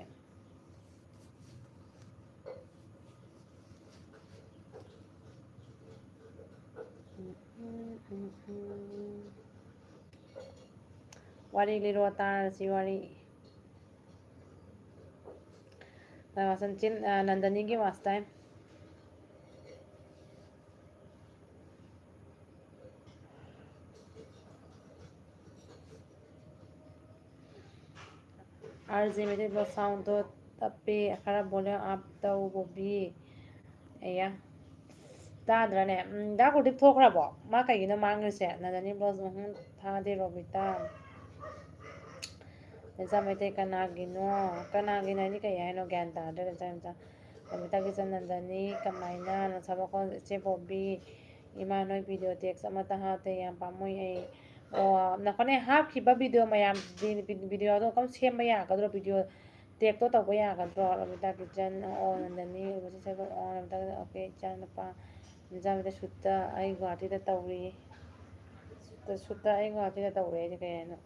ꯋꯥꯔꯤ ꯂꯤꯔꯣ ꯇꯥꯔꯁꯤ ꯋꯥꯔꯤ ꯅꯟꯗꯅꯤꯒꯤ ꯋꯥꯁ ꯇꯥꯏꯝ ꯑꯥꯔꯖꯦ ꯃꯩꯇꯩ ꯕ꯭ꯂꯣꯛ ꯁꯥꯎꯟꯗꯣ ꯇꯞꯄꯤ ꯈꯔ ꯚꯣꯂ꯭ꯌꯨꯝ ꯑꯞ ꯇꯧ ꯕꯣꯕꯤ ꯑꯌꯥ ꯇꯥꯗ꯭ꯔꯅꯦ ꯗꯥ ꯒꯨꯔꯗꯤꯞ ꯊꯣꯛꯈ꯭ꯔꯕꯣ ꯃꯥ ꯀꯩꯒꯤꯅꯣ ꯃꯥꯡꯈ꯭ꯔꯤꯁꯦ ꯅꯟꯗꯅꯤ ꯕ꯭ꯂꯣꯁ ꯃꯍꯨꯝ ꯊꯥꯗꯦ ꯔꯣꯕꯤꯇꯥ ꯕꯦꯝꯆꯥ ꯃꯩꯇꯩ ꯀꯅꯥꯒꯤꯅꯣ ꯍꯥꯏꯗꯤ ꯀꯩ ꯍꯥꯏꯅꯣ ꯒ꯭ꯌꯥꯟ ꯇꯥꯗ꯭ꯔꯦ ꯕꯦꯝꯆꯥ ꯕꯕꯤꯇꯥ ꯀꯤꯆꯟ ꯅꯟꯗꯅꯤ ꯀꯃꯥꯏꯅ ꯅꯁꯥꯕꯀꯣ ꯏꯆꯦ ꯕꯣꯕꯤ ꯏꯃꯥ ꯅꯣꯏ ꯚꯤꯗꯤꯑꯣ ꯇꯦꯛꯁ ꯑꯃꯇ ꯍꯥꯞꯇꯦ ꯌꯥꯝ ꯄꯥꯝꯃꯨꯏ ꯑꯩ ꯑꯣ ꯅꯈꯣꯏꯅꯦ ꯍꯥꯞꯈꯤꯕ ꯚꯤꯗꯤꯑꯣ ꯃꯌꯥꯝ ꯚꯤꯗꯤꯑꯣꯗꯣ ꯀꯝ ꯁꯦꯝꯕ ꯌꯥꯒꯗ꯭ꯔꯣ ꯚꯤꯗꯤꯑꯣ ꯇꯦꯛꯇꯣ ꯇꯧꯕ ꯌꯥꯒꯗ꯭ꯔꯣ ꯔꯣꯕꯤꯇꯥ ꯀꯤꯆꯟ ꯑꯣ ꯅꯟꯗꯅꯤ ꯑꯣꯀꯦ ꯏꯆꯥ ꯅꯨꯄꯥ ꯕꯦꯝꯆꯥ ꯁꯨꯠꯇ ꯑꯩ ꯒꯨꯍꯥꯇꯤꯗ ꯇꯧꯔꯤ ꯁꯨꯠꯇ ꯑꯩ ꯒꯨꯍꯥꯇꯤꯗ ꯇꯧꯔꯤ ꯍꯥꯏꯁꯦ ꯀꯩ ꯍꯥꯏꯅꯣ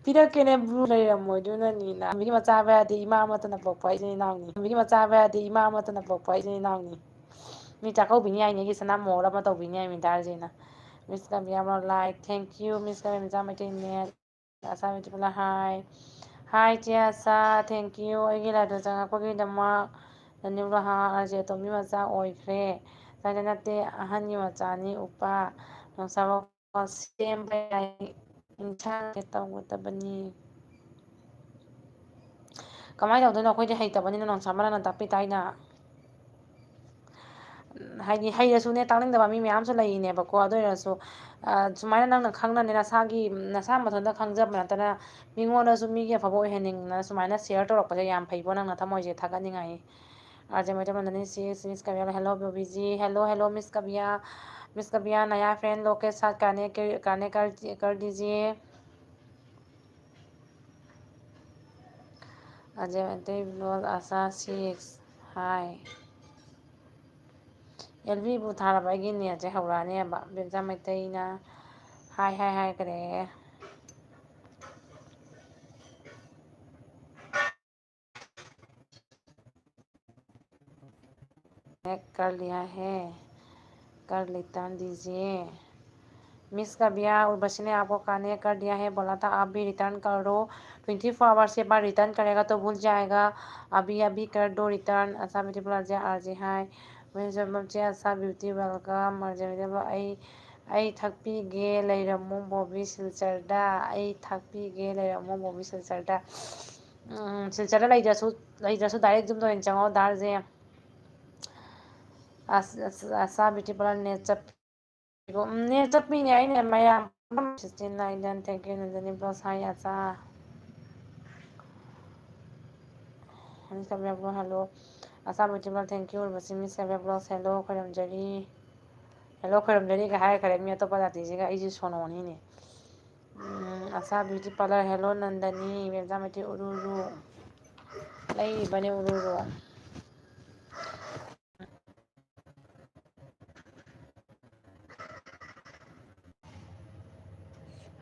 ꯄꯤꯔꯛꯀꯦꯅꯦ ꯕ꯭ꯂꯨ ꯂꯩꯔꯝꯃꯣꯏꯗꯨꯅꯅꯤꯅ ꯃꯤꯒꯤ ꯃꯆꯥꯕ ꯌꯥꯗꯦ ꯏꯃꯥ ꯑꯃꯠꯇꯅ ꯄꯣꯛꯄ ꯏꯆꯤꯟ ꯏꯅꯥꯎꯅꯤ ꯃꯤꯒꯤ ꯃꯆꯥꯕ ꯌꯥꯗꯦ ꯏꯃꯥ ꯑꯃꯠꯇꯅ ꯄꯣꯛꯄ ꯏꯆꯤꯟ ꯏꯅꯥꯎꯅꯤ ꯃꯤ ꯆꯥꯛꯀꯧꯕꯤꯅꯤ ꯍꯥꯏꯅꯤ ꯑꯩꯒꯤ ꯁꯅꯥ ꯃꯣꯍꯣꯔ ꯑꯃ ꯇꯧꯕꯤꯅꯤ ꯍꯥꯏ ꯃꯤꯗꯥꯜꯁꯤꯅ ꯃꯤꯁ ꯀꯕꯤꯌꯥ ꯂꯥꯏꯛ ꯊꯦꯡꯀ꯭ꯌꯨ ꯃꯤꯁ ꯀꯕꯤꯌꯥ ꯃꯆꯥ ꯃꯩꯇꯩꯅꯦꯠ ꯍꯥꯏ ꯏꯆꯦ ꯑꯁꯥ ꯊꯦꯡꯀ꯭ꯌꯨ ꯑꯩꯒꯤ ꯂꯥꯏꯞꯇ ꯆꯪꯉꯛꯄꯒꯤꯗꯃꯛ ꯑꯥꯔꯖꯦ ꯑꯇꯣꯝꯕꯤ ꯃꯆꯥ ꯑꯣꯏꯈ꯭ꯔꯦ ꯅꯠꯇꯦ ꯑꯍꯟꯒꯤ ꯃꯆꯥꯅꯤ ꯎꯄꯥ ꯁꯦꯝꯕ ꯌꯥꯏ ꯏꯟꯁꯥꯡ ꯇꯧꯒꯗꯕꯅꯤ ꯀꯃꯥꯏꯅ ꯇꯧꯗꯣꯏꯅꯣ ꯑꯩꯈꯣꯏꯗꯤ ꯍꯩꯇꯕꯅꯤꯅ ꯅꯣꯡꯁꯥ ꯃꯔꯛꯅ ꯇꯥꯛꯄꯤ ꯇꯥꯏꯅ ꯍꯥꯏꯗꯤ ꯍꯩꯔꯁꯨꯅꯦ ꯇꯥꯛꯅꯤꯡꯗꯕ ꯃꯤ ꯃꯌꯥꯝꯁꯨ ꯂꯩꯔꯤꯅꯦꯕꯀꯣ ꯑꯗꯨ ꯑꯣꯏꯔꯁꯨ ꯁꯨꯃꯥꯏꯅ ꯅꯪꯅ ꯈꯪꯅꯅꯦ ꯅꯁꯥ ꯃꯊꯟꯇ ꯈꯪꯖꯕ ꯅꯠꯇꯅ ꯃꯤꯉꯣꯟꯗꯁꯨ ꯃꯤꯒꯤ ꯑꯐꯕ ꯑꯣꯏꯍꯟꯅꯤꯡꯗꯅ ꯁꯨꯃꯥꯏꯅ ꯁꯤꯌꯔ ꯇꯧꯔꯛꯄꯁꯦ ꯌꯥꯝ ꯐꯩꯀꯣ ꯅꯪꯅ ꯊꯝꯃꯣꯏꯁꯦ ꯊꯥꯒꯠꯅꯤꯡꯉꯥꯏ हेलो बेबी जी हेलो हेलो मिस कबिया नया फ्रेंड लोग के साथ करने कर दीजिए अजय मते ब्लॉग आशा 6 हाय एलबीबू थारब ꯑꯩꯒꯤ ꯅꯦꯠꯁꯦ ꯍꯧꯔꯛꯑꯅꯦꯕ ꯕꯦꯝꯆꯥ ꯃꯩꯇꯩꯅ ꯍꯥꯏ ꯍꯥꯏꯈ꯭ꯔꯦ कर लिया है कर लेता दीजिए मिस कबिया उर्वशी ने आपको कनेक्ट कर दिया है बोला था आप भी रिटर्न करो 24 आवर्स के बाद रिटर्न करेगा तो भूल जाएगा अभी अभी कर दो रिटर्न ऐसा ब्यूटी आरजे हाय मुझे ऐसा ब्यूटी वेलकम ꯑꯩ ꯊꯛꯄꯤꯒꯦ ꯂꯩꯔꯝꯃꯨ ꯕꯣꯕꯤ ꯁꯤꯜꯆꯔꯗ ꯑꯩ ꯊꯛꯄꯤꯒꯦ ꯂꯩꯔꯝꯃꯨ ꯕꯣꯕꯤ ꯁꯤꯜꯆꯔꯗ ꯁꯤꯜꯆꯔꯗ ꯂꯩꯇ꯭ꯔꯁꯨ ꯗꯥꯏꯔꯦꯛ ꯌꯨꯝꯗ ꯑꯣꯏꯅ ꯆꯪꯉꯣ ꯗꯥꯔꯁꯦ ꯑꯁꯥ ꯕ꯭ꯌꯨꯇꯤ ꯄꯥꯔꯂꯔ ꯅꯦꯠ ꯅꯦꯠ ꯆꯠꯄꯤꯅꯦ ꯑꯩꯅ ꯃꯌꯥꯝ 69 ꯊꯦꯡꯛ ꯌꯨ ꯅꯟꯗꯅꯤ ꯕ꯭ꯂꯣꯁ ꯍꯥꯏ ꯑꯆꯥ hello Asha beauty parlour thank you Urvashi miss ꯁꯦꯕꯤꯌꯔ ꯕ꯭ꯂꯣꯁ ꯍꯦꯜꯂꯣ ꯈꯣꯏꯔꯝꯖꯔꯤ ꯍꯦꯜꯂꯣ ꯈꯣꯏꯔꯝꯖꯔꯤꯒ ꯍꯥꯏꯈ꯭ꯔꯦ ꯃꯤ ꯑꯇꯣꯞꯄ ꯖꯥꯇꯤꯁꯤꯒ ꯑꯩꯁꯦ ꯁꯣꯅꯣꯅꯤꯅꯦ Asha beauty parlour hello Nandini ꯕꯦꯝꯆꯥ ꯃꯩꯇꯩ ꯎꯔꯨꯔꯨ ꯂꯩꯔꯤꯕꯅꯦ ꯎꯔꯨꯔꯨ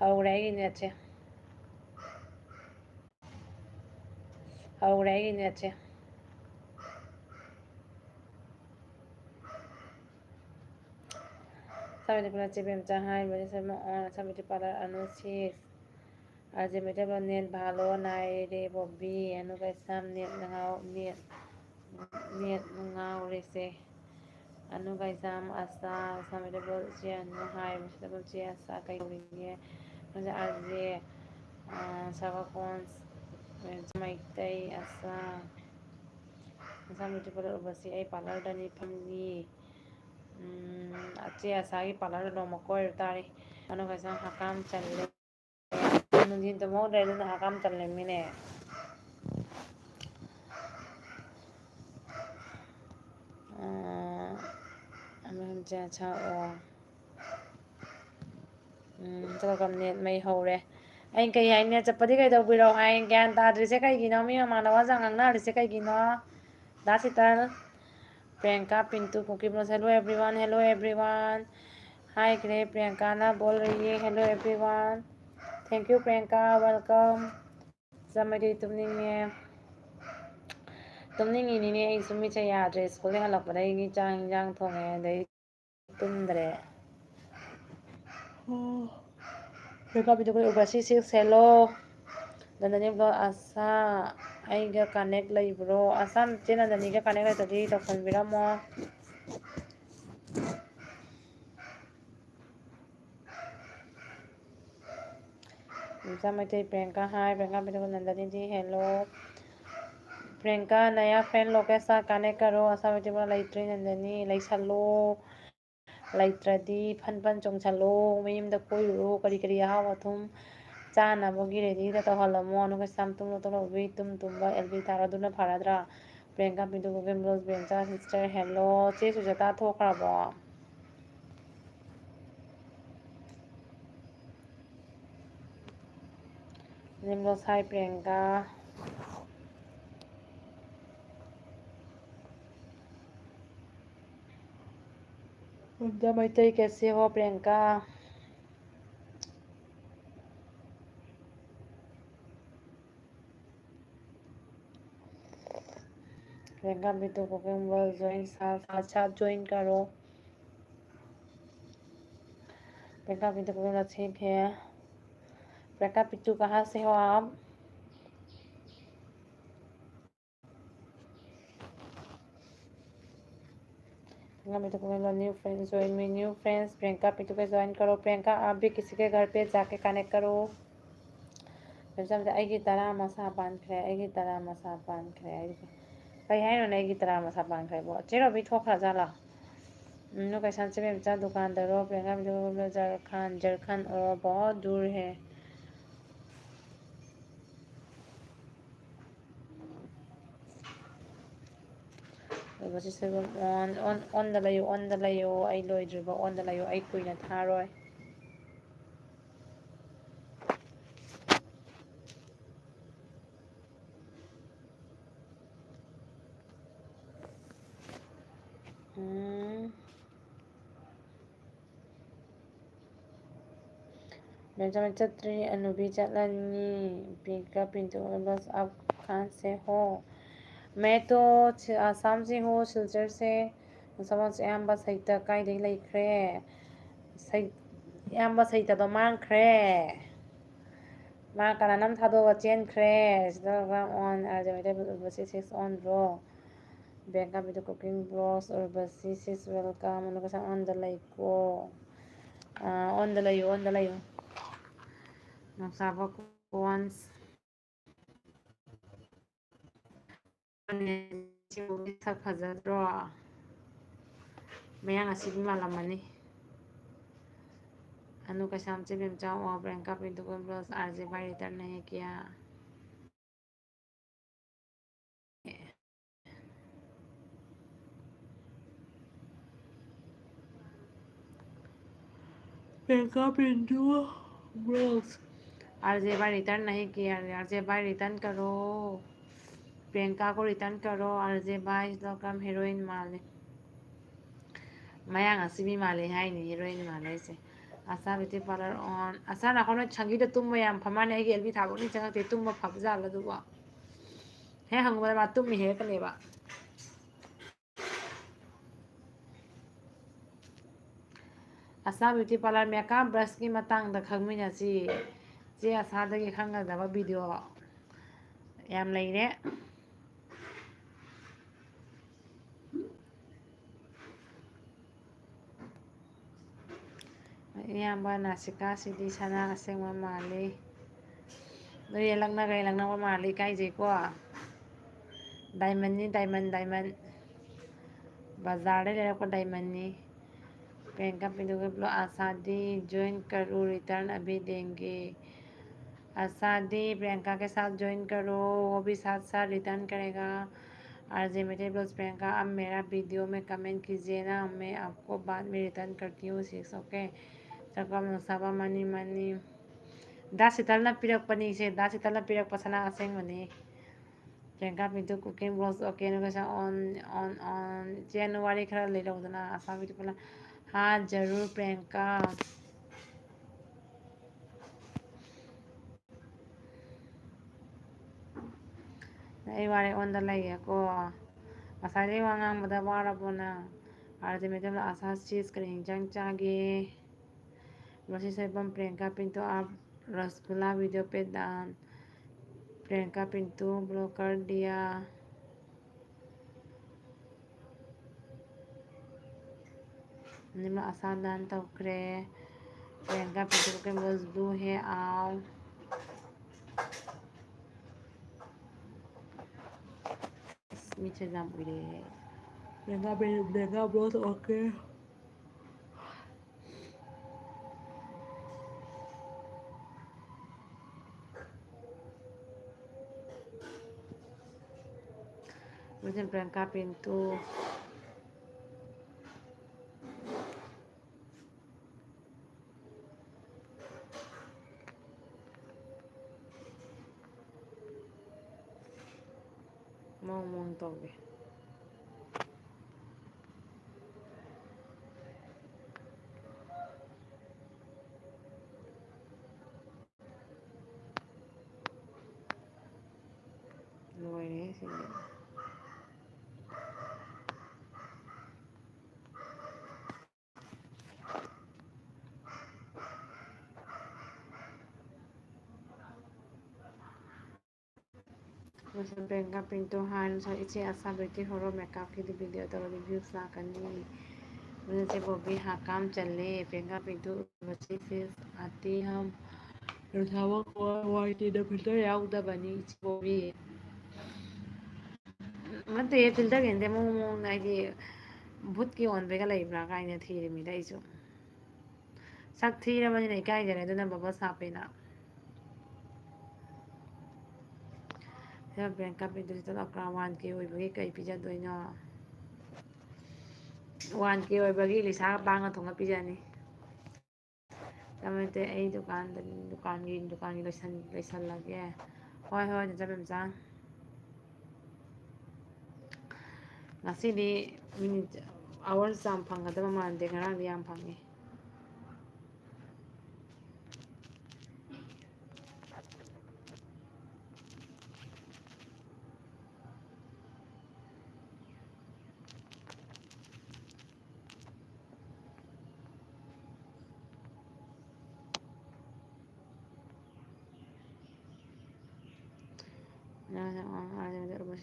ꯍꯧꯔꯦ ꯑꯩꯒꯤ ꯅꯦꯠꯁꯦ ꯍꯧꯔꯦ ꯑꯩꯒꯤ ꯅꯦꯠꯁꯦ ꯑꯁꯥ ꯕ꯭ꯌꯨꯇꯤ ꯄꯥꯔꯂꯔ ꯆꯦ ꯕꯦꯝꯆꯥ ꯍꯥꯏ ꯑꯁꯥ ꯕ꯭ꯌꯨꯇꯤ ꯄꯥꯔꯂꯔ ꯑꯅꯨꯁꯤꯁ ꯑꯖय ꯃꯩꯇꯩꯂꯣꯟ ꯅꯦꯠ ꯚꯥꯂꯣ ꯅꯥꯏꯔꯦ ꯕꯣꯕꯤ ꯑꯅꯨꯀꯩꯁꯥꯝ ꯅꯦꯠ ꯉꯥꯎꯔꯦꯁꯦ ꯑꯅꯨꯀꯩꯖꯥꯝ ꯑꯁꯥ ꯑꯁꯥ ꯃꯩꯇꯩꯂꯣꯟ ꯏꯆꯦ ꯑꯅꯨ ꯍꯥꯏ ꯃꯩꯇꯩꯂꯣꯟ ꯏꯆꯦ ꯑꯁꯥ ꯀꯩꯗꯧꯔꯤꯒꯦ ꯑꯥꯔꯖꯦ ꯁꯕꯥꯀꯣꯟꯁ ꯃꯩꯇꯩ ꯑꯁꯥ ꯑꯁꯥ ꯕ꯭ꯌꯨꯇꯤ ꯄꯥꯔꯂꯔ ꯎꯔꯕꯁꯤ ꯑꯩ ꯄꯥꯔꯂꯔꯗꯅꯤ ꯐꯝꯂꯤ ꯆꯦ ꯑꯁꯥꯒꯤ ꯄꯥꯔꯂꯔꯗ ꯅꯣꯡꯃ ꯀꯣꯏꯔꯨ ꯇꯥꯔꯤ ꯑꯅꯨꯀꯩꯖꯥꯝ ꯍꯀꯥꯝ ꯆꯜꯂꯦ ꯅꯨꯡꯊꯤꯟ ꯇꯨꯝꯍꯧꯗ꯭ꯔꯦ ꯑꯗꯨꯅ ꯍꯀꯥꯝ ꯆꯜꯂꯤꯃꯤꯅꯦ ꯅꯦꯠ ꯃꯩ ꯍꯧꯔꯦ ꯑꯩ ꯀꯩ ꯍꯥꯏ ꯅꯦꯠ ꯆꯠꯄꯗꯤ ꯀꯩꯗꯧꯕꯤꯔꯣ ꯍꯥꯏ ꯒ꯭ꯌꯥꯟ ꯇꯥꯗ꯭ꯔꯤꯁꯦ ꯀꯩꯒꯤꯅꯣ ꯃꯤ ꯃꯃꯥꯟꯅꯕ ꯋꯥꯖꯥꯡ ꯉꯥꯡꯅꯔꯤꯁꯦ ꯀꯩꯒꯤꯅꯣ ꯗꯥ ꯁꯤꯇꯜ ꯄ꯭ꯔꯤꯌꯥꯡꯀꯥ ꯄꯤꯟꯇꯨ ꯀꯨꯀꯤꯃꯣꯁ ꯍꯦꯜꯂꯣ ꯑꯦꯕ꯭ꯔꯤꯋꯥꯟ ꯍꯥꯏꯈ꯭ꯔꯦ ꯄ꯭ꯔꯤꯌꯥꯡꯀꯥꯅ ꯕꯣꯜ ꯂꯩꯌꯦ hello everyone thank you Priyanka welcome ꯆꯃꯔꯤ ꯇꯨꯝꯅꯤꯡꯉꯤꯅꯤꯅꯦ ꯑꯩꯁꯨ ꯃꯤꯠꯁꯦ ꯌꯥꯗ꯭ꯔꯦ ꯁ꯭ꯀꯨꯜꯗꯩ ꯍꯜꯂꯛꯄꯗꯒꯤ ꯆꯥꯛ ꯌꯦꯟꯁꯥꯡ ꯊꯣꯡꯉꯦ ꯑꯗꯩ ꯇꯨꯝꯗ꯭ꯔꯦ ꯍꯦꯜꯂꯣ ꯅꯟꯗꯅꯤ ꯕ꯭ꯂꯣꯛ ꯑꯁꯥ ꯑꯩꯒ ꯀꯥꯅꯦꯛ ꯂꯩꯕ꯭ꯔꯣ ꯑꯁꯥ ꯆꯦ ꯅꯟꯗꯅꯤꯒ ꯀꯥꯅꯦꯛ ꯂꯩꯇ꯭ꯔꯗꯤ ꯇꯧꯁꯟꯕꯤꯔꯝꯃꯣ ꯕꯦꯝꯆꯥ ꯃꯩꯇꯩ ꯄ꯭रिꯌꯥꯡꯀꯥ ꯍꯥꯏ ꯄ꯭रिꯌꯥꯡꯀꯥ ꯅꯟꯗꯅꯤꯗꯤ ꯍꯦꯜꯂꯣ प्रियंका नया फ्रेंड लोग के साथ कनेक्ट करो ऐसा वीडियो ꯂꯩꯇ꯭ꯔꯦ ꯅꯟꯗꯅꯤ ꯂꯩꯁꯜꯂꯣ ꯂꯩꯇ꯭ꯔꯗꯤ ꯐꯟ ꯆꯣꯡꯁꯜꯂꯣ ꯃꯌꯨꯝꯗ ꯀꯣꯏꯔꯨꯔꯣ ꯀꯔꯤ ꯀꯔꯤ ꯑꯍꯥꯎ ꯑꯊꯨꯝ ꯆꯥꯅꯕꯒꯤ ꯔꯦꯗꯤꯗ ꯇꯧꯍꯜꯂꯝꯃꯣ ꯑꯗꯨꯒ ꯇꯨꯝꯕ ꯑꯦꯜꯕꯤ ꯇꯥꯔꯣ ꯑꯗꯨꯅ ꯐꯔꯗ꯭ꯔꯥ ꯄ꯭रिꯌꯥꯡꯀꯥ ꯄꯤꯟꯇꯨ ꯕꯦꯝꯆꯥ ꯁꯤꯁꯇꯔ ꯍꯦꯜꯂꯣ ꯆꯦ ꯁꯨꯖꯇꯥ ꯊꯣꯛꯈ꯭ꯔꯕꯣ ꯁꯥꯏ ꯄ꯭रिꯌंका मैत्री कैसे हो Priyanka Priyanka Bittu cooking world join साथ ज्वाइन करो प्रियंका बिट्टू कुकिंग ठीक है प्रियंका बिट्टू कहाँ से हो आप new friends join me new friends Priyanka Bittu को ज्वाइन करो प्रियंका आप भी किसी के घर पे जाके कनेक्ट करो ꯑꯩꯒꯤ ꯇꯔꯥ ꯃꯁꯥ ꯄꯥꯟꯈ꯭ꯔꯦ ꯑꯩꯒꯤ ꯇꯔꯥ ꯃꯁꯥ ꯄꯥꯟꯈ꯭ꯔꯦ ꯀꯩ ꯍꯥꯏꯅꯣꯅꯦ ꯑꯩꯒꯤ ꯇꯔꯥ ꯃꯁꯥ ꯄꯥꯟꯈ꯭ꯔꯦꯕꯣ ꯆꯦ ꯔꯣꯕꯤ ꯊꯣꯛꯈ꯭ꯔꯖꯥꯠꯂꯣ कैसा से बेचा दुकानदारों प्रियंका झारखंड और बहुत दूर है ꯑꯣꯟꯗ ꯂꯩꯌꯣ ꯑꯩ ꯂꯣꯏꯗ꯭ꯔꯤꯕ ꯑꯣꯟꯗ ꯂꯩꯌꯣ ꯑꯩ ꯀꯨꯏꯅ ꯊꯥꯔꯣꯏ बेंजामिन चत्री अनुभवी चलनी पिंका पिंटू बस आप कहाँ से हो मैं तो आसाम से हूँ सिलचर से समझ अयाम्बा सहित कायदे लेख्रे अयाम्बा सहित मांख्रे मा कनानम थादोगा चेनख्रे ऑन सिक्स ऑन ब्रो बेंका बिद कुकिंग ब्लॉग्स और बसी सिक्स वेलकम ऑन द लाइको ऑन द लाइयो Nagsawa ko once sak fazadro ꯃꯌꯥꯡ ꯑꯁꯤꯕꯤ ꯃꯥꯜꯂꯝꯃꯅꯤ अनु का शाम से भी जाओ और प्रियंका पिंटू को ब्लॉस आरजे भाई रिटर्न नहीं किया प्रियंका पिंटू ब्लॉस आरजे भाई रिटर्न नहीं किया आरजे भाई रिटर्न करो प्रियंका को रिटर्न करो आरजे भाई लोकम हीरोइन माले मयांग असीबी माले है नहीं हीरोइन माले से आशा ब्यूटी पार्लर ऑन आशा नाखोन छंगी तुम मैम फमाने एलबी थाबोनी चंगते तुम फबजाल हे हंगबा तुम हे कनेबा आशा ब्यूटी पार्लर मेकअप ब्रश की मतंग खंगमिनसी चे आशादगी खंगदबा वीडियो याम लेरे इयाम्बा नासिका सिदी सना असेंगवा माले नोय लंगना माले काइजेको डायमंड बाजार ले लेको डायमंड नी प्रियंका पिंटू के ब्लॉग आशादी ज्वाइन करो रिटर्न अभी देंगे आशादी प्रियंका के साथ ज्वाइन करो वो भी साथ साथ रिटर्न करेगा आरजे मेरे ब्लॉग प्रियंका अब मेरा वीडियो में कमेंट कीजिए ना मैं आपको बाद में रिटर्न करती हूँ सिक्स ओके चकम साबा मनी दासितलना पिरकपनी से दासितलना पिरक पसना असेंगमनी Priyanka Pintu cooking blogs okay नुगसा ऑन जनवरी खरा ले लौदना आशा ब्यूटी पार्लर हाँ जरूर प्रियंका अई वारे ऑन द लाइको आशादी वांगांग बदा वाराबोना आरजे मेदम आशा चीज करें जंग चागे वसी सेबम प्रियंका पिंटू आप रसगुल्ला वीडियो पे दान प्रियंका पिंटू ब्लॉक कर दिया निम्न आशा दान तौक्रे प्रियंका पिंटू के मजदू है आओ मीठे जाम उड़े प्रियंका ब्लॉग ओके मुझे प्रियंका पिंटू मोंग तौगे लोरे सिंगे मुझे प्रियंका पिंटू हान सर इसे आशा ब्यूटी होरो मेकअप की वीडियो तो रिव्यूज ला करनी मुझे वो भी हाँ काम चले प्रियंका पिंटू बच्चे फेस आती हम रुझावा को वाइटी द फिल्टर याउदा बनी वो भी मते फिल्टर गेंदे मो नाइदी भूत की ऑन बेगा लेब्रा काइने थीरे मी दाइसु sak thira mani nei kai jare duna baba sapena ya Priyanka Pinto to akra 1k oibagi kai pija doina 1k oibagi lisa banga thonga pijani tamate ai dukan gi laisan lage hoi jabem cha ngasidi minute hours jam phangadaba mande ngarang yam phangi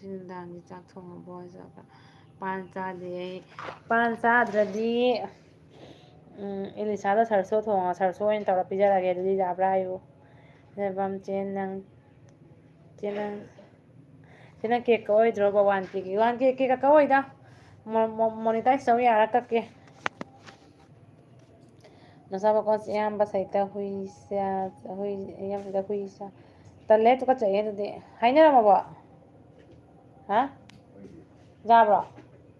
ꯅꯨꯡꯗꯥꯡꯒꯤ ꯆꯥꯛ ꯊꯣꯡꯉꯕꯣ ꯄꯥꯟ ꯆꯥꯗꯦ ꯄꯥꯟ ꯆꯥꯗ꯭ꯔꯗꯤ ꯑꯦꯂꯤꯁꯥꯗ ꯁꯔꯁꯣ ꯊꯣꯡꯉ ꯁꯔꯁꯣ ꯑꯣꯏꯅ ꯇꯧꯔ ꯄꯤꯖꯔꯒꯦ ꯑꯗꯨꯗꯤ ꯌꯥꯕ꯭ꯔꯥ ꯍꯥꯏꯌꯨ ꯕꯝ ꯆꯦꯅꯪ ꯀꯦꯛ ꯀꯛꯑꯣꯏꯗ꯭ꯔꯣ 1K ꯀꯦꯛ ꯀꯛꯑꯣꯏꯗ ꯃꯣꯅꯤꯇꯥꯏꯁ ꯇꯧ ꯌꯥꯔ ꯀꯛꯀꯦ ꯅꯁꯥꯕꯀꯣꯠ ꯑꯌꯥꯝꯕ ꯁꯩꯇ ꯍꯨꯏꯁꯥ ꯍꯨꯏ ꯑꯌꯥꯝꯕ ꯁꯩꯇ ꯍꯨꯏꯁꯥ ꯇꯜꯂꯦ ꯇꯨꯀꯠꯆꯩꯌꯦ ꯑꯗꯨꯗꯤ ꯍꯥꯏꯅꯔꯝꯃꯕꯣ ꯍꯥ ꯌꯥꯕ꯭ꯔꯣ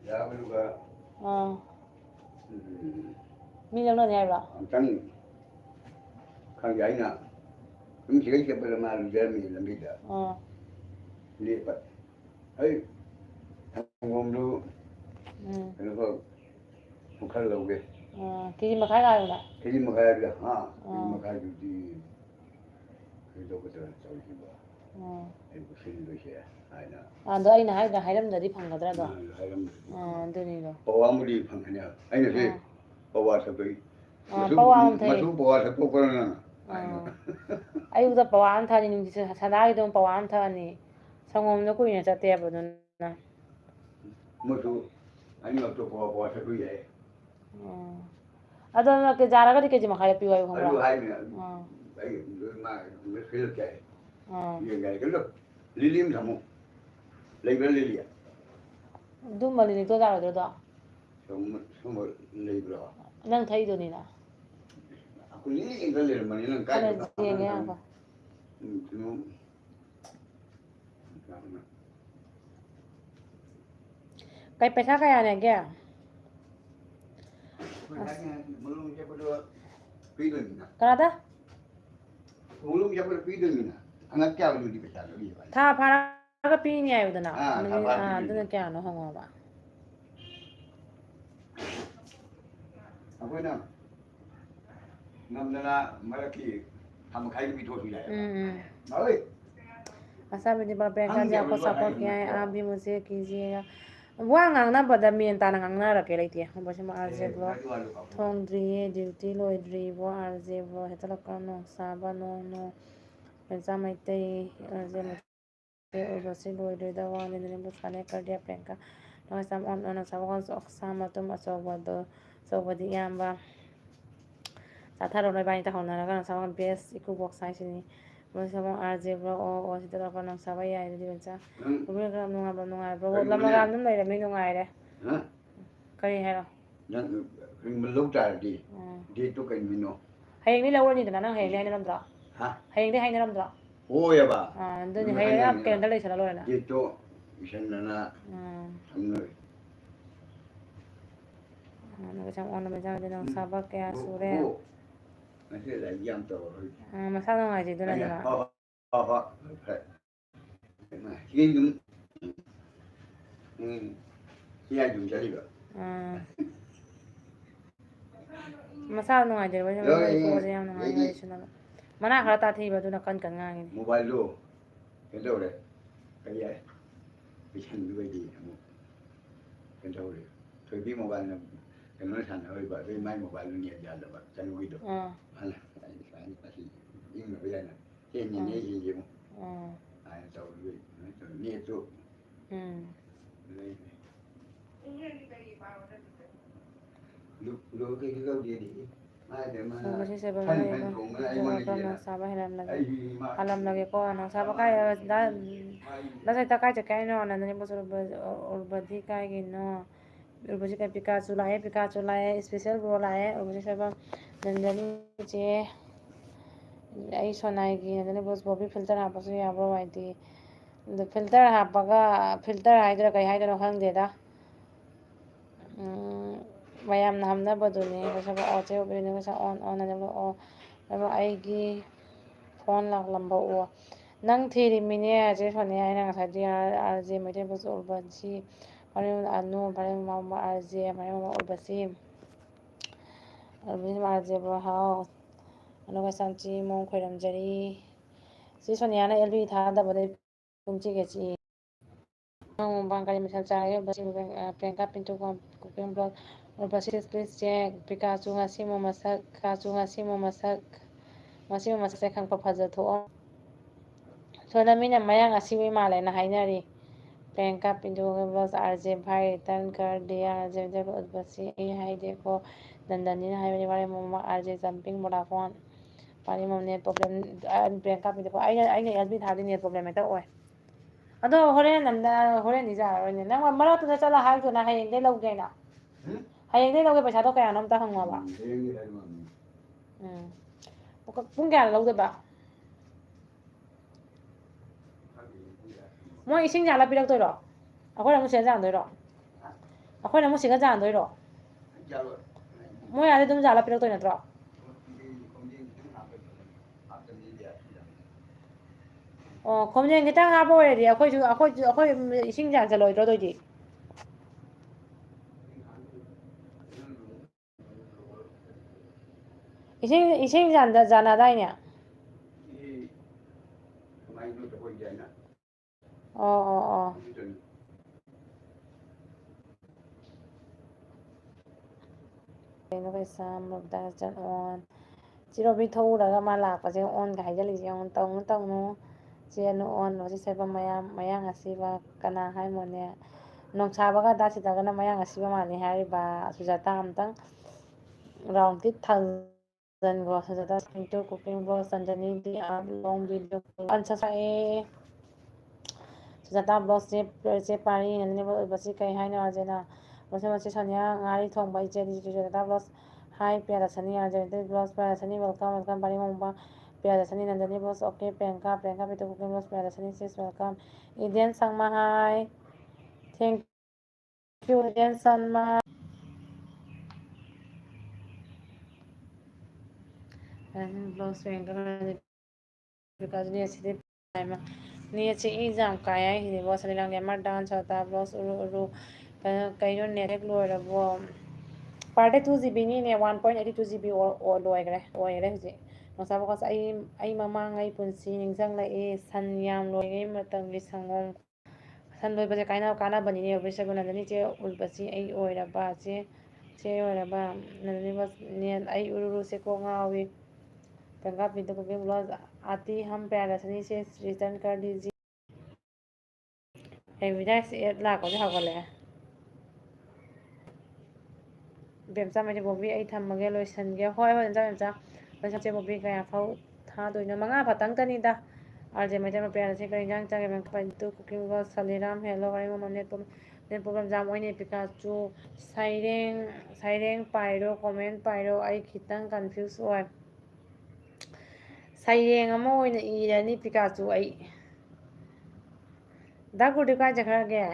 ꯌꯥꯕꯗꯨꯒ ꯃꯤ ꯂꯧꯅꯅꯤ ꯍꯥꯏꯕ꯭ꯔꯣ ꯑꯝꯇꯪ ꯈꯪꯗꯦ ꯑꯩꯅ ꯁꯨꯝ ꯁꯤꯒꯩ ꯆꯠꯄꯗ ꯃꯥ ꯂꯨꯖꯔꯝꯃꯤ ꯂꯝꯕꯤꯗ ꯂꯦꯞꯄ ꯑꯩ ꯁꯪꯒꯣꯝꯗꯨ ꯀꯩꯅꯣ ꯇꯧ ꯈꯔ ꯂꯧꯒꯦ ꯀꯦꯖꯤ ꯃꯈꯥꯏ ꯍꯥꯏꯕꯗ ꯀꯦꯖꯤ ꯃꯈꯥꯏ ꯍꯥꯏꯕꯗ ꯀꯦꯖꯤ ꯃꯈꯥꯏꯗꯨꯗꯤ ꯀꯩꯗꯧꯒꯗ꯭ꯔꯥ ꯇꯧꯔꯤꯁꯤꯕꯣ ꯑꯩꯕꯨ ꯁꯤꯜꯂꯣꯏꯁꯦ ꯍꯥꯏꯅ ꯑꯗꯣ ꯑꯩꯅ ꯍꯥꯏꯔꯝꯗ꯭ꯔꯗꯤ ꯐꯪꯒꯗ꯭ꯔꯥꯗꯣ ꯑꯗꯨꯅꯤꯗꯣ ꯄꯋꯥꯃꯨꯛꯗꯤ ꯐꯪꯒꯅꯤ ꯑꯩꯅꯁꯦ ꯄꯋꯥ ꯊꯛꯄꯒꯤ ꯄꯋꯥ ꯑꯃ ꯊꯛꯏ ꯃꯁꯨ ꯄꯋꯥ ꯊꯛꯇꯣꯛꯄ꯭ꯔꯥ ꯅꯪ ꯑꯌꯨꯛꯇ ꯄꯋꯥ ꯑꯃ ꯊꯛꯑꯅꯤ ꯅꯨꯡꯊꯤꯜ ꯁꯅꯥꯒꯤꯗꯣ ꯄꯋꯥ ꯑꯃ ꯊꯛꯑꯅꯤ ꯁꯪꯒꯣꯝꯗꯣ ꯀꯨꯏꯅ ꯆꯠꯇꯦꯕ ꯑꯗꯨꯅ ꯃꯣꯏꯁꯨ ꯑꯅꯤꯃꯛꯇꯣ ꯄꯋꯥ ꯄꯋꯥ ꯊꯛꯄ ꯌꯥꯏ ꯑꯗꯣ ꯌꯥꯔꯒꯗꯤ ꯀꯦꯖꯤ ꯃꯈꯥꯏꯗ ꯄꯤꯌꯨ ꯍꯥꯏꯌꯨ ꯑꯗꯨ ꯈꯪꯕ꯭ꯔꯥ ꯍꯥꯏꯕꯅꯦ ꯑꯩ ꯃꯥ ꯁꯤꯜꯂꯛꯀꯦ ꯌꯦꯡꯒꯦ ꯍꯥꯏ ꯀꯩꯅꯣ ꯂꯤꯂꯤ ꯑꯃ ꯊꯝꯃꯨ ꯂꯩꯕ꯭ꯔꯥ ꯂꯤꯂꯤ ꯑꯗꯨꯝꯕ ꯂꯤꯂꯤꯗꯣ ꯌꯥꯔꯣꯏꯗ꯭ꯔꯗꯣ ꯁꯨꯝꯕ ꯂꯩꯕ꯭ꯔꯣ ꯅꯪ ꯊꯛꯏꯗꯨꯅꯤꯅ ꯂꯤꯂꯤ ꯉꯥꯛꯇ ꯂꯩꯔꯝꯕꯅꯤ ꯅꯪ ꯀꯥꯏꯗ ꯌꯦꯡꯒꯦ ꯉꯥꯏꯈꯣ ꯀꯩ ꯄꯩꯁꯥ ꯀꯌꯥꯅꯦꯒꯦ ꯀꯅꯥꯗ ꯄꯤꯗꯣꯏꯅꯤꯅ ꯑꯉꯛ ꯄꯩꯁꯥ ꯊꯥ ꯐꯥꯔꯒ ꯄꯤꯅꯤ ꯍꯥꯏꯕꯗꯅ ꯊꯥ ꯐꯥꯔꯗꯤ ꯑꯗꯨꯅ ꯄꯤꯗꯣꯏꯅꯤ ꯀꯌꯥꯅꯣ ꯍꯪꯉꯣꯕ ꯑꯩꯈꯣꯏꯅ ꯉꯝꯗꯅ ꯃꯔꯛꯀꯤ ꯊꯥ ꯃꯈꯥꯏꯒꯤ ꯄꯤꯊꯣꯛꯑꯁꯨ ꯌꯥꯏ ऐसा भी बैंक जी आपको सपोर्ट किया है आप भी मुझे कीजिएगा ꯋꯥ ꯉꯥꯡꯅꯕꯗ ꯃꯦꯟ ꯇꯥꯅ ꯉꯥꯡꯅꯔꯛꯀꯦ ꯂꯩꯇꯦ ꯑꯥꯔꯖꯦꯕ꯭ꯂꯣ ꯊꯣꯡꯗ꯭ꯔꯤꯌꯦ ꯗ꯭ꯌꯨꯇꯤ ꯂꯣꯏꯗ꯭ꯔꯤꯕꯣ ꯑꯥꯔꯖꯦꯕ꯭ꯂꯣ ꯍꯦꯛꯇꯂꯛꯀꯅꯣ ꯁꯥꯕ ꯅꯣꯡ ꯄꯦꯟꯆꯥ ꯃꯩꯇꯩ ꯑꯥꯔꯖꯦ ꯑꯣꯏꯕꯁꯤ ꯂꯣꯏꯗ꯭ꯔꯤꯗ ꯋꯥꯡꯂꯤꯗꯅꯕꯨ ꯁꯥꯅꯦ ꯀꯔꯗꯤꯌꯥ ꯄꯦꯡꯀ ꯑꯣꯛꯁꯥ ꯃꯇꯨꯝ ꯑꯆꯧꯕꯗꯤ ꯏꯌꯥꯝꯕ ꯆꯥꯊꯔꯣ ꯅꯣꯏꯕꯥꯅꯤ ꯇꯧꯍꯧꯅꯔꯒ ꯅꯁꯥꯃꯛ ꯕꯦꯁ ꯏꯀꯨꯕꯣꯛꯁ ꯍꯥꯏꯁꯤꯅꯤ ꯃꯣꯏꯁꯕ ꯑꯥꯔꯖꯦꯕ꯭ꯔꯣ ꯑꯣ ꯁꯤꯗ ꯂꯥꯛꯄ ꯅꯪꯁꯥꯕ ꯌꯥꯏ ꯑꯗꯨꯗꯤ ꯃꯆꯥ ꯅꯨꯡꯉꯥꯏꯕ꯭ꯔꯣ ꯂꯃꯒ ꯑꯗꯨꯝ ꯂꯩꯔꯝꯃꯤ ꯅꯨꯡꯉꯥꯏꯔꯦ ꯀꯔꯤ ꯍꯥꯏꯔꯣ ꯅꯪ ꯂꯧ ꯇꯥꯔꯗꯤ ꯗꯦꯠꯇꯣ ꯀꯩ ꯅꯨꯃꯤꯠꯅꯣ ꯍꯌꯦꯡꯗꯤ ꯂꯧꯔꯅꯤꯗꯅ ꯅꯪ ꯍꯌꯦꯡꯗꯤ ꯍꯥꯏꯅꯔꯝꯗ꯭ꯔꯣ ꯍꯌꯦꯡꯗꯤ ꯍꯥꯏꯅꯔꯝꯗ꯭ꯔꯣ ꯍꯣꯏꯑꯕ ꯑꯗꯨꯅꯤ ꯍꯌꯦꯡ ꯀꯦꯂꯦꯟꯗꯔ ꯂꯩꯁꯜꯂ ꯂꯣꯏꯔꯦꯅ ꯗꯦꯠꯇꯣ ꯏꯁꯟꯗꯅ ꯊꯝꯅꯔꯦ ꯅꯪꯁꯥꯕ ꯀꯌꯥ ꯁꯨꯔꯦ ꯉꯁꯤ ꯂꯥꯏꯔꯤꯛ ꯌꯥꯝ ꯇꯧꯔꯔꯣꯏ ꯃꯁꯥ ꯅꯨꯡꯉꯥꯏꯇꯦꯗꯨꯅꯅꯦ ꯃꯥ ꯃꯁꯥ ꯅꯨꯡꯉꯥꯏꯖꯔꯕ ꯌꯥꯝ ꯅꯨꯡꯉꯥꯏ ꯋꯥꯔꯤꯁꯨꯅꯕ ꯃꯅꯥ ꯈꯔ ꯇꯥꯊꯤꯕ ꯑꯗꯨꯅ ꯀꯟ ꯉꯥꯡꯉꯤꯅꯤ ꯃꯣꯕꯥꯏꯜꯗꯣ ꯀꯩꯗꯧꯔꯦ ꯀꯔꯤ ꯌꯥꯏ ꯄꯩꯁꯟꯗꯨꯕꯩꯗꯤ ꯑꯃꯨꯛ ꯀꯩꯗꯧꯔꯦ ꯊꯣꯏꯕꯤ ꯃꯣꯕꯥꯏꯜꯅ ꯀꯩꯅꯣꯅ ꯁꯥꯟꯅꯔꯣꯏꯕ ꯑꯗꯨꯏ ꯃꯥꯏ ꯃꯣꯕꯥꯏꯜꯗꯨ ꯅꯦꯠ ꯌꯥꯗꯕ ꯆꯅꯨꯒꯤꯗꯣ ꯏꯪꯅꯕ ꯌꯥꯏꯅ ꯍꯦꯟꯅ ꯌꯦꯡꯉꯨ ꯍꯥꯏꯅ ꯇꯧꯔ ꯅꯦꯠꯇꯨ ꯍꯜꯂꯝꯂꯒꯦꯀꯣ ꯅꯪꯁꯥꯕ ꯀꯥꯏ ꯀꯥꯏ ꯆꯠꯀꯦ ꯍꯥꯏꯅꯣ ꯎꯔꯕꯗꯤ ꯀꯥꯏꯒꯤꯅꯣ ꯎꯔꯕꯁꯤ ꯀꯩ ꯄꯤꯀꯥꯆꯨ ꯂꯥꯛꯑꯦ ꯏꯁꯄꯤꯁꯦꯜ ꯕ꯭ꯔꯣ ꯂꯥꯛꯑꯦ ꯎꯔꯕꯁꯤ ꯁꯣꯏꯕꯝ ꯅꯟꯗꯅꯤ ꯆꯦ ꯑꯩ ꯁꯣꯅꯥꯏꯒꯤ ꯅꯟꯗꯅꯤ ꯕꯣꯁ ꯕꯣꯕꯤ ꯐꯤꯜꯇꯔ ꯍꯥꯞꯄꯁꯨ ꯌꯥꯕ꯭ꯔꯣ ꯍꯥꯏꯗꯤ ꯑꯗꯣ ꯐꯤꯜꯇꯔ ꯍꯥꯞꯄꯒ ꯐꯤꯜꯇꯔ ꯍꯥꯏꯗꯣꯏꯔꯥ ꯀꯩ ꯍꯥꯏꯗꯣꯏꯅꯣ ꯈꯪꯗꯦꯗ ꯃꯌꯥꯝꯅ ꯍꯝꯅꯕꯗꯨꯅꯤ ꯑꯩꯒꯤ ꯐꯣꯟ ꯂꯥꯛꯂꯝꯕ ꯑꯣ ꯅꯪ ꯊꯤꯔꯤꯃꯤꯅꯦ ꯆꯦ ꯁꯣꯅꯤꯌꯥ ꯑꯩꯅ ꯉꯁꯥꯏꯗꯤ ꯑꯥꯔꯖꯦ ꯃꯩꯇꯩ ꯃꯆꯥ ꯎꯔꯕꯁꯤ ꯎꯔꯕꯁꯤ ꯍꯥꯎ ꯑꯗꯨꯒ ꯁꯥꯟꯆꯤ ꯃꯣꯡ ꯈꯣꯏꯔꯝꯖꯔꯤ ꯆꯦ ꯁꯣꯅꯤꯌꯥꯅ ꯑꯦꯜꯕꯤ ꯊꯥꯗꯕꯗꯩ ꯄꯨꯡꯆꯤꯛ ꯆꯤꯛꯏ ꯀꯔꯤ ꯃꯊꯦꯜ ꯆꯥꯔꯒꯦ ꯄ꯭ꯔꯤꯌꯥꯡꯀꯥ ꯄꯤꯟꯇꯨ ꯄꯤꯀꯥꯆꯨ ꯉꯁꯤꯃꯨ ꯃꯁꯛꯁꯦ ꯈꯪꯕ ꯐꯖꯊꯣꯛꯑꯣ ꯁꯣꯟꯗ ꯃꯤꯅ ꯃꯌꯥꯡ ꯑꯁꯤꯕ ꯃꯥꯜꯂꯦꯅ ꯍꯥꯏꯅꯔꯤ ꯄ꯭ꯔꯤꯌꯥꯡꯀꯥ ꯄꯤꯟꯇꯨ ꯑꯥꯔꯖꯦ ꯚꯥꯏ ꯔꯤꯇꯔꯟ ꯀꯔ ꯗꯤꯌꯥ ꯎꯠꯄꯁꯤ ꯑꯩ ꯍꯥꯏꯗꯦꯀꯣ ꯅꯟꯗꯅꯤꯅ ꯍꯥꯏꯕꯅꯤ ꯑꯥꯔꯖꯦ ꯖꯝꯄꯤꯡ ꯕꯣꯗꯥꯐꯣꯟ ꯅꯦꯠ ꯄ꯭ꯔꯣꯕ꯭ꯂꯦꯝ ꯄ꯭ꯔꯤꯌꯥꯡꯀꯥ ꯄꯤꯟꯇꯨ ꯑꯩꯅ ꯑꯦꯜꯕꯤ ꯊꯥꯗꯤ ꯅꯦꯠ ꯄ꯭ꯔꯣꯕ꯭ꯂꯦꯝ ꯍꯦꯛꯇ ꯑꯣꯏ ꯑꯗꯣ ꯍꯣꯔꯦꯟꯗꯤ ꯌꯥꯔꯔꯣꯏꯅꯦ ꯅꯪ ꯃꯔꯛꯇꯨꯗ ꯆꯠꯂ ꯍꯥꯏꯗꯨꯅ ꯍꯌꯦꯡꯗꯩ ꯂꯧꯒꯦꯅ ꯍꯌꯦꯡꯗꯩ ꯂꯧꯒꯦ ꯄꯩꯁꯥꯗꯣ ꯀꯌꯥꯅꯣ ꯑꯝꯇ ꯍꯪꯉꯣꯕ ꯄꯨꯡ ꯀꯌꯥꯗ ꯂꯧꯗꯣꯏꯕ ꯃꯣꯏ ꯏꯁꯤꯡ ꯌꯥꯜꯂ ꯄꯤꯔꯛꯇꯣꯏꯔꯣ ꯑꯩꯈꯣꯏꯅ ꯑꯃꯨꯛ ꯁꯤꯗ ꯌꯥꯟꯗꯣꯏꯔꯣ ꯑꯩꯈꯣꯏꯅ ꯑꯃꯨꯛ ꯁꯤꯗ ꯌꯥꯟꯗꯣꯏꯔꯣ ꯃꯣꯏ ꯑꯥꯗꯩ ꯑꯗꯨꯝ ꯌꯥꯜꯂ ꯄꯤꯔꯛꯇꯣꯏ ꯅꯠꯇ꯭ꯔꯣ ꯑꯣ ꯈꯣꯝꯖꯦꯟ ꯈꯤꯇꯪ ꯍꯥꯞꯄ ꯑꯣꯏꯔꯗꯤ ꯑꯩꯈꯣꯏ ꯏꯁꯤꯡ ꯌꯥꯟꯁꯤꯜꯂꯣꯏꯗ꯭ꯔꯣ ꯑꯗꯨꯑꯣꯏꯗꯤ ꯏꯁꯤꯡ ꯌꯥꯅꯗꯥꯏꯅꯦ ꯑꯣ ꯀꯩꯅꯣ ꯄꯩꯁꯥ ꯃꯨꯛꯇ ꯑꯣꯟ ꯆꯤꯔꯣꯕꯤ ꯊꯣꯛꯎꯔꯒ ꯃꯥ ꯂꯥꯛꯄꯁꯦ ꯑꯣꯟꯒ ꯍꯥꯏꯖꯜꯂꯤꯁꯦ ꯌꯦꯡꯉꯣ ꯇꯧꯅꯨ ꯆꯦꯅꯨ ꯑꯣꯟ ꯍꯧꯖꯤꯛ ꯁꯦꯠꯄ ꯃꯌꯥꯡ ꯑꯁꯤꯕ ꯀꯅꯥ ꯍꯥꯏꯃꯣꯅꯦ ꯅꯣꯡꯁꯥꯕꯒ ꯗꯥꯁꯤꯗꯒꯅ ꯃꯌꯥꯡ ꯑꯁꯤꯕ ꯃꯥꯜꯂꯤ ꯍꯥꯏꯔꯤꯕ ꯁꯨꯖꯥꯇꯥ ꯑꯝꯇꯪ ꯔꯥꯎꯟ ꯐꯤꯠ ꯊꯥꯖꯤꯟꯈꯣ ꯁꯨꯖꯥꯇꯥ ꯀꯨꯀꯤꯡ ꯕ꯭ꯂꯣꯒ ꯁꯟꯖꯅꯤ ꯂꯣꯡ ꯚꯤꯗꯤꯑꯣ ꯁꯛꯑꯦ ꯁꯨꯖꯥꯇꯥ ꯕ꯭ꯂꯣꯒ ꯆꯦ ꯄꯥꯔꯤ ꯅꯟदिꯅꯤ ꯑꯣꯏꯕꯁꯤ ꯀꯩ ꯍꯥꯏꯅꯣ ꯑꯥꯔꯖꯦꯅꯥ ꯃꯆꯦ ꯁꯣꯅꯤꯌꯥ ꯉꯥꯔꯤ ꯊꯣꯡꯕ ꯏꯆꯦ ꯁꯨꯖꯥꯇꯥ ꯕ꯭ꯂꯣꯒ ꯍꯥꯏ ꯄꯤꯌꯥꯂꯛꯁꯅꯤ ꯑꯥꯔꯖꯦꯟꯇꯤꯟ ꯕ꯭ꯂꯣꯒ ꯄꯤꯌꯥꯂꯛꯁꯅꯤ ꯋꯦꯜꯀꯝ ꯄꯥꯔꯤ ꯃꯣꯡꯕ ꯄꯤꯌꯥꯂꯛꯁꯅꯤ ꯅꯟꯗꯅꯤ blog okay Priyanka Pintu cooking blog ꯄꯤꯌꯥꯂꯛꯁꯅꯤ ꯁꯤꯁ ꯋꯦꯜꯀꯝ ꯏꯗꯦꯟ ꯁꯪꯃꯥ ꯍꯥꯏ ꯊꯦꯡꯛ ꯌꯨ ꯏꯗꯦꯟ ꯁꯟꯃꯥ ꯅꯦꯠꯁꯦ ꯌꯥꯝ ꯀꯥꯏ ꯍꯥꯏꯁꯤꯅꯦꯕꯣ ꯁꯂꯤꯂꯥꯡ ꯑꯃ ꯗꯥꯟꯁ ꯁꯣꯇꯥ ꯕ꯭ꯂꯣꯒ ꯎꯔꯨ ꯀꯩꯅꯣ ꯅꯦꯠ ꯍꯦꯛ ꯂꯣꯏꯔꯕꯣ ꯄꯥꯔ ꯗꯦ 2 GB ꯅꯤꯅꯦ 1.82 GB ꯑꯣꯏꯈꯔꯦ ꯍꯧꯖꯤꯛ ꯃꯁꯥꯕꯀꯥꯁ ꯑꯩ ꯃꯃꯥꯡ ꯑꯩ ꯄꯨꯟꯁꯤ ꯅꯤꯡꯁꯤꯡꯂꯛꯏ ꯁꯟ ꯌꯥꯝ ꯂꯣꯏꯔꯤꯉꯩ ꯃꯇꯝꯒꯤ ꯁꯪꯒꯣꯝ ꯁꯟ ꯂꯣꯏꯕꯁꯦ ꯀꯥꯟꯅꯕꯅꯤꯅꯦ ꯕꯤꯁꯒꯨꯅꯟꯗꯅꯤ ꯆꯦ ꯎꯔꯕꯁꯤ ꯑꯩ ꯑꯣꯏꯔꯕ ꯆꯦ ꯑꯣꯏꯔꯕ ꯅꯦꯠ ꯑꯩ ꯎꯔꯨꯔꯨꯁꯦ ꯀꯣꯛ ꯉꯥꯎꯏ ꯄ꯭ꯔꯤꯌꯥꯡꯀꯥ ꯄꯤꯟꯇꯨ ꯀꯨꯀꯤꯡ ꯕ꯭ꯂꯣꯒ आती हम प्यारसनी से रिटर्न कर दीजिए एविडेंस एड लाखोसे ꯍꯧꯒꯠꯂꯛꯑꯦ ꯕꯦꯝꯆꯥ ꯃꯩꯇꯩ ꯕꯣꯕꯤ ꯑꯩ ꯊꯝꯃꯒꯦ ꯂꯣꯏꯁꯟꯒꯦ ꯍꯣꯏ ꯂꯣꯏꯁꯟꯁꯦ ꯕꯣꯕꯤ ꯀꯌꯥ ꯐꯥꯎ ꯊꯥꯗꯣꯏꯅꯣ 5 ꯈꯛꯇꯪꯇꯅꯤꯗ ꯑꯥꯔꯖꯦ ꯃꯩꯇꯩ ꯃꯄꯤꯌꯥꯁꯦ ꯀꯔꯤ ꯏꯟꯖꯥꯡ ꯆꯥꯒꯦ ꯄꯤꯟꯇꯨ ꯀꯨꯀꯤꯡ ꯕ꯭ꯂꯣꯒ ꯁꯂꯤꯔꯥꯝ ꯍꯦꯜꯂꯣ ꯅꯦꯠ ꯄ꯭ꯔꯣꯕ꯭ꯂꯦꯝ ꯌꯥꯝ ꯑꯣꯏꯅꯦ ꯄꯤꯀꯥꯆꯨ ꯁꯩꯔꯦꯡ ꯄꯥꯏꯔꯣ ꯀꯣꯃꯦꯟ ꯄꯥꯏꯔꯣ ꯑꯩ ꯈꯤꯇꯪ ꯀꯟꯐ꯭ꯌꯨꯁ ꯑꯣꯏ ꯁꯩꯔꯦꯡ ꯑꯃ ꯑꯣꯏꯅ ꯏꯔꯅꯤ ꯄꯤꯀꯥꯆꯨ ꯑꯩ ꯗꯥ ꯒꯨꯔꯗꯤꯞ ꯀꯥꯏ ꯆꯠꯈ꯭ꯔꯒꯦ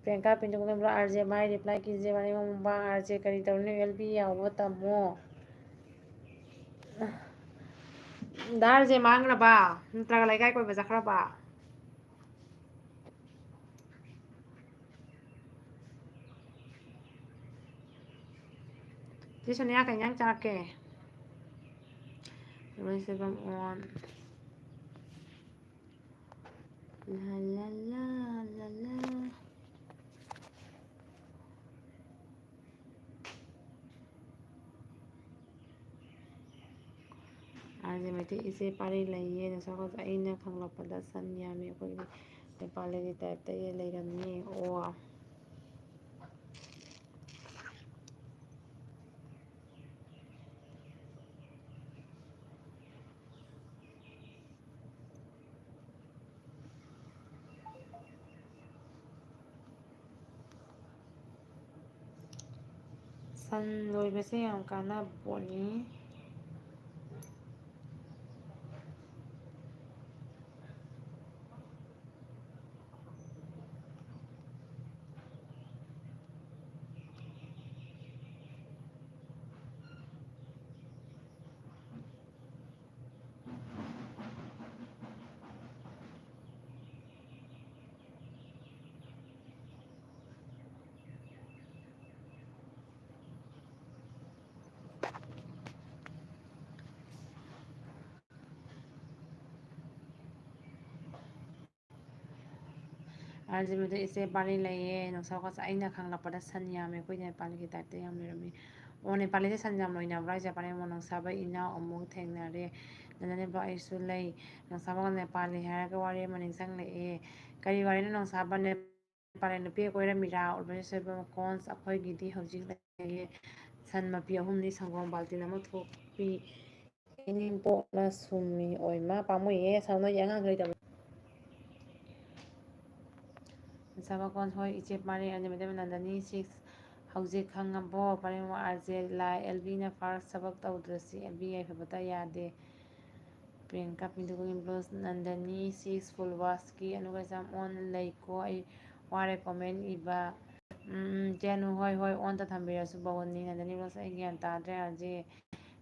Priyanka Pintu cooking blog RJ भाई रिप्लाई कीजिए वाले मुंबा आरजे करी तरुणी एलबी यावो तमो ꯗꯥ ꯑꯥꯔꯖꯦ ꯃꯥꯡꯈ꯭ꯔꯕ ꯅꯠꯇ꯭ꯔꯒ ꯂꯩꯀꯥꯏ ꯀꯣꯏꯕ ꯆꯠꯈ꯭ꯔꯕ ꯆꯦ ꯁꯣꯅꯤꯌꯥ ꯀꯩ ꯏꯟꯖꯥꯡ ꯆꯥꯔꯛꯀꯦ ꯔꯣꯏꯁꯦꯕꯝ ꯑꯣꯟ ला ला ला ला ला आरजे मꯩꯇꯩ ꯏꯆꯦ ꯄꯥꯔꯤ ꯂꯩꯌꯦ ꯅꯁꯥꯒꯁ ꯑꯩꯅ ꯈꯪꯂꯛꯄꯗ ꯁꯟ ꯌꯥꯝꯃꯤ ꯑꯩꯈꯣꯏꯒꯤ ꯅꯦꯄꯥꯂꯤꯒꯤ ꯇꯥꯏꯞꯇ ꯂꯩꯔꯝꯃꯤ ꯑꯣ ꯁꯟ ꯂꯣꯏꯕꯁꯦ ꯌꯥꯝ ꯀꯥꯟꯅꯕ ꯄꯣꯠꯅꯤ ꯑꯥꯔꯖꯤꯕꯗ ꯏꯆꯦ ꯄꯥꯔꯤ ꯂꯩꯌꯦ ꯅꯨꯡꯁꯥꯎꯀꯁ ꯑꯩꯅ ꯈꯪꯂꯛꯄꯗ ꯁꯟ ꯌꯥꯝꯃꯦ ꯑꯩꯈꯣꯏ ꯅꯦꯄꯥꯂꯤꯒꯤ ꯇꯥꯏꯞꯇ ꯌꯥꯝ ꯂꯩꯔꯝꯃꯤ ꯑꯣ ꯅꯦꯄꯥꯂꯤꯁꯦ ꯁꯟ ꯌꯥꯝ ꯂꯣꯏꯅꯕ꯭ꯔꯥ ꯍꯥꯏꯁꯦ ꯄꯥꯔꯤ ꯅꯨꯡꯁꯥꯕ ꯏꯅꯥꯎ ꯑꯃꯨꯛ ꯊꯦꯡꯅꯔꯦ ꯅꯅꯦꯕ ꯑꯩꯁꯨ ꯂꯩ ꯅꯨꯡꯁꯥꯕꯒ ꯅꯦꯄꯥꯂꯤ ꯍꯥꯏꯔꯒ ꯋꯥꯔꯤ ꯑꯃ ꯅꯤꯡꯁꯤꯡꯂꯛꯑꯦ ꯀꯔꯤ ꯋꯥꯔꯤꯅꯣ ꯅꯨꯡꯁꯥꯕ ꯅꯦꯄꯥꯂꯤ ꯅꯨꯄꯤ ꯀꯣꯏꯔꯝꯃꯤꯔꯥ ꯎꯔꯕꯁꯤ ꯁꯣꯏꯕ ꯀꯣꯟꯁ ꯑꯩꯈꯣꯏꯒꯤꯗꯤ ꯍꯧꯖꯤꯛ ꯂꯩꯌꯦ ꯁꯟ ꯃꯄꯤ 3ꯅꯤ ꯁꯪꯒꯣꯝ ꯕꯥꯜꯇꯤꯟ ꯑꯃ ꯊꯣꯛꯄꯤ ꯏꯅꯦꯝꯄꯣꯛꯅ ꯁꯨꯝꯃꯤ ꯑꯣꯏꯃꯥ ꯄꯥꯝꯃꯨꯏꯍꯦ ꯅꯣꯏꯒꯤ ꯑꯉꯥꯡ ꯂꯩꯇꯕ ꯁꯕꯀꯣꯟ ꯍꯣꯏ ꯏꯆꯦ ꯄꯥꯔꯤ ꯑꯅꯤꯃꯩꯇꯩ ꯅꯟꯗꯅꯤ 6 ꯍꯧꯖꯤꯛ ꯈꯪꯉꯕꯣ ꯄꯔꯦꯡ ꯑꯥꯔꯖꯦ ꯂꯥꯏ ꯑꯦꯜꯕꯤꯅ ꯐꯥꯔꯁ ꯊꯕꯛ ꯇꯧꯗ꯭ꯔꯁꯤ ꯑꯦꯜꯕꯤ ꯌꯥꯏꯐꯕꯇ ꯌꯥꯗꯦ ꯄ꯭ꯔꯤꯌꯥꯡꯀꯥ ꯄꯤꯟꯇꯨꯒꯤ ꯕ꯭ꯂꯣꯁ ꯅꯟꯗꯅꯤ ꯁꯤꯛꯁ ꯐꯨꯜ ꯋꯥꯁꯀꯤ ꯑꯅꯨꯒꯖꯥꯝ ꯑꯣꯟ ꯂꯩꯀꯣ ꯑꯩ ꯋꯥꯔꯦ ꯀꯣꯃꯦꯟ ꯏꯕ ꯆꯦꯅꯨ ꯍꯣꯏ ꯊꯝꯕꯤꯔꯁꯨ ꯕꯋꯟꯅꯤ ꯅꯟꯗꯅꯤ ꯕ꯭ꯂꯣꯁ ꯑꯩ ꯒ꯭ꯌꯥꯟ ꯇꯥꯗ꯭ꯔꯦ ꯑꯥꯔꯖꯦ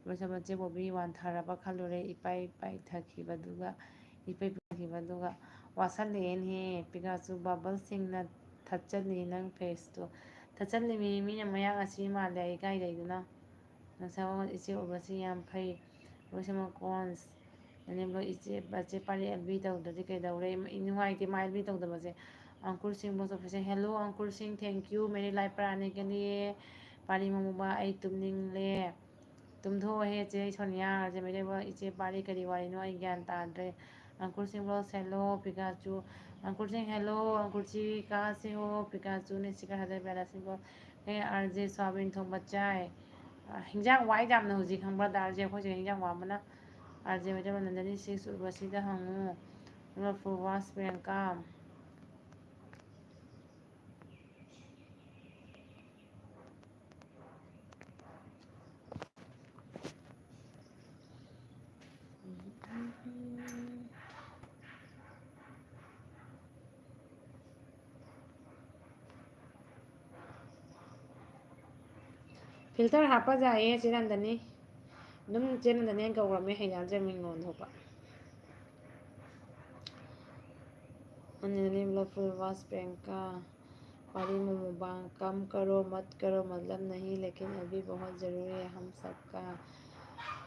ꯂꯣꯏꯁꯕꯆꯦ ꯕꯣꯕꯤ ꯋꯥꯟꯊꯔꯕ ꯈꯜꯂꯨꯔꯦ ꯏꯄꯩ ꯄꯥꯏꯊꯈꯤꯕꯗꯨꯒ ꯋꯥꯁꯜꯂꯛꯑꯦꯅꯦꯍꯦ ꯄꯤꯀꯥꯆꯨ ꯕꯕꯜꯁꯤꯡꯅ ꯊꯠꯆꯜꯂꯤ ꯅꯪ ꯐꯦꯁꯇꯣ ꯊꯠꯆꯜꯂꯤꯃꯤ ꯃꯤꯅ ꯃꯌꯥꯡ ꯑꯁꯤ ꯃꯥꯜꯂꯦ ꯑꯩ ꯏꯀꯥꯏꯗꯩꯗꯨꯅ ꯉꯁꯥꯏ ꯏꯆꯦ ꯎꯔꯕꯁꯤ ꯌꯥꯝ ꯐꯩ ꯂꯣꯏꯁꯃꯛ ꯀꯣꯟꯁ ꯑꯅꯦꯝꯕ ꯏꯆꯦ ꯄꯥꯔꯤ ꯑꯦꯜꯕꯤ ꯇꯧꯗ꯭ꯔꯗꯤ ꯀꯩꯗꯧꯔꯦ ꯅꯨꯡꯉꯥꯏꯇꯦ ꯃꯥ ꯑꯦꯜꯕꯤ ꯇꯧꯗꯕꯁꯦ Ankur Singh boss officer hello Ankur Singh thank you मेरी लाइफ पर आने के लिए पारी ममुबा आई तुमनिंगले तुमधोहे चे सोनिया जे मेरे इचे पारी करी वाली नो आई ज्ञान ताड्रे अंकुर सिंह बॉस हेलो पिकाचू अंकुर सिंह हेलो अंकुर जी कहाँ से हो पिकाचू ने सिका हदे बेला सिंह बॉस हे आरजे सोयाबीन थोंग बच्चाए हिंजांग वाई जामना हुजी खंबा दारजे खोजे हिंजांग वामना आरजे मेरे नंदनी सिक्स उर्वशीदा हंगू फुलवास प्रियंका फिल्टर हापा जाए चेनंदनी दुम चेनंदनी गौरमे हैनाजे मिंगोन होपा अनिल फुलवास प्रियंका पारी मोमोबा कम करो मत करो मतलब नहीं लेकिन अभी बहुत ज़रूरी है हम सबका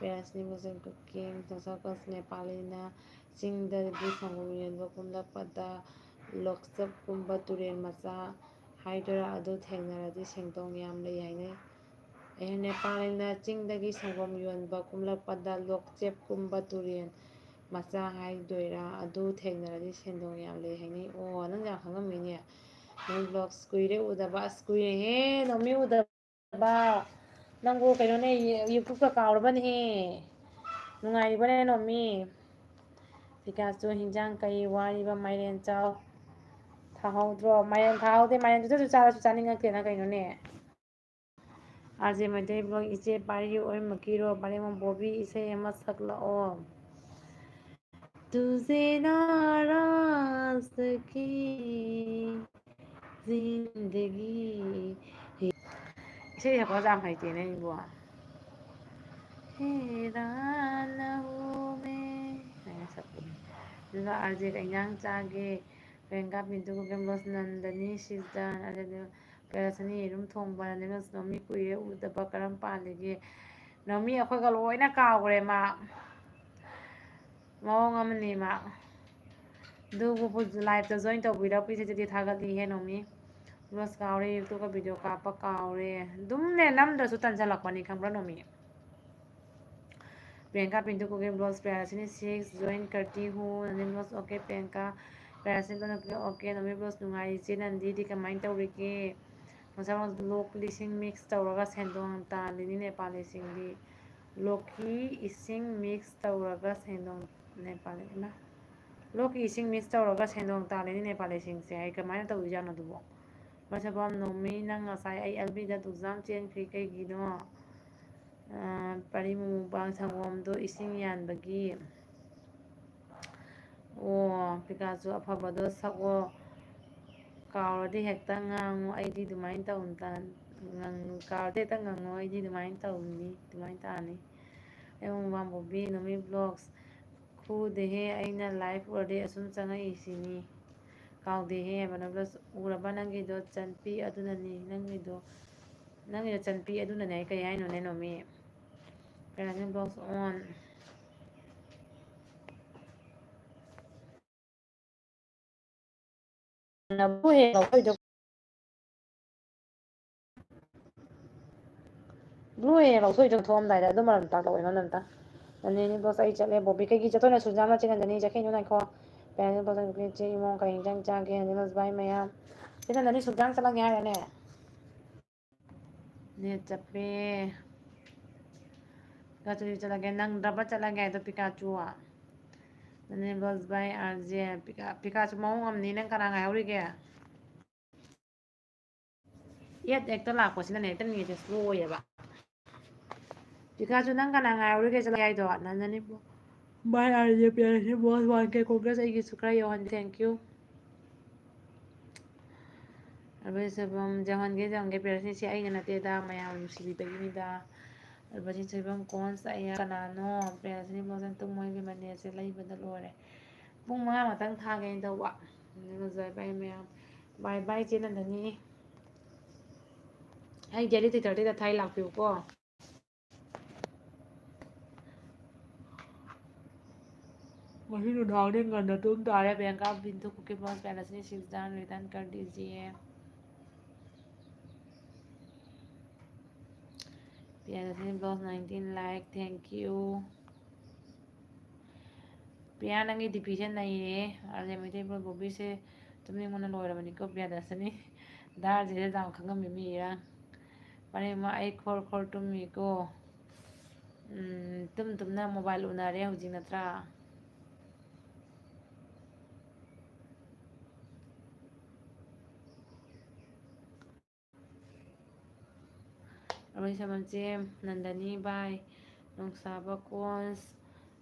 पेरेंट्सनी मुस्लिम कुकिंग तसकस नेपालीना चिंगदगी संगुयेंबो कुमलपदा लोकसब कुंबा तुरेन मचा हाइदरा अदु थेंगनरदि सेंगदोंग याम लई हाइने ए नेपालीना चिंगदगी संगम योनबा कुमलपदा लोकचेप कुंबा तुरेन मचा हाइदोइरा अदु थेंगनरदि सेंगदोंग याम लई हाइने ओ नंग या खंगमिने नंग ब्लॉग्स कुइरे उदबा कुइरे हे नमी उदबा नंगो कइनोने यूट्यूब का काउरबने नुंगाइबने नमी पिकाचो हिंजांग कई वारिबा माइरेन चाव थाहौद्रो माइरेन थाहौदे माइरेन तुसु चारासु चानिंगक्तेना कइनोने आरजे मैथै ब्लॉग इचे पारी ओइमकिरो पारेम बॉबी इसे अमा सकलाओ तुझे नाराज की जिंदगी इसे हपा जाम हाइतेने इबो हैरान हूँ मैं सब आरजे कइयांग चागे प्रियंका पिंटू को गेमलोस नंदनी सिजन अरे पेरसनी रूम थोंबा नेमस नमी कुइरे उदबा करम पालेगे नमी अखोगा लोइना कावरे मा मौंग अमनी मा दुगु लाइव तो जॉइन तौबिरा पीछे जदी थागली है नमी बस कावरे यूट्यूब का वीडियो कापा कावरे दुमने नमदसु तंजलकपनी खंब्रा नमी प्रियंका पिंटू को गेम ब्लॉग्स पैरासिनी 6 ज्वाइन करती हूँ नंदी ब्लॉग्स ओके प्रियंका पैरासिन को ओके नंदी ब्लॉग्स नुंगाई चे नंदी दी कमाइन तौरिके मसा लोक लिसिंग मिक्स तौरगा सेंदोंग तालिनी नेपाली सिंगी लोकी इसिंग मिक्स तौरगा सेंदोंग नेपाली मा लोकी इसिंग मिक्स तौरगा सेंदोंग तालिनी नेपाली सिंगसे आई कमाइन तौरिजानो दुबो मसा नोमी नंग असाई आई एलबी दा एग्जाम चेंज फ्री कईगिनो पारी मुमुबांग संगोमदो इसिंग यानबगी ओ पिकाचु अफबदो सको कावरदे हेक्ता ngangu aidi दुमाइन तौनतान ngang कावरदे ता ngangu aidi दुमाइन तौनी दुमाइन तानी एवं वामबोबी नोमी ब्लॉग्स खुदेहे अइना लाइफ ओरदे असुम चंगा इसिनी कावदेहे बनबलस उरबा नंगिदो चनपी अदुननी नंगिदो चनपी अदुनने कई हाइनोने नोमी पेरेंट्स ब्लॉग्स ऑन नबु हे लौखोइदो ब्लू हे लौखोइदो थोमदाइदा अदु मरम ता लौइनो नंता नंदिनी ब्लॉग्स आई चले बॉबी कई की चतोना सुजामा चिनंदनी जखैनो नाइखो पेरेंट्स ब्लॉग्स के चे इमो कहीं जंग जागे नंदिनी बाई मया चिनंदनी सुजाम चलंगे हायने ने चपे पिकाचू चलंगे नंग दबा चलंगे तो Pikachu Nandini blogs by RJ Pikachu Mau हमनी नंग कना गायौरिगे ꯍꯦꯛꯇ ꯂꯥꯛꯄꯁꯤꯅꯅꯦ ꯍꯦꯛꯇ ꯅꯦꯠꯁꯦ ꯁ꯭ꯂꯣ ꯑꯣꯏꯌꯦꯕ ꯄꯤꯀꯥꯁꯨ ꯅꯪ ꯀꯅꯥ ꯉꯥꯏꯔꯨꯔꯤꯒꯦ ꯆꯠꯂ ꯌꯥꯏꯗꯣ ꯅꯟꯗꯅꯤ ꯕꯥꯏ ꯑꯥꯔꯖꯦ ꯄꯤꯌꯔꯁꯤ ꯕꯣꯁ 1K ꯀꯣꯡꯒ꯭ꯔꯦꯁ ꯑꯩꯒꯤꯁꯨ ꯈꯔ ꯌꯧꯍꯟꯒꯦ ꯊꯦꯡꯀ꯭ꯌꯨ ꯑꯔꯕꯁꯕꯝ ꯖꯪꯍꯟꯒꯦ ꯄꯤꯌꯔꯁꯤꯁꯦ ꯑꯩꯅ ꯅꯠꯇꯦꯗ ꯃꯌꯥꯝ ꯅꯨꯡꯁꯤꯕꯤꯕꯒꯤꯅꯤꯗ ꯑꯔꯕꯁꯤ ꯁꯣꯏꯕꯝ ꯀꯣꯟꯁ ꯑꯩ ꯀꯅꯥꯅꯣ ꯄꯤꯌꯔꯁꯤꯅꯤ ꯕꯣꯁꯟ ꯃꯣꯏꯒꯤ ꯃꯅꯦꯠꯁꯦ ꯂꯩꯕꯗ ꯂꯣꯏꯔꯦ ꯄꯨꯡ 5 ꯉꯥꯛꯇꯪ ꯊꯥꯒꯦꯅ ꯇꯧꯕ ꯉꯖꯔ ꯃꯌꯥꯝ ꯕꯥꯏ ꯕꯥꯏ ꯆꯦꯟꯅꯗꯅꯤ ꯑꯩ ꯗꯦꯂꯤ ꯇꯤꯊꯔꯗꯤꯗ ꯊꯥꯏ ꯂꯥꯛꯄꯤꯌꯨꯀꯣ वही उठाने गंदा तुम तारे प्रियंका बिंदु के पास पहले से 6 रिटर्न कर दीजिए प्रिया ब्लॉस 19 लाइक थैंक यू प्रिया नंगी डिपीजन नहीं है अरे मेरे पर गोभी से तुमने मुना लोरबनी को प्रिया दसनी दार जे दाम खंगम मिमीरा परे मा आई खोर खोर तुमी को तुमना मोबाइल उनारे हुजिंग नत्रा अरुण समझे नंदनी बाय नोंसाबा कोन्स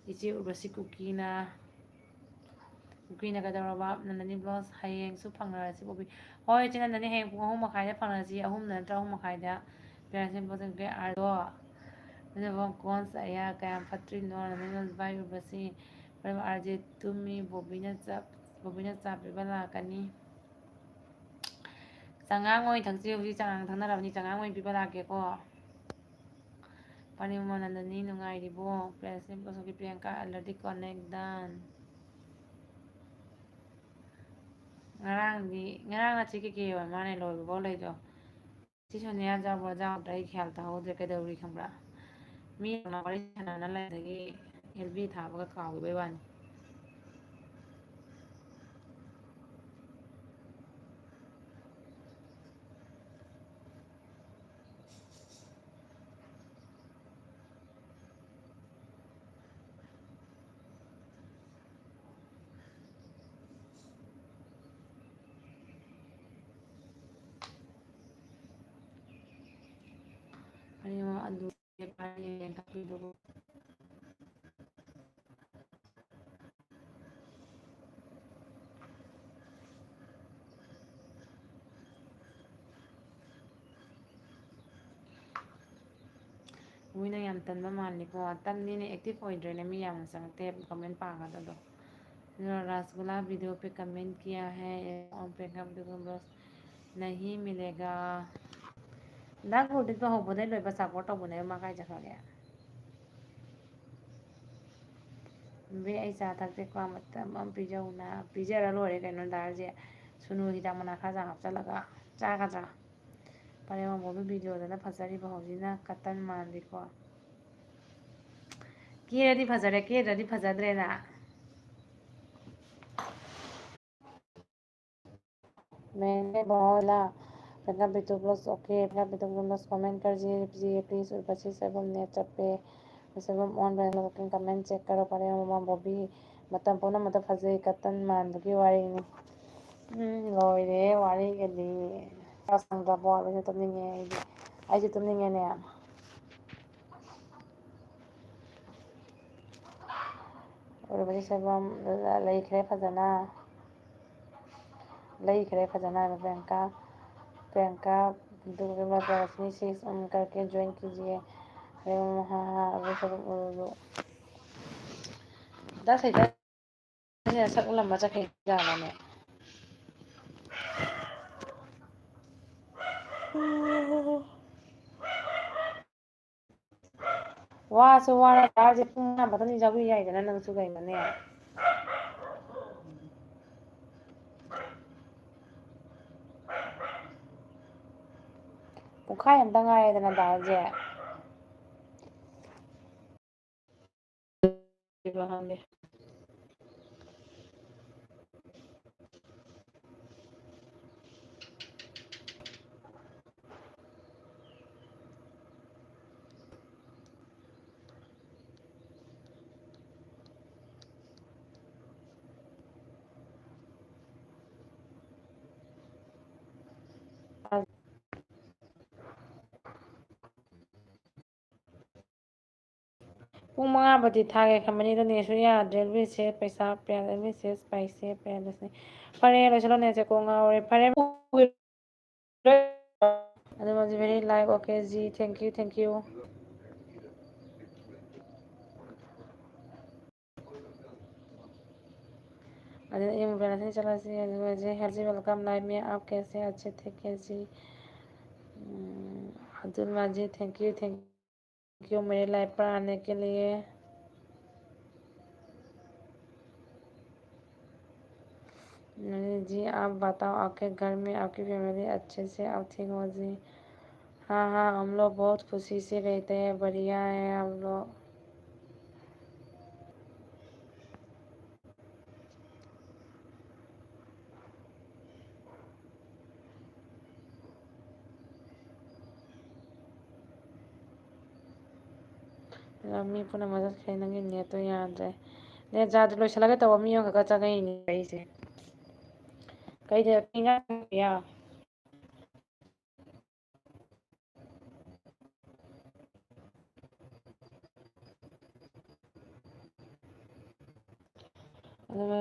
इचे उर्वशी कुकीना कदरबा नंदनी ब्लॉस हयेंसु फंगरसी बोबी होय चे नंदनी हयें पुंग 3 मखाइदा फंगरसी 3 नंत्रा 3 मखाइदा पेरेंट्स बोसन के आर्दो नंदनी कोन्स आया कयाम फत्रिनो नंदनी बाय उर्वशी पर आरजे तुमी बोबीना चापीबा लाकनी चंगांग ओइ थंगसी हुजी चंगांग थंगनरबनी चंगांग ओइ पीबा लाकेको परिमनंदनी नुंगाइरिबो प्रेसिडेंट बसोकी Priyanka already connect done ngarang na chiki ki wa mane loy bo lay do si sonia ja bo ja dai khal ta ho de kadawri khambra mi na bari chana na lai dagi lb tha ba ka wi bai wan ani ma adu ke pari yang ka pi do मुइना याम तन्बा माननी को तन्नी ने active होइड्रे मी याम संगते comment पागा दो rasgulla video पे comment किया है और पे बस नहीं मिलेगा ना गुडी तो होबदे लोय बस सपोर्ट होबने मा काय जखागे बे आई चा थकते को मतलब हम पिजाउना पिजरा लोरे कनो दारजे सुनु हिदा मना खाजा हपचलगा चागजा परे म बोबे वीडियो दना फसरी बहुजिना कतन मानदिको केरदी फजरे केरदी फजद्रेना मैंने बोला अपना बिटू प्लस ओके अपना बिटू प्लस कमेंट कर दीजिए प्लीज और बच्चे सब हमने चप्पे सब ऑन बुकिंग कमेंट चेक करो पड़े ममा बॉबी मतलब पुनः मतलब फजे कतन मानबगी वारीनी लोइरे वारीगदी संगा बॉल से तुमने आई तुमने ने और बच्चे सब लेखरे फजना लेखरे फजना प्रियंका दूसरी 6 करके ज्वाइन कीजिए हाँ अभी सब 10 है सब लंबा चखे जाना में वासु वारा ताजे पुंगा बतनी जाबी याइदना नंसु गइमने पुखा यंदा ngaयदना दाजे बहांगे ꯄꯨꯡ 5ꯕꯨꯗꯤ ꯊꯥꯒꯦ ꯈꯟꯕꯅꯤ ꯑꯗꯣ ꯅꯦꯠꯁꯨ ꯌꯥꯗ꯭ꯔꯦ ꯃꯦꯁꯦꯖ ꯄꯩꯁꯥ ꯄꯦꯗ ꯃꯦꯁꯦꯖ ꯄꯥꯏꯁꯦ ꯄꯦꯗꯁꯦ ꯐꯔꯦ ꯂꯣꯏꯁꯤꯜꯂꯣ ꯅꯦꯠꯁꯦ ꯀꯣꯛ ꯉꯥꯎꯔꯦ ꯐꯔꯦ ꯑꯗꯨꯝ very like okay G thank you अरे ये मोबाइल से चला से जी हर्जी वेलकम लाइव में आप कैसे अच्छे थे कैसी अब्दुल माजी थैंक यू मेरे लाइव पर आने के लिए जी आप बताओ आपके घर में आपकी फैमिली अच्छे से आप ठीक हो जी हाँ हाँ हम लोग बहुत खुशी से रहते हैं बढ़िया है हम लोग ꯃꯤ ꯄꯨꯝꯅꯃꯛ ꯆꯠꯈ꯭ꯔꯦ ꯅꯪꯒꯤ ꯅꯦꯠꯇꯣ ꯌꯥꯗ꯭ꯔꯦ ꯅꯦꯠ ꯌꯥꯗ꯭ꯔꯦ ꯂꯣꯏꯁꯤꯜꯂꯒ ꯇꯧꯕ ꯃꯤ ꯑꯃꯈꯛꯀ ꯆꯪꯉꯛꯏꯅꯦ ꯑꯩꯁꯦ ꯀꯩꯗ ꯑꯗꯨꯒ